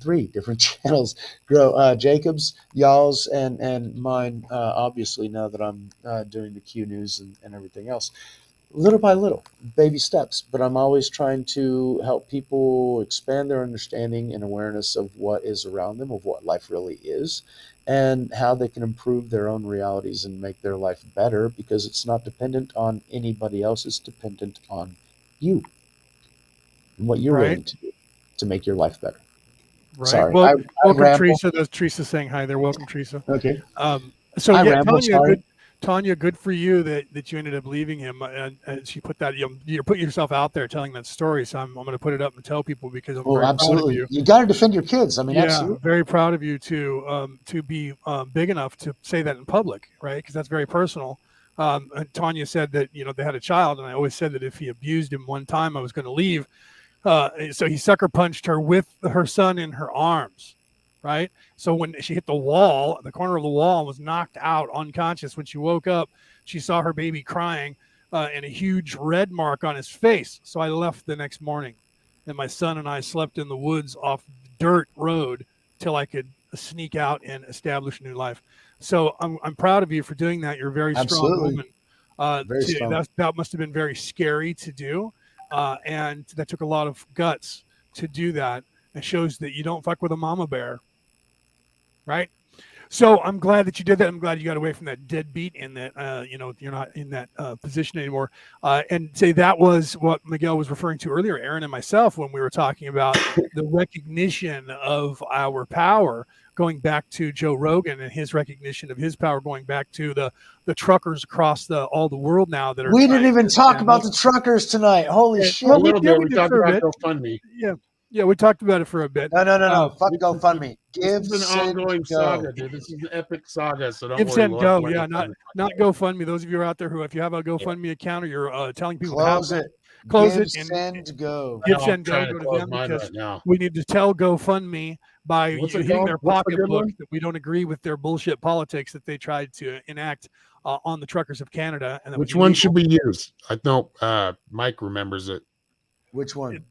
three different channels grow. Jacob's, y'all's, and mine. Obviously, now that I'm doing the Q News and everything else, little by little, baby steps. But I'm always trying to help people expand their understanding and awareness of what is around them, of what life really is, and how they can improve their own realities and make their life better, because it's not dependent on anybody else. It's dependent on you and what you're Right. willing to do to make your life better. Right. Sorry, Well, I welcome, ramble. Teresa. That's Teresa saying hi there. Welcome, Teresa. Okay. So I yeah, ramble, sorry. Tanya, good for you that you ended up leaving him, and she put that you put yourself out there telling that story. So I'm going to put it up and tell people because I'm very proud of Absolutely. you. You got to defend your kids. I mean, Yeah, absolutely. very proud of you to be big enough to say that in public, right? Because that's very personal. And Tanya said that they had a child, and I always said that if he abused him one time, I was going to leave. So he sucker punched her with her son in her arms, right? So when she hit the wall, the corner of the wall, and was knocked out unconscious, when she woke up, she saw her baby crying and a huge red mark on his face. So I left the next morning, and my son and I slept in the woods off dirt road till I could sneak out and establish a new life. So I'm proud of you for doing that. You're a very strong Absolutely. woman. Very strong. That must have been very scary to do. And that took a lot of guts to do that. It shows that you don't fuck with a mama bear, right? So I'm glad that you did that. I'm glad you got away from that deadbeat and that you're not in that position anymore. And say that was what Miguel was referring to earlier, Aaron and myself, when we were talking about the recognition of our power, going back to Joe Rogan and his recognition of his power, going back to the truckers across all the world now that are. We didn't even talk about the truckers tonight. Holy shit! Well, we did talked for a about bit. GoFundMe. Yeah, we talked about it for a bit. No. Fuck GoFundMe. This is an ongoing saga, dude. This is an epic saga, so don't Give, worry. send, go. Yeah, not GoFundMe. Those of you out there who, if you have a GoFundMe account or you're telling people close to have it, close give, it, and send, go. Give, I'm send, go. trying to Go to close them mine because right now. we need to tell GoFundMe by What's it hitting called? their What's the good pocketbook one? that we don't agree with their bullshit politics that they tried to enact on the truckers of Canada. And that Which one should we use? I know Mike remembers it. Which one?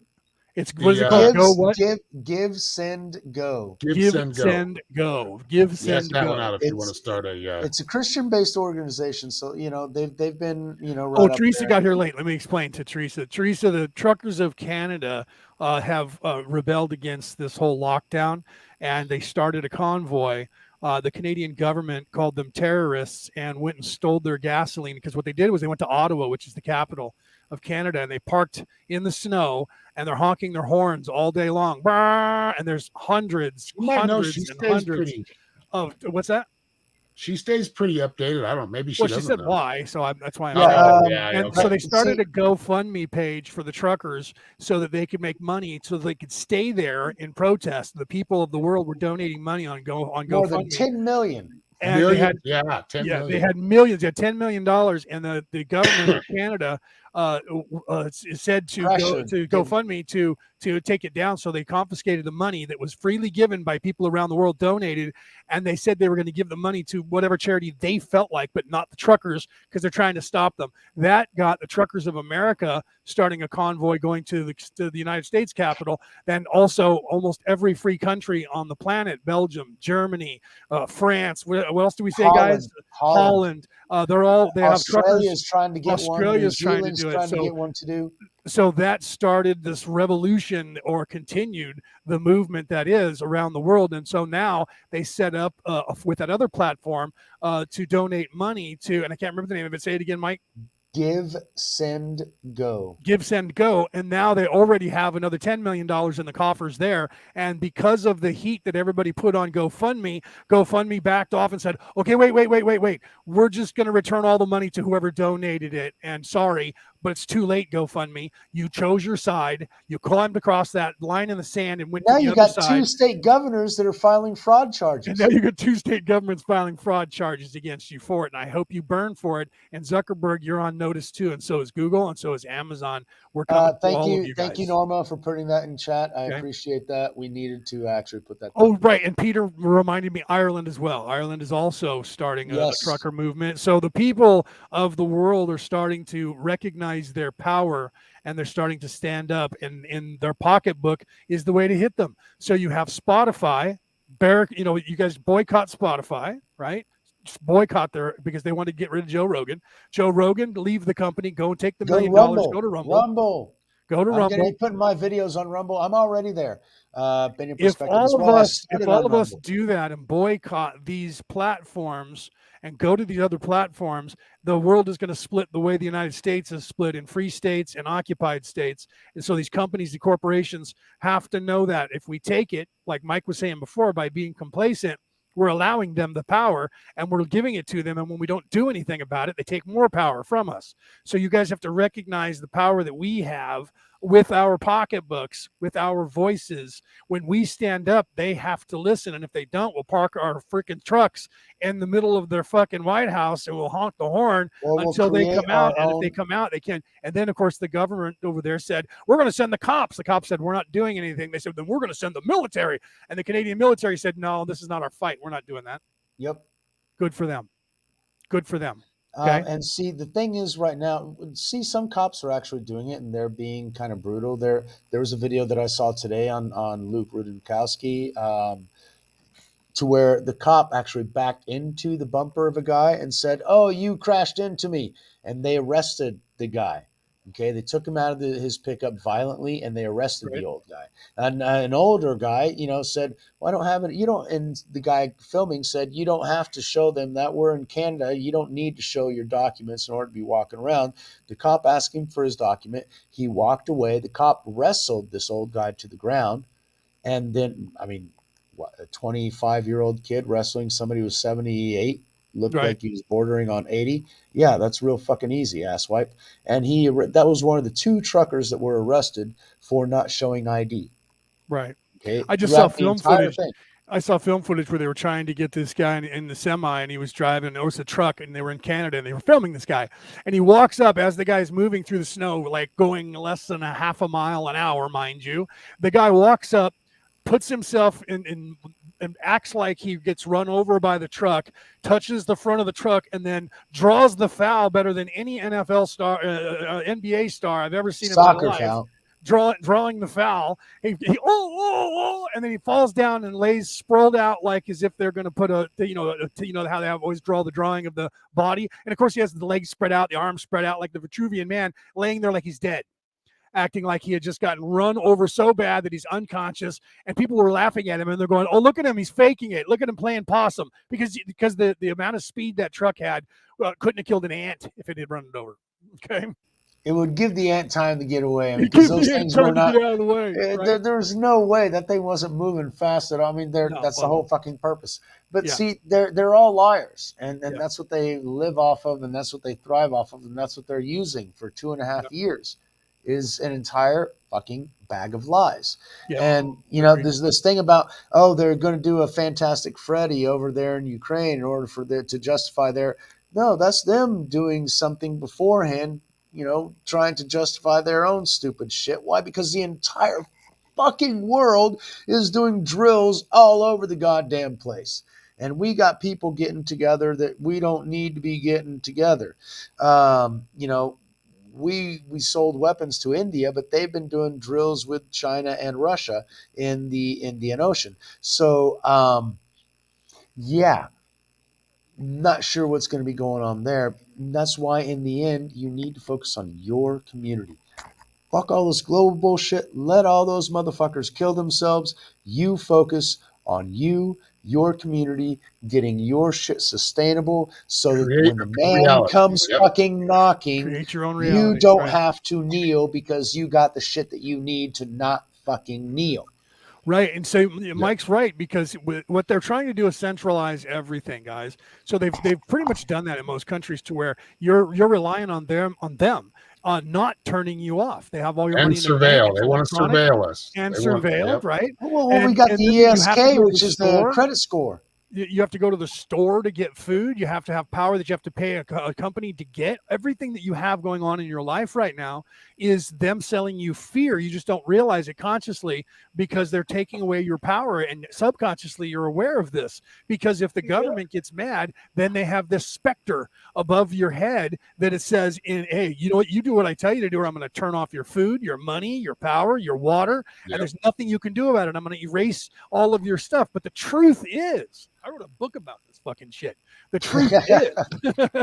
It's what is it called? Go what? Give, send, go. Give, send, go. Give, send, that go. one out if you want to start a. It's a Christian-based organization, so they've been right. Oh, Teresa got here late. Let me explain to Teresa. Teresa, the truckers of Canada have rebelled against this whole lockdown, and they started a convoy. The Canadian government called them terrorists and went and stole their gasoline, because what they did was they went to Ottawa, which is the capital of Canada, and they parked in the snow, and they're honking their horns all day long. And there's hundreds of what's that? She stays pretty updated. I don't. Maybe she doesn't. She said know. why, so that's why. So they started a GoFundMe page for the truckers so that they could make money, so they could stay there in protest. The people of the world were donating money on GoFundMe. More than 10 million. And million? they had, 10 million. They had millions. They had $10 million, and the government of Canada said to GoFundMe to take it down. So they confiscated the money that was freely given by people around the world, donated, and they said they were going to give the money to whatever charity they felt like, but not the truckers, because they're trying to stop them. That got the Truckers of America starting a convoy going to the United States Capitol. Then also almost every free country on the planet, Belgium, Germany, France. What else do we say, guys? Holland. They have truckers. Australia's trying to get one. New Zealand's into it. trying to get one to do. So that started this revolution or continued the movement that is around the world. And so now they set up with that other platform to donate money to, and I can't remember the name of it. Say it again, Mike. Give, Send, Go. Give, Send, Go. And now they already have another $10 million in the coffers there. And because of the heat that everybody put on GoFundMe backed off and said, okay, wait. We're just going to return all the money to whoever donated it. And sorry, but it's too late, GoFundMe. You chose your side. You climbed across that line in the sand and went now to the you other got side. 2 state governors that are filing fraud charges. And now you got 2 state governments filing fraud charges against you for it. And I hope you burn for it. And Zuckerberg, you're on notice too. And so is Google. And so is Amazon. We're coming for all of you guys. Thank you, Norma, for putting that in chat. I appreciate that. We needed to actually put that. Oh, right. And Peter reminded me Ireland as well. Ireland is also starting a trucker movement. So the people of the world are starting to recognize their power, and they're starting to stand up, and in their pocketbook is the way to hit them. So you have Spotify, you guys boycott Spotify, right? Just boycott because they want to get rid of Joe Rogan. Joe Rogan, leave the company, go and take the $1 million, go to Rumble. Go to Rumble. I'm going to be putting my videos on Rumble. I'm already there. If all of us do that and boycott these platforms and go to these other platforms, the world is going to split the way the United States is split in free states and occupied states. And so these companies, the corporations have to know that if we take it, like Mike was saying before, by being complacent, we're allowing them the power and we're giving it to them. And when we don't do anything about it, they take more power from us. So you guys have to recognize the power that we have with our pocketbooks, with our voices. When we stand up, they have to listen. And if they don't, we'll park our freaking trucks in the middle of their fucking White House and we'll honk the horn until they come out. And if they come out, they can. And then, of course, the government over there said, we're going to send the cops. The cops said, we're not doing anything. They said, then we're going to send the military. And the Canadian military said, no, this is not our fight. We're not doing that. Yep. Good for them. Good for them. Okay. And see, the thing is right now, some cops are actually doing it and they're being kind of brutal. There was a video that I saw today on Luke Rudikowski, to where the cop actually backed into the bumper of a guy and said, oh, you crashed into me. And they arrested the guy. Okay, they took him out of his pickup violently, and they arrested the old guy. And an older guy, said, "Well, I don't have it. You don't." And the guy filming said, "You don't have to show them that we're in Canada. You don't need to show your documents in order to be walking around." The cop asked him for his document. He walked away. The cop wrestled this old guy to the ground, and then, a 25-year-old kid wrestling somebody who was 78. Looked like he was bordering on 80. Yeah, that's real fucking easy, asswipe. And that was one of the 2 truckers that were arrested for not showing ID. Right. Okay. I just saw film footage. I saw film footage where they were trying to get this guy in the semi, and he was driving. It was a truck, and they were in Canada, and they were filming this guy. And he walks up as the guy's moving through the snow, like going less than a half a mile an hour, mind you. The guy walks up, puts himself in and acts like he gets run over by the truck, touches the front of the truck, and then draws the foul better than any NFL star, NBA star I've ever seen in my life. Foul. Drawing the foul, and then he falls down and lays sprawled out like as if they're going to put how they always draw the drawing of the body, and of course he has the legs spread out, the arms spread out like the Vitruvian Man, laying there like he's dead, acting like he had just gotten run over so bad that he's unconscious, and people were laughing at him, and they're going, "Oh, look at him, he's faking it. Look at him playing possum," because the amount of speed that truck had, couldn't have killed an ant if it had run it over. Okay. It would give the ant time to get away. Because those things were not out of the way. Right? There was no way that thing wasn't moving fast at all. That's the whole fucking purpose. But see, they're all liars, and that's what they live off of, and that's what they thrive off of, and that's what they're using for 2.5 years, is an entire fucking bag of lies. Yeah. And there's this thing about, oh, they're going to do a Fantastic Freddy over there in Ukraine in order for to justify their. No, that's them doing something beforehand. Trying to justify their own stupid shit. Why? Because the entire fucking world is doing drills all over the goddamn place. And we got people getting together that we don't need to be getting together. We sold weapons to India, but they've been doing drills with China and Russia in the Indian Ocean. So, not sure what's going to be going on there. And that's why in the end, you need to focus on your community. Fuck all this global bullshit. Let all those motherfuckers kill themselves. You focus on you, your community, getting your shit sustainable so that Create when the a man reality. comes Yep. fucking knocking, Create your own you reality. don't Right. have to kneel because you got the shit that you need to not fucking kneel. Right. And so Mike's right, because what they're trying to do is centralize everything, guys. So they've pretty much done that in most countries, to where you're relying on them not turning you off. They have all your And money in their bank. surveil. It's They want to electronic surveil us. and They want, surveilled, yep. right? Well, we got and the then you have to ESK, go to which the is the store. credit score. You have to go to the store to get food. You have to have power that you have to pay a company to get. Everything that you have going on in your life right now is them selling you fear. You just don't realize it consciously, because they're taking away your power, and subconsciously you're aware of this. Because if the government gets mad, then they have this specter above your head that it says, hey, you know what, you do what I tell you to do, or I'm going to turn off your food, your money, your power, your water, and there's nothing you can do about it. I'm going to erase all of your stuff. But the truth is, I wrote a book about this fucking shit. The truth is,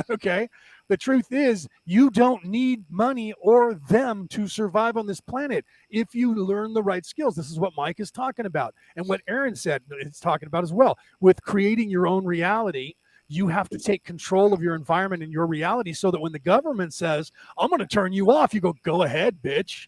okay, the truth is, you don't need money or them to survive on this planet if you learn the right skills. This is what Mike is talking about, and what Aaron said is talking about as well. With creating your own reality, you have to take control of your environment and your reality, so that when the government says, I'm going to turn you off, you go ahead, bitch.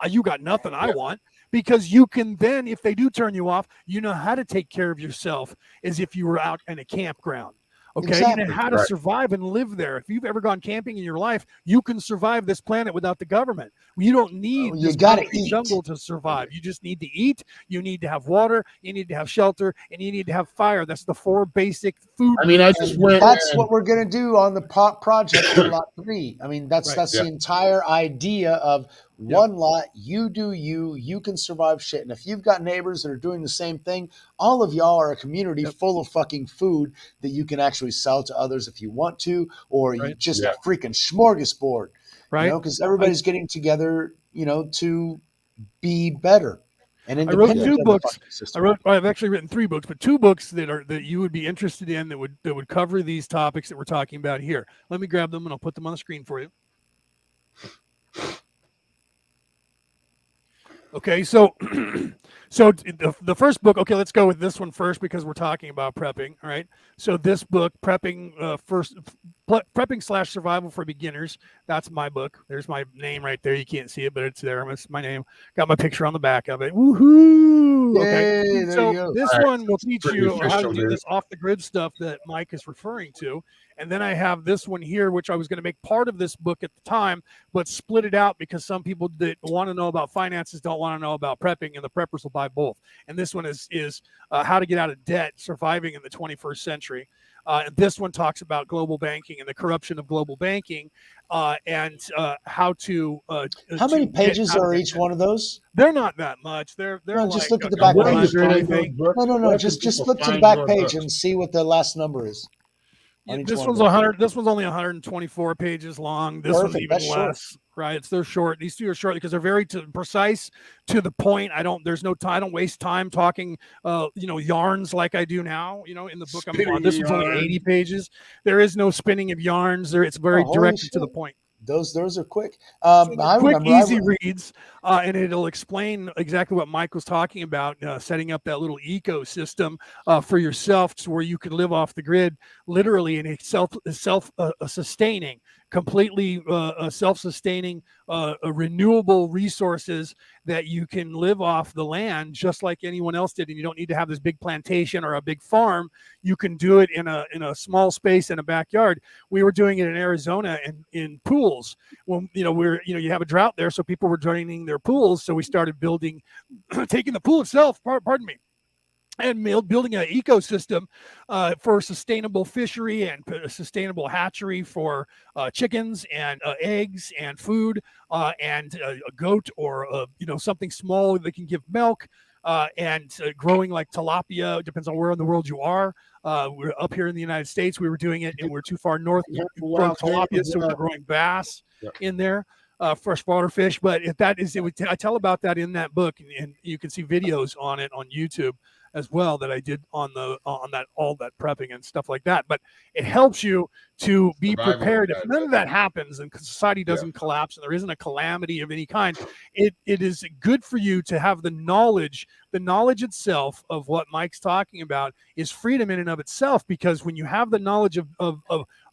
You got nothing I want. Because you can then, if they do turn you off, you know how to take care of yourself as if you were out in a campground. Okay, Exactly. you know how to survive and live there. If you've ever gone camping in your life, you can survive this planet without the government. You don't need You this gotta concrete eat. jungle to survive. You just need to eat. You need to have water. You need to have shelter, and you need to have fire. That's the 4 basic food. I mean, I just went. That's what we're gonna do on the project for lot 3. I mean, that's Right. the entire idea of one lot. You do you can survive shit. And if you've got neighbors that are doing the same thing, all of y'all are a community full of fucking food that you can actually sell to others if you want to, or you just a freaking smorgasbord, right? You know, because everybody's getting together, you know, to be better. And I wrote independent 2 of the books. fucking system. I've actually written 3 books, but 2 books that you would be interested in, that would cover these topics that we're talking about here. Let me grab them and I'll put them on the screen for you. Okay, so the first book. Okay, let's go with this one first, because we're talking about prepping. All right. So this book, prepping /survival for beginners. That's my book. There's my name right there. You can't see it, but it's there. It's my name. Got my picture on the back of it. Woohoo! Okay. Yay, there So you go. this one will teach pretty you how to official, do dude. this off the grid stuff that Mike is referring to. And then I have this one here, which I was going to make part of this book at the time, but split it out because some people that want to know about finances don't want to know about prepping, and the preppers will buy both. And this one is how to get out of debt, surviving in the 21st century. And this one talks about global banking and the corruption of global banking, and how to. How many pages are each one of those? They're not that much. They're No, just like look at the back Where page. can you 100, I find those think. books? No. Where can Just people flip to the find back your page books? and see what the last number is. On each This one one's of them. 100. This one's only 124 pages long. This one's Perfect, even that's short. less. Right? They're short. These 2 are short because they're very precise, to the point. There's no time. I don't waste time talking, yarns like I do now. You know, in the book I'm on. This one's only 80 pages. There is no spinning of yarns. It's very holy directed to the shit. point. Those are quick. So I quick, remember easy reads, and it'll explain exactly what Mike was talking about, setting up that little ecosystem for yourself, to where you can live off the grid, literally, and it's self-sustaining, completely self-sustaining, renewable resources that you can live off the land just like anyone else did. And you don't need to have this big plantation or a big farm. You can do it in a small space in a backyard. We were doing it in Arizona in pools. When you have a drought there, so people were draining their pools. So we started building, taking the pool itself, pardon me, and building an ecosystem for sustainable fishery and sustainable hatchery for chickens and eggs and food, and a goat, or something small that can give milk, and growing like tilapia. It depends on where in the world you are. We're up here in the United States. We were doing it, and we're too far north from tilapia, so we're growing bass in there. Freshwater fish. But if that is, I tell about that in that book, and you can see videos on it on YouTube. as well that I did on all that prepping and stuff like that. But it helps you to be Survival prepared if guide, none right? of that happens and society doesn't collapse and there isn't a calamity of any kind. It is good for you to have the knowledge. The knowledge itself of what Mike's talking about is freedom in and of itself, because when you have the knowledge of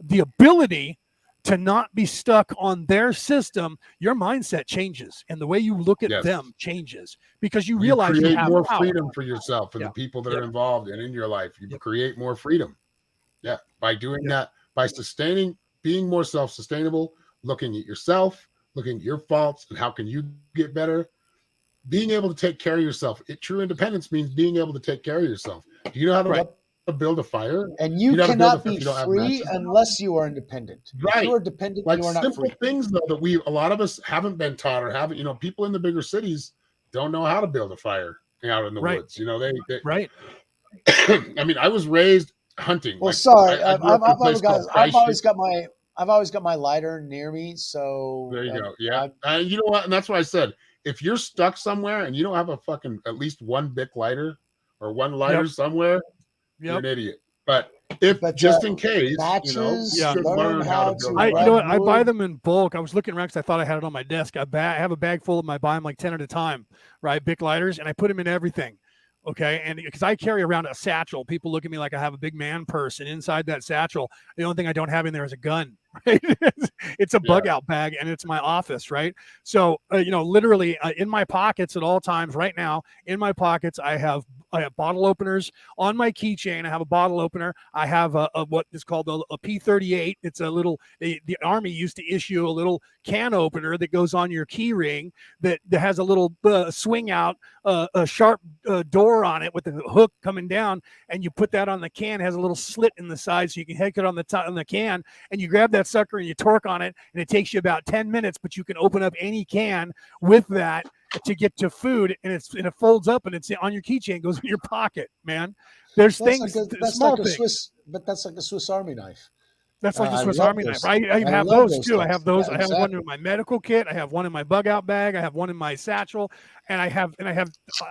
the ability to not be stuck on their system, your mindset changes and the way you look at them changes, because you realize you create have more power. freedom for yourself and the people that are involved and in your life. You create more freedom. Yeah. By doing that, by being more self-sustainable, looking at yourself, looking at your faults and how can you get better, being able to take care of yourself. True independence means being able to take care of yourself. Do you know how to build a fire? And you cannot be free unless you are independent. Right. If you are dependent, like you are not simple free. things though that a lot of us haven't been taught or haven't, people in the bigger cities don't know how to build a fire out in the woods. They right. I mean, I was raised hunting. Well, like, sorry, I grew up in a place called I've always got my lighter near me. So there you go. Yeah. You know what? And that's why I said, if you're stuck somewhere and you don't have a fucking at least one Bic lighter or one lighter somewhere, you're an idiot. But just in case, matches, you should learn how to build. You know what? I buy them in bulk. I was looking around because I thought I had it on my desk. I have a bag full of them. I buy them like 10 at a time, right? Bic lighters, and I put them in everything. Okay. And because I carry around a satchel, people look at me like I have a big man purse. And inside that satchel, the only thing I don't have in there is a gun. Right? It's a bug out bag, and it's my office. Right. So, literally in my pockets at all times right now, in my pockets, I have bottle openers on my keychain. I have a bottle opener. I have a what is called a P38. It's a little, the Army used to issue a little can opener that goes on your key ring that has a little swing out, a sharp door on it with the hook coming down, and you put that on the can. It has a little slit in the side so you can hook it on the top on the can, and you grab that sucker and you torque on it, and it takes you about 10 minutes, but you can open up any can with that to get to food, and it folds up and it's on your keychain, goes in your pocket, man. There's small things. But that's like a Swiss Army knife. That's like the Swiss Army knife. I have those too. I have those. I have one in my medical kit. I have one in my bug out bag. I have one in my satchel, and I have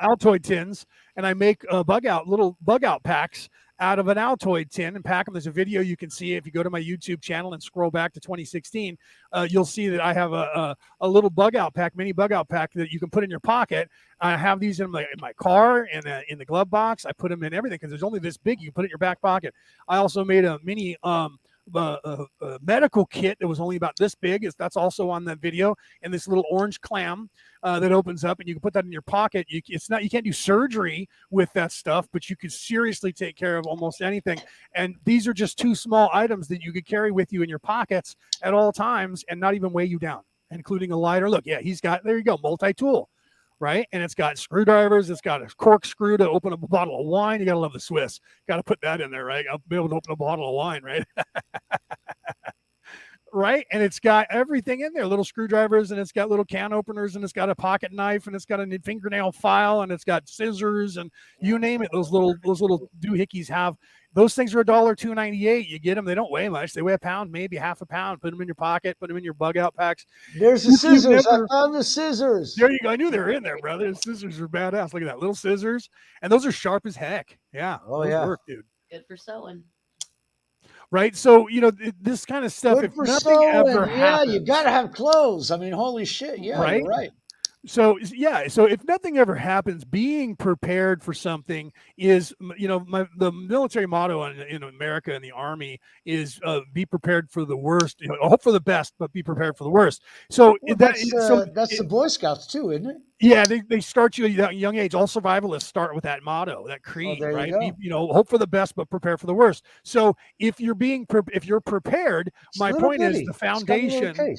Altoid tins, and I make little bug out packs out of an Altoid tin and pack them. There's a video you can see if you go to my YouTube channel and scroll back to 2016. You'll see that I have a little mini bug out pack that you can put in your pocket. I have these in my car and in the glove box. I put them in everything because there's only this big. You can put it in your back pocket. I also made a mini medical kit that was only about this big. That's also on that video, and this little orange clam that opens up, and you can put that in your pocket. You can't do surgery with that stuff, but you can seriously take care of almost anything. And these are just two small items that you could carry with you in your pockets at all times and not even weigh you down, including a lighter. Look, there you go, multi-tool. Right. And it's got screwdrivers. It's got a corkscrew to open up a bottle of wine. You got to love the Swiss. Got to put that in there, right? I'll be able to open a bottle of wine, right? Right. And it's got everything in there, little screwdrivers, and it's got little can openers, and it's got a pocket knife, and it's got a fingernail file, and it's got scissors, and you name it. Those little doohickeys have. Those things are $2.98. You get them. They don't weigh much. They weigh a pound, maybe half a pound. Put them in your pocket. Put them in your bug out packs. There's the scissors. I found the scissors. There you go. I knew they were in there, brother. The scissors are badass. Look at that. Little scissors. And those are sharp as heck. Yeah. Oh, yeah. Work, dude. Good for sewing. Right. So, this kind of stuff, Good if nothing ever happens. You got to have clothes. I mean, holy shit. Yeah, right? You're right. So if nothing ever happens, being prepared for something is, the military motto in America and the Army is be prepared for the worst, hope for the best, but be prepared for the worst. So that's the Boy Scouts too, isn't it? Yeah, they start you at a young age. All survivalists start with that motto, that creed, right? Hope for the best, but prepare for the worst. So if you're prepared, my point is the foundation.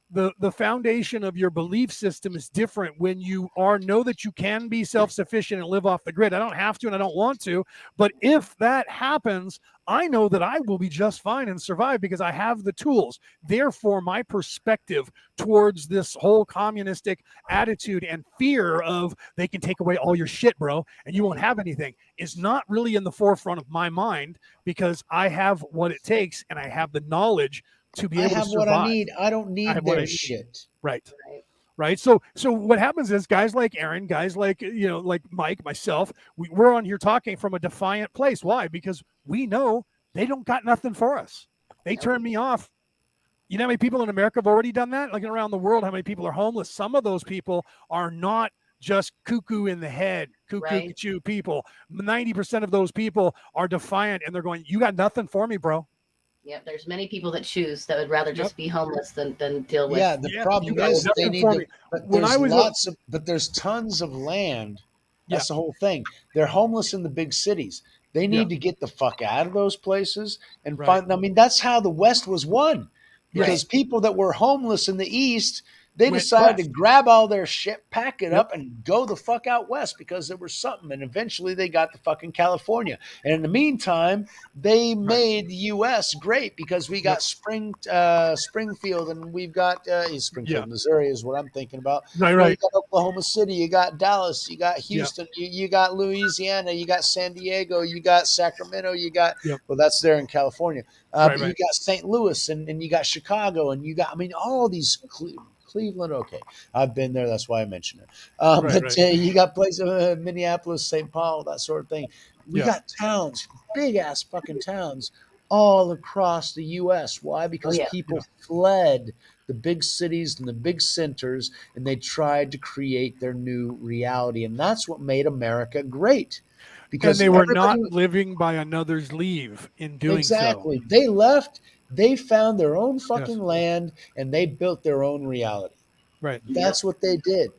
The foundation of your belief system is different when you know that you can be self-sufficient and live off the grid. I don't have to and I don't want to, but if that happens, I know that I will be just fine and survive because I have the tools. Therefore, my perspective towards this whole communistic attitude and fear of they can take away all your shit, bro, and you won't have anything is not really in the forefront of my mind because I have what it takes and I have the knowledge to be able to survive. What I need. I don't need their shit. Right. right? So what happens is guys like Aaron, guys like like Mike, myself, we're on here talking from a defiant place. Why? Because we know they don't got nothing for us. They turn me off. You know how many people in America have already done that? Like around the world, how many people are homeless? Some of those people are not just cuckoo in the head, Right. cuckoo people. 90% of those people are defiant, and they're going, "You got nothing for me, bro." Yep. There's many people that choose that would rather just be homeless than deal with. Yeah, the Yeah, you problem got is they nothing need for to, me. but When I there's was but there's tons of land. Yeah. That's the whole thing. They're homeless in the big cities. They need to get the fuck out of those places and Right. find. I mean, that's how the West was won, because Right. people that were homeless in the East, they Went decided to west. grab all their shit, pack it Yep. up, and go the fuck out west because there was something. And eventually, they got to fucking California. And in the meantime, they made the U.S. great because we got Springfield, and we've got Springfield, Yeah. Missouri is what I'm thinking about. Right, You right. got Oklahoma City, you got Dallas, you got Yeah. Houston, you got Louisiana, you got San Diego, you got Sacramento, you got Yep. well, that's there in California, Right, but you right. got St. Louis, and you got Chicago, and you got, I mean, all these Cleveland. Okay, I've been there, that's why I mentioned it. Right, But right. you got places, Minneapolis, St. Paul, that sort of thing. We Yeah. got towns, big ass fucking towns, all across the U.S. Why? Because yeah. people fled the big cities and the big centers, and they tried to create their new reality, and that's what made America great. And Because they were everybody, not living by another's leave in doing so. exactly, they left, they found their own Yes. fucking land, and they built their own reality. Right. That's what they did.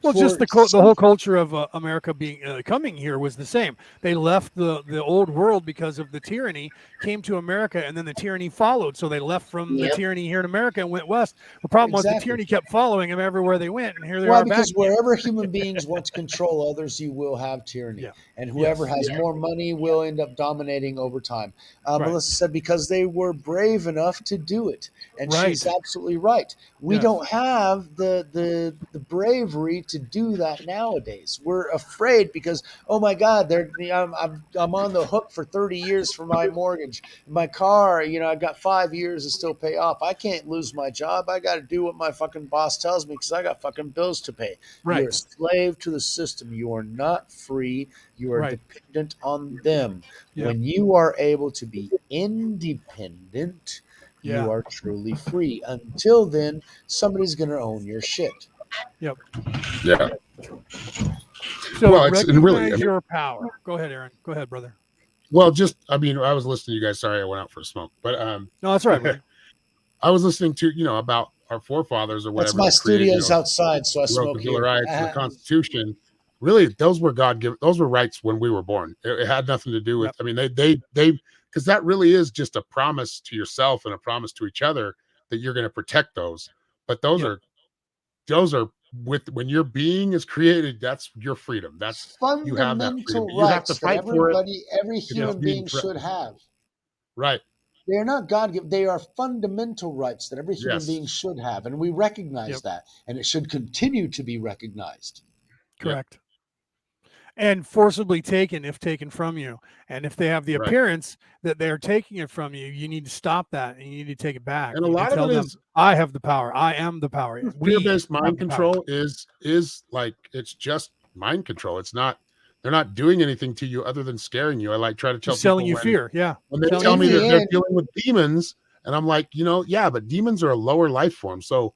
Well, just For the whole culture of America being coming here was the same. They left the old world because of the tyranny, came to America, and then the tyranny followed. So they left from the Yep. tyranny here in America and went west. The problem was the Exactly. tyranny kept following them everywhere they went, and here they Why? are back. Because wherever human beings want to control others, you will have tyranny. Yeah. And whoever Yes. has more money will end up dominating over time. Right. Melissa said because they were brave enough to do it. And she's Right. absolutely right. We Yes. don't have the bravery to do that nowadays. We're afraid because, oh my God, I'm on the hook for 30 years for my mortgage. My car, I've got 5 years to still pay off. I can't lose my job. I got to do what my fucking boss tells me because I got fucking bills to pay. Right. You're a slave to the system. You are not free. You are Right. dependent on them. Yeah. When you are able to be independent, Yeah. you are truly free. Until then, somebody's going to own your shit. Yep. Yeah. So Well, it's and really, recognize your power. Go ahead, Aaron. Go ahead, brother. well, just I was listening to you guys. Sorry, I went out for a smoke, but No, that's all right, brother. I was listening to about our forefathers or whatever. That's my that created, studio's outside, so I wrote smoke the Bill of here. Rights and the Constitution. Really, those were God given. Those were rights when we were born. It had nothing to do with. Yep. I mean, they because that really is just a promise to yourself and a promise to each other that you're going to protect those. But those are with when your being is created. That's your freedom. That's you have that freedom. Fundamental You have to rights that fight for it. every human being being should have. Right. They are not God given. They are fundamental rights that every human Yes. being should have, and we recognize Yep. that, and it should continue to be recognized. Correct. And forcibly taken if taken from you. And if they have the Right. appearance that they're taking it from you, you need to stop that and you need to take it back. And a You need lot to of tell it them, is I have the power. I am the power. We fear-based have mind the power. control is like it's just mind control. It's not they're not doing anything to you other than scaring you. I like try to tell Just selling people you fear. Yeah. when they Selling tell you me fear. that In the they're end- dealing with demons, and I'm like, yeah, but demons are a lower life form. So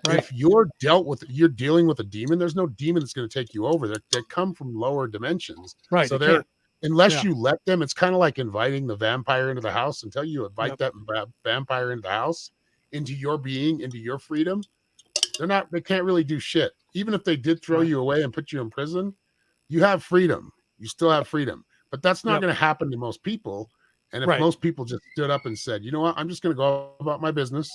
Right. if you're dealing with a demon, there's no demon that's going to take you over. They come from lower dimensions. Right. So they they're can't. unless Yeah. you let them, it's kind of like inviting the vampire into the house. Until you invite Yep. that vampire into the house, into your being, into your freedom, they can't really do shit. Even if they did throw Right. you away and put you in prison, you have freedom. You still have freedom. But that's not Yep. going to happen to most people. And if Right. most people just stood up and said, you know what, I'm just going to go about my business.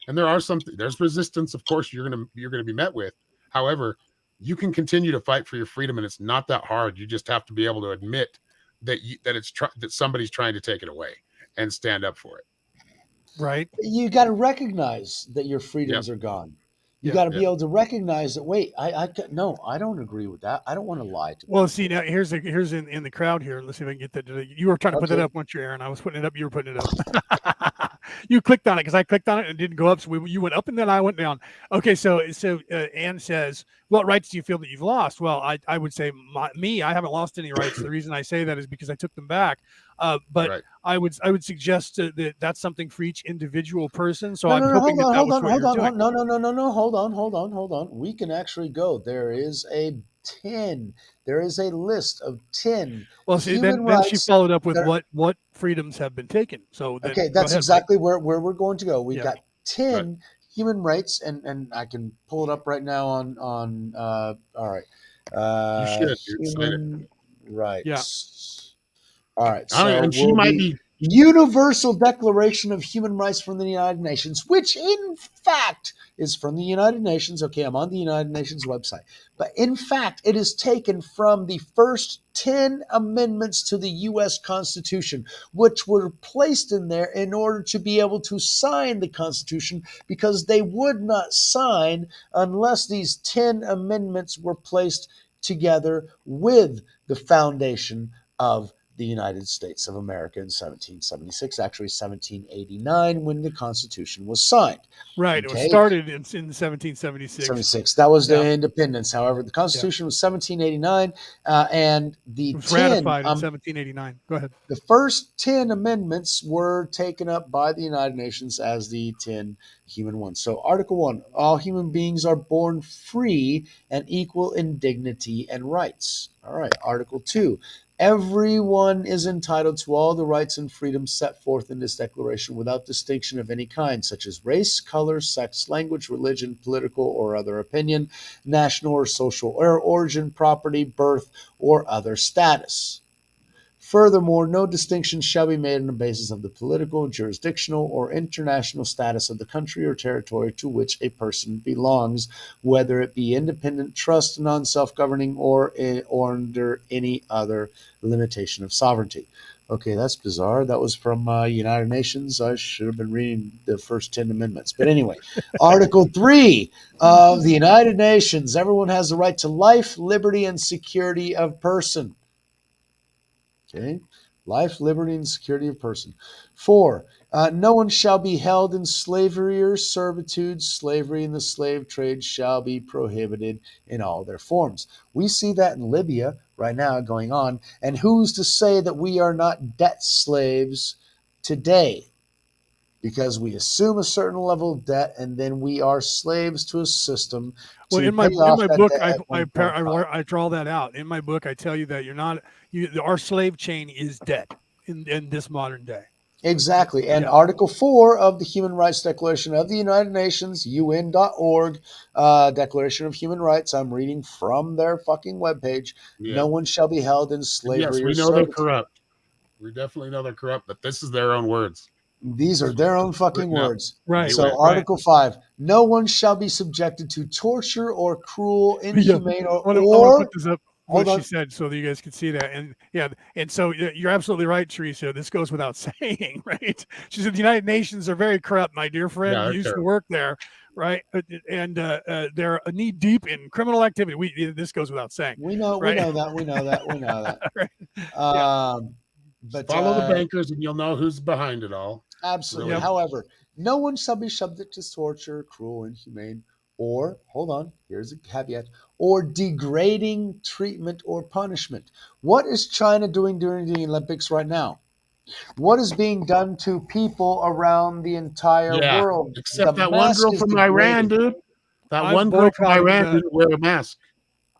And there's resistance, of course, you're going to be met with. However, you can continue to fight for your freedom, and it's not that hard. You just have to be able to admit that that somebody's trying to take it away and stand up for it. Right. You got to recognize that your freedoms are gone. You Yeah. got to be able to recognize that. Wait, no, I don't agree with that. I don't want to lie to. Well, see, now here's in the crowd here. Let's see if I can get that. You were trying to put that Okay. up once you're Aaron. I was putting it up. You were putting it up. You clicked on it because I clicked on it and it didn't go up. So you went up and then I went down. Okay, so Anne says, "What rights do you feel that you've lost?" Well, I would say I haven't lost any rights. The reason I say that is because I took them back. But Right. I would suggest that that's something for each individual person. So No, I'm no, no, hoping hold on, that hold was on, what hold you're on, doing. no, hold on. We can actually go. There is a 10. There is a list of 10 Well, see, human then she rights. followed up with that what freedoms have been taken. So then Okay, go that's ahead, Mike. exactly where we're going to go. We've Yeah. got 10 human rights, and I can pull it up right now on all right. You should, dude. Sign it. Human rights. Yeah. All right, I don't, so and she we'll might be be. Universal Declaration of Human Rights from the United Nations, which in fact is from the United Nations. Okay, I'm on the United Nations website. But in fact, it is taken from the first 10 amendments to the U.S. Constitution, which were placed in there in order to be able to sign the Constitution, because they would not sign unless these 10 amendments were placed together with the foundation of the United States of America in 1776, actually 1789, when the Constitution was signed. Right. It was Okay, started in 1776. 76. That was the Yeah. independence. However, the Constitution was 1789, and the It was 10 ratified in 1789. Go ahead. the first 10 amendments were taken up by the United Nations as the 10 human ones. So, Article 1, all human beings are born free and equal in dignity and rights. All right. Article 2, everyone is entitled to all the rights and freedoms set forth in this declaration without distinction of any kind, such as race, color, sex, language, religion, political or other opinion, national or social origin, property, birth, or other status. Furthermore, no distinction shall be made on the basis of the political, jurisdictional, or international status of the country or territory to which a person belongs, whether it be independent, trust, non-self-governing, or under any other limitation of sovereignty. Okay, that's bizarre. That was from United Nations. I should have been reading the first 10 amendments. But anyway, Article 3 of the United Nations. Everyone has the right to life, liberty, and security of person. Okay, life, liberty, and security of person. 4, no one shall be held in slavery or servitude. Slavery and the slave trade shall be prohibited in all their forms. We see that in Libya right now going on. And who's to say that we are not debt slaves today? Because we assume a certain level of debt, and then we are slaves to a system Well, to in my pay off that book, debt at one point in time. I draw that out. In my book, I tell you that our slave chain is debt in this modern day. Exactly. And Yeah. Article 4 of the Human Rights Declaration of the United Nations, UN.org, Declaration of Human Rights. I'm reading from their fucking webpage. Yeah. No one shall be held in And slavery yes, or we know they're servitude. corrupt. We definitely know they're corrupt, but this is their own words. These are their own fucking Written up. words. Right. So, right. Article 5, no one shall be subjected to torture or cruel, inhumane, I want to put this up. What hold she said, so that you guys can see that, and so you're absolutely right, Teresa. This goes without saying, right? She said the United Nations are very corrupt, my dear friend. Yeah, You used to work there, right? And they're knee deep in criminal activity. This goes without saying. We know right? that. Right. But follow the bankers, and you'll know who's behind it all. Absolutely. Really. However, no one shall be subject to torture, cruel, inhumane, or, hold on, here's a caveat, or degrading treatment or punishment. What is China doing during the Olympics right now? What is being done to people around the entire world? Except The that one mask girl is from Iran, degrading. dude. That I'm one girl from boycotting Iran didn't wear a mask.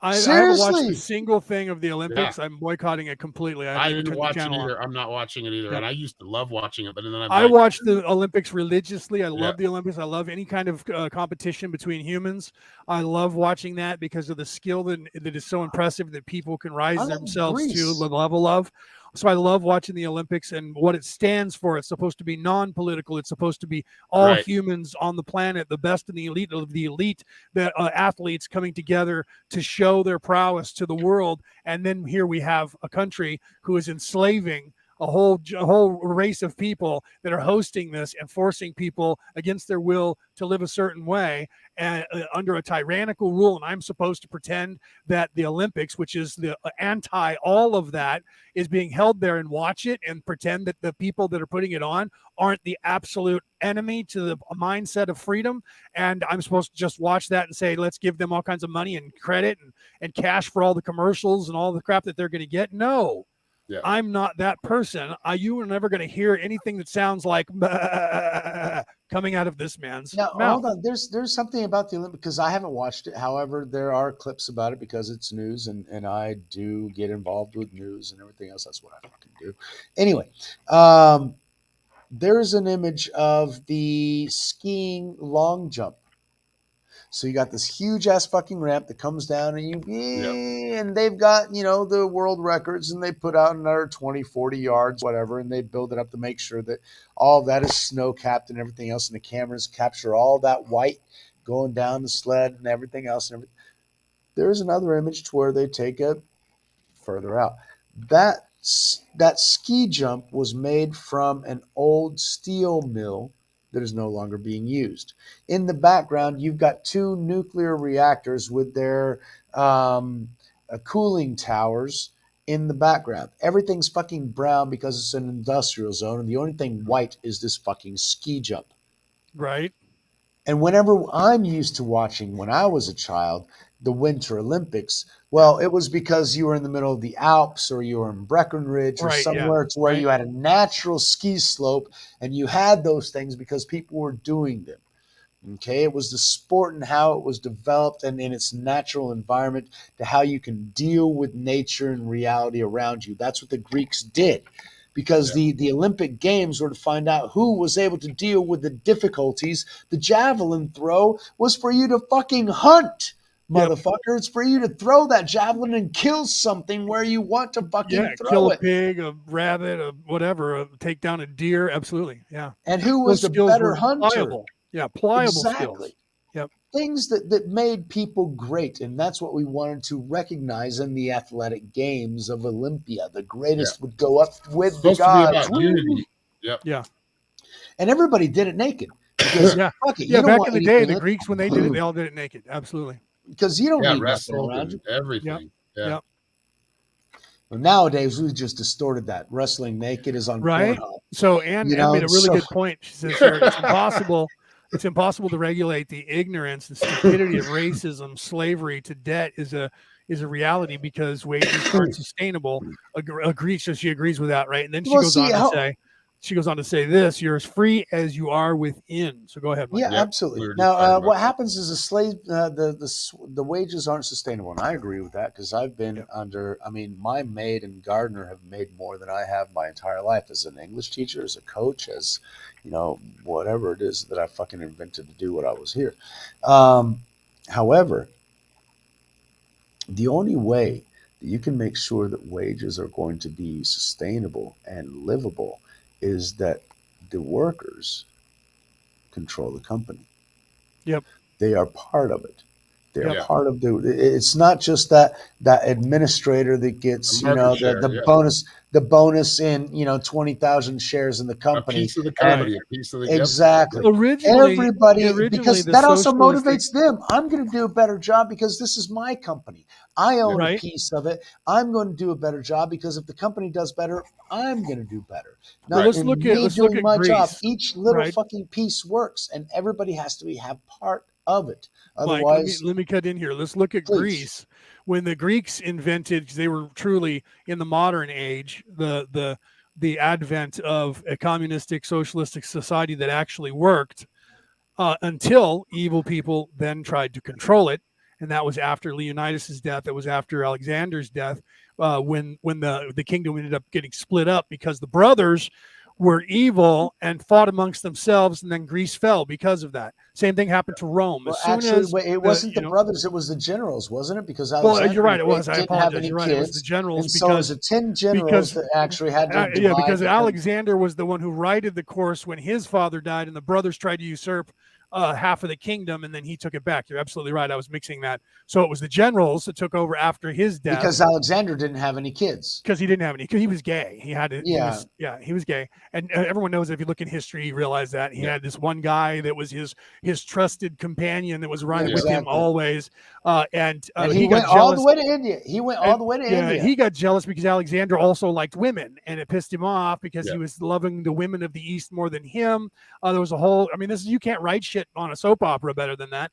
I haven't watched Seriously? a single thing of the Olympics. I'm boycotting it completely. I even didn't turned the watch it channel on. either. I'm not watching it either. Yeah. And I used to love watching it, but then I watch the Olympics religiously. I love the Olympics. I love any kind of competition between humans. I love watching that because of the skill that is so impressive that people can rise themselves to the level of. So I love watching the Olympics and what it stands for. It's supposed to be non-political. It's supposed to be all humans on the planet, the best and the elite of the elite, the athletes coming together to show their prowess to the world. And then here we have a country who is enslaving a whole race of people that are hosting this and forcing people against their will to live a certain way and under a tyrannical rule. And I'm supposed to pretend that the Olympics, which is the anti all of that, is being held there and watch it and pretend that the people that are putting it on aren't the absolute enemy to the mindset of freedom. And I'm supposed to just watch that and say, let's give them all kinds of money and credit and cash for all the commercials and all the crap that they're going to get. No, Yeah. I'm not that person. You are never going to hear anything that sounds like coming out of this man's Now, mouth. hold on. There's something about the Olympics because I haven't watched it. However, there are clips about it because it's news, and I do get involved with news and everything else. That's what I fucking do. Anyway, there's an image of the skiing long jump. So you got this huge ass fucking ramp that comes down and they've got, the world records and they put out another 20, 40 yards, whatever, and they build it up to make sure that all of that is snow capped and everything else. And the cameras capture all that white going down the sled and everything else. There's another image to where they take it further out. That ski jump was made from an old steel mill that is no longer being used. In the background, you've got two nuclear reactors with their cooling towers in the background. Everything's fucking brown because it's an industrial zone, and the only thing white is this fucking ski jump. Right. And whenever I'm used to watching when I was a child, the Winter Olympics, well, it was because you were in the middle of the Alps or you were in Breckenridge or somewhere to where you had a natural ski slope and you had those things because people were doing them. Okay, it was the sport and how it was developed and in its natural environment to how you can deal with nature and reality around you. That's what the Greeks did. Because the Olympic Games were to find out who was able to deal with the difficulties. The javelin throw was for you to fucking hunt, motherfucker. It's for you to throw that javelin and kill something where you want to fucking throw kill it. a pig, a rabbit, a whatever, take down a deer. Absolutely, yeah. And who was the better hunter? Pliable. Yeah, pliable Exactly. skills. Yep. Things that made people great, and that's what we wanted to recognize in the athletic games of Olympia. The greatest would go up with the gods. Unity. Yep. Yeah. And everybody did it naked. Because, fuck it, you don't back want in the day, anything the Greeks, when they did it, they all did it naked. Absolutely. Because you don't need nothing wrestled around you. and everything. Yeah. Well, nowadays, we've just distorted that. Wrestling naked is on Pornhub. So Ann made a really good point. She says here, it's impossible. It's impossible to regulate the ignorance and stupidity of racism, slavery to debt is a reality because wages aren't sustainable. Agrees. So she agrees with that, right? And then she goes on to say this: you're as free as you are within. So go ahead, Mike. Yeah, absolutely. Now, what happens is the wages aren't sustainable, and I agree with that because I've been under. I mean, my maid and gardener have made more than I have my entire life as an English teacher, as a coach, as whatever it is that I fucking invented to do what I was here. However, the only way that you can make sure that wages are going to be sustainable and livable is that the workers control the company. Yep. They are part of it. They're part of it's not just that administrator that gets, the bonus in, 20,000 shares in the company. A piece of the company, a piece of the exactly. Originally, because that also motivates them. I'm going to do a better job because this is my company. I own a piece of it. I'm going to do a better job because if the company does better, I'm going to do better. Now, let's look at my Greece. job. Each little fucking piece works, and everybody has to have part of it. Otherwise, Mike, let me cut in here. Let's look at Greece. When the Greeks invented, because they were truly in the modern age, the advent of a communistic, socialistic society that actually worked, until evil people then tried to control it, and that was after Leonidas's death. That was after Alexander's death, when the kingdom ended up getting split up because the brothers were evil and fought amongst themselves, and then Greece fell because of that. Same thing happened to Rome. Well, it wasn't the brothers; it was the generals, wasn't it? Because Alexander you're right. It was. I apologize. You're right. It was the generals. And so it was the 10 generals that actually had to. Because Alexander was the one who righted the course when his father died, and the brothers tried to usurp half of the kingdom, and then he took it back. You're absolutely right. I was mixing that. So it was the generals that took over after his death because Alexander didn't have any kids. Because he didn't have any. Because he was gay. He had. Yeah. He was gay, and everyone knows that if you look in history, you realize that he had this one guy that was his trusted companion that was running with him always, and he went all the way to India. He went all the way to India. He got jealous because Alexander also liked women, and it pissed him off because he was loving the women of the East more than him. There was a whole. I mean, you can't write shit on a soap opera better than that.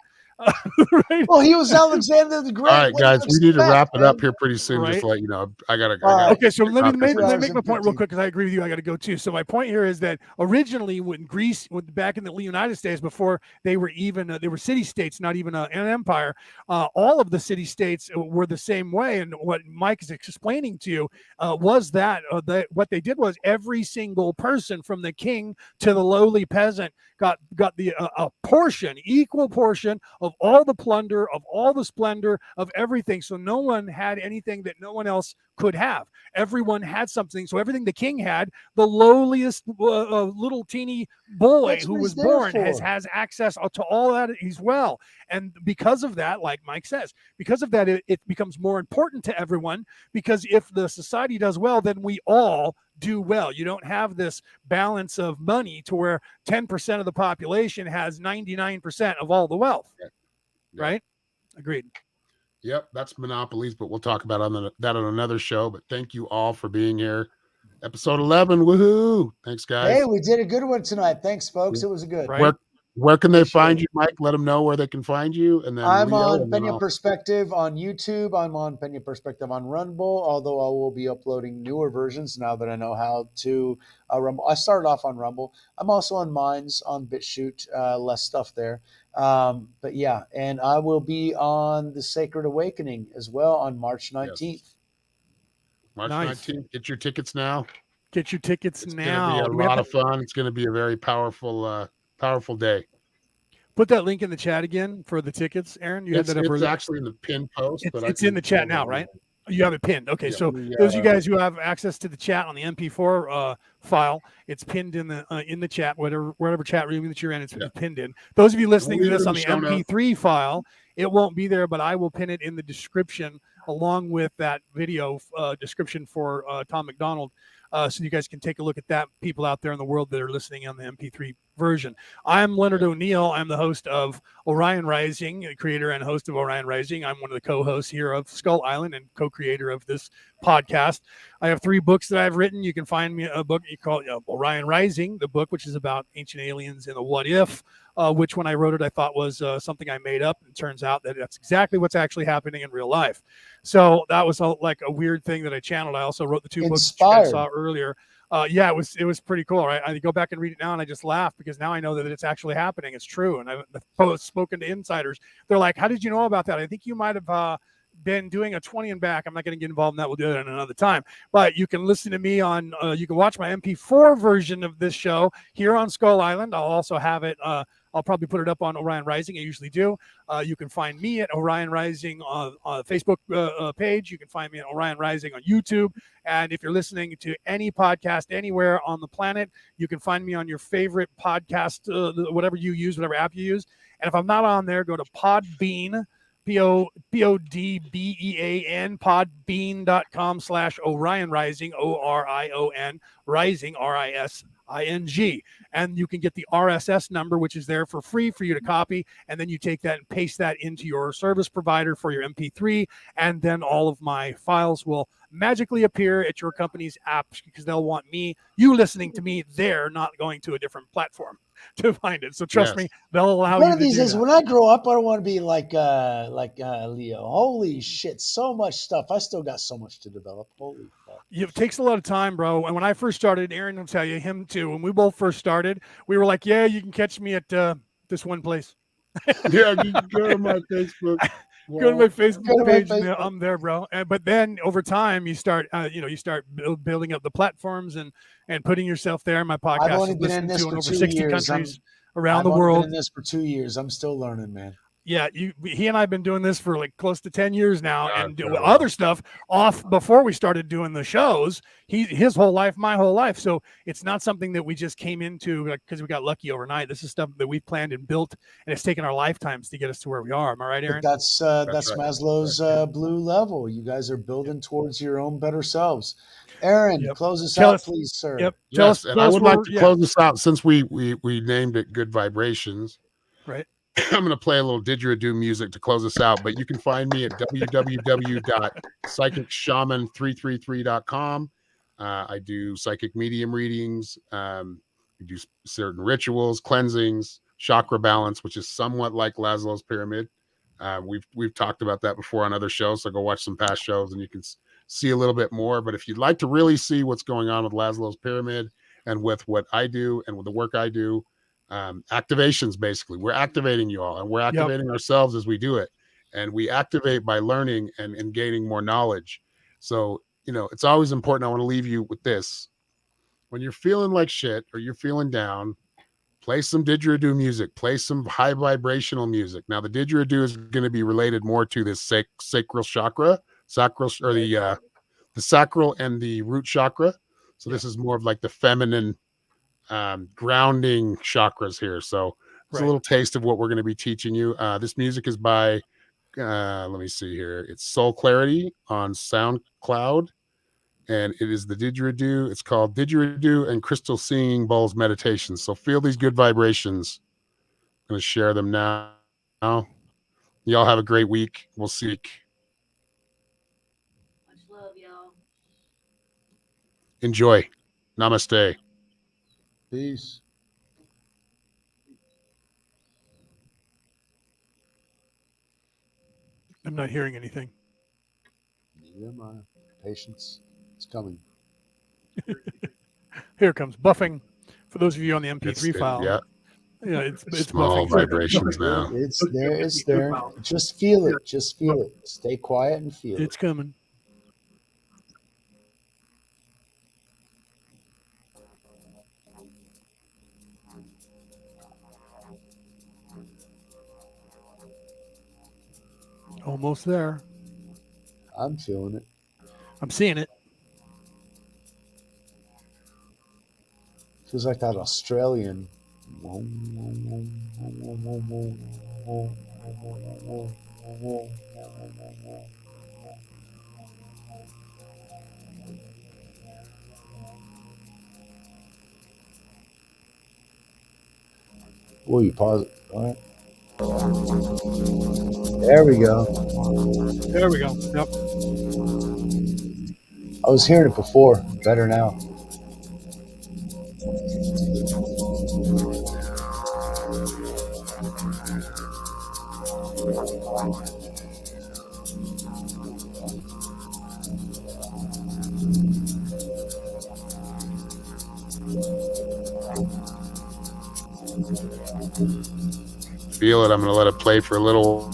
Right? Well, he was Alexander the Great. All right, guys, we need to wrap it up here pretty soon. Just to let you know, I gotta okay, so let me make my point real quick because I agree with you. I got to go too. So my point here is that originally, when Greece, back in the United States, before they were even they were city states, not even an empire, all of the city states were the same way. And what Mike is explaining to you was that what they did was every single person, from the king to the lowly peasant, got the a portion, equal portion of all the plunder, of all the splendor, of everything. So no one had anything that no one else could have. Everyone had something. So everything the king had, the lowliest little teeny boy who was born has access to all that as well. And because of that, like Mike says, because of that, it becomes more important to everyone, because if the society does well, then we all do well. You don't have this balance of money to where 10% of the population has 99% of all the wealth. Right? Agreed. Yep, that's monopolies, but we'll talk about that on another show. But thank you all for being here. Episode 11, woohoo! Thanks, guys. Hey, we did a good one tonight. Thanks, folks. It was a good. Right? Where can they find you, Mike? Let them know where they can find you. And then I'm on Pena Perspective on YouTube. I'm on Pena Perspective on Rumble, although I will be uploading newer versions now that I know how to Rumble. I started off on Rumble. I'm also on Minds on BitChute. Less stuff there. But yeah, and I will be on The Sacred Awakening as well on March 19th. Yes. March 19th. Get your tickets now. Get your tickets now. It's going to be a lot of fun. It's going to be a very powerful day. Put that link in the chat again for the tickets, Aaron. You had that up earlier. It's actually in the pinned post. It's in the chat now, right? You have it pinned. Okay, so those of you guys who have access to the chat on the MP4 file, it's pinned in the chat, wherever chat room that you're in, it's pinned in. Those of you listening to this on the MP3 file, it won't be there, but I will pin it in the description along with that video description for Tom McDonald. So you guys can take a look at that, people out there in the world that are listening on the MP3 version. I'm Leonard O'Neill. I'm the host of Orion Rising, creator and host of Orion Rising. I'm one of the co-hosts here of Skull Island and co-creator of this podcast. I have 3 books that I've written. You can find me a book you call Orion Rising, the book which is about ancient aliens and the what if, which when I wrote it, I thought was something I made up. It turns out that that's exactly what's actually happening in real life. So that was like a weird thing that I channeled. I also wrote the 2 books that you guys saw earlier. Yeah, it was pretty cool. Right? I go back and read it now, and I just laugh because now I know that it's actually happening. It's true, and I've spoken to insiders. They're like, "How did you know about that?" I think you might have been doing a 20 and back. I'm not going to get involved in that. We'll do it at another time. But you can listen to me on. You can watch my MP4 version of this show here on Skull Island. I'll also have it. I'll probably put it up on Orion Rising. I usually do. You can find me at Orion Rising on the Facebook page. You can find me at Orion Rising on YouTube. And if you're listening to any podcast anywhere on the planet, you can find me on your favorite podcast, whatever you use, whatever app you use. And if I'm not on there, go to Podbean, Podbean, podbean.com/Orion Rising, ORION, Rising, RISING. And you can get the RSS number, which is there for free for you to copy. And then you take that and paste that into your service provider for your MP3. And then all of my files will magically appear at your company's app because they'll want you listening to me there, not going to a different platform to find it. So trust me, they'll allow you to do that. One of these days, when I grow up, I don't want to be like Leo. Holy shit, so much stuff. I still got so much to develop. Holy fuck. It takes a lot of time, bro. And when I first started, Aaron will tell you, him too, when we both first started, we were like, yeah, you can catch me at this one place. Yeah, you can go to my Facebook. Go to my Facebook page. I'm there, bro. But then over time, you start, building up the platforms and putting yourself there. My podcast I've only been in this for over 2 60 years. countries around the world. I've been in this for 2 years. I'm still learning, man. Yeah, he and I have been doing this for like close to 10 years now, and do very other well. stuff off before we started doing the shows. His whole life, my whole life. So it's not something that we just came into because we got lucky overnight. This is stuff that we've planned and built, and it's taken our lifetimes to get us to where we are. Am I right, But Aaron? that's right. Maslow's blue level. You guys are building towards your own better selves. Aaron, Yep. close us Tell out, us- please, sir. Yep. Yes, and I would like to yeah, close this out since we named it Good Vibrations. right. I'm going to play a little didgeridoo music to close us out, but you can find me at www.psychicshaman333.com. I do psychic medium readings. We do certain rituals, cleansings, chakra balance, which is somewhat like Laszlo's pyramid. We've talked about that before on other shows, so go watch some past shows and you can see a little bit more. But if you'd like to really see what's going on with Laszlo's pyramid and with what I do and with the work I do, activations, basically, we're activating you all, and we're activating ourselves as we do it, and we activate by learning and gaining more knowledge. So it's always important. I want to leave you with this: when you're feeling like shit or you're feeling down, play some didgeridoo music, play some high vibrational music. Now the didgeridoo is going to be related more to this sacral chakra, or the sacral and the root chakra. So this is more of like the feminine grounding chakras here. So it's a little taste of what we're going to be teaching you. This music is by let me see here, it's Soul Clarity on SoundCloud, and it is the didgeridoo. It's called Didgeridoo and Crystal Singing Bowls Meditation. So feel these good vibrations. I'm going to share them now. Y'all have a great week. We'll see you. Much love, y'all. Enjoy. Namaste. Peace. I'm not hearing anything. Neither am I. Patience. It's coming. Here it comes buffing. For those of you on the MP3 file, Yeah. Yeah, it's Small buffing. vibrations now. It's there. It's there. Just feel it. Just feel it. Stay quiet and feel it. It's coming. Almost there. I'm feeling it. I'm seeing it. Feels like that Australian. Oh, you pause it. All right. There we go. There we go. Yep. I was hearing it before. Better now. Feel it. I'm going to let it play for a little.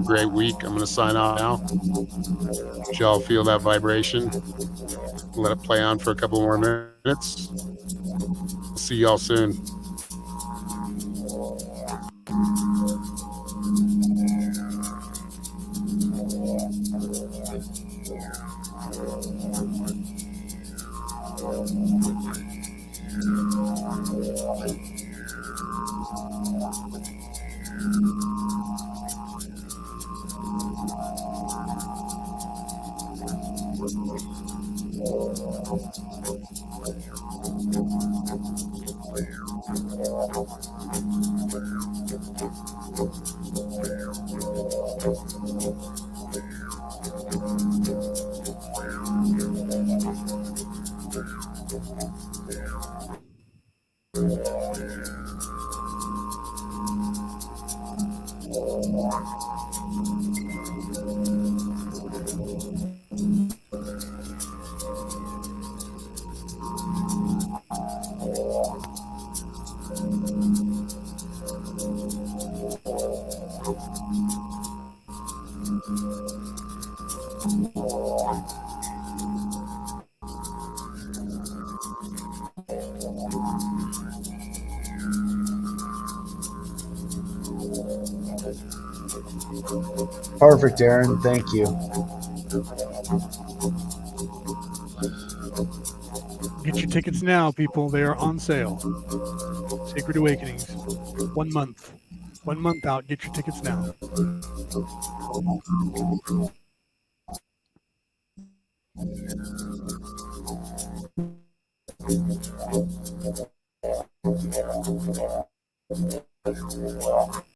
Great week. I'm going to sign off now. Did y'all feel that vibration? Let it play on for a couple more minutes. See y'all soon. Perfect, Aaron. Thank you. Get your tickets now, people. They are on sale. Sacred Awakenings. 1 month. 1 month out. Get your tickets now.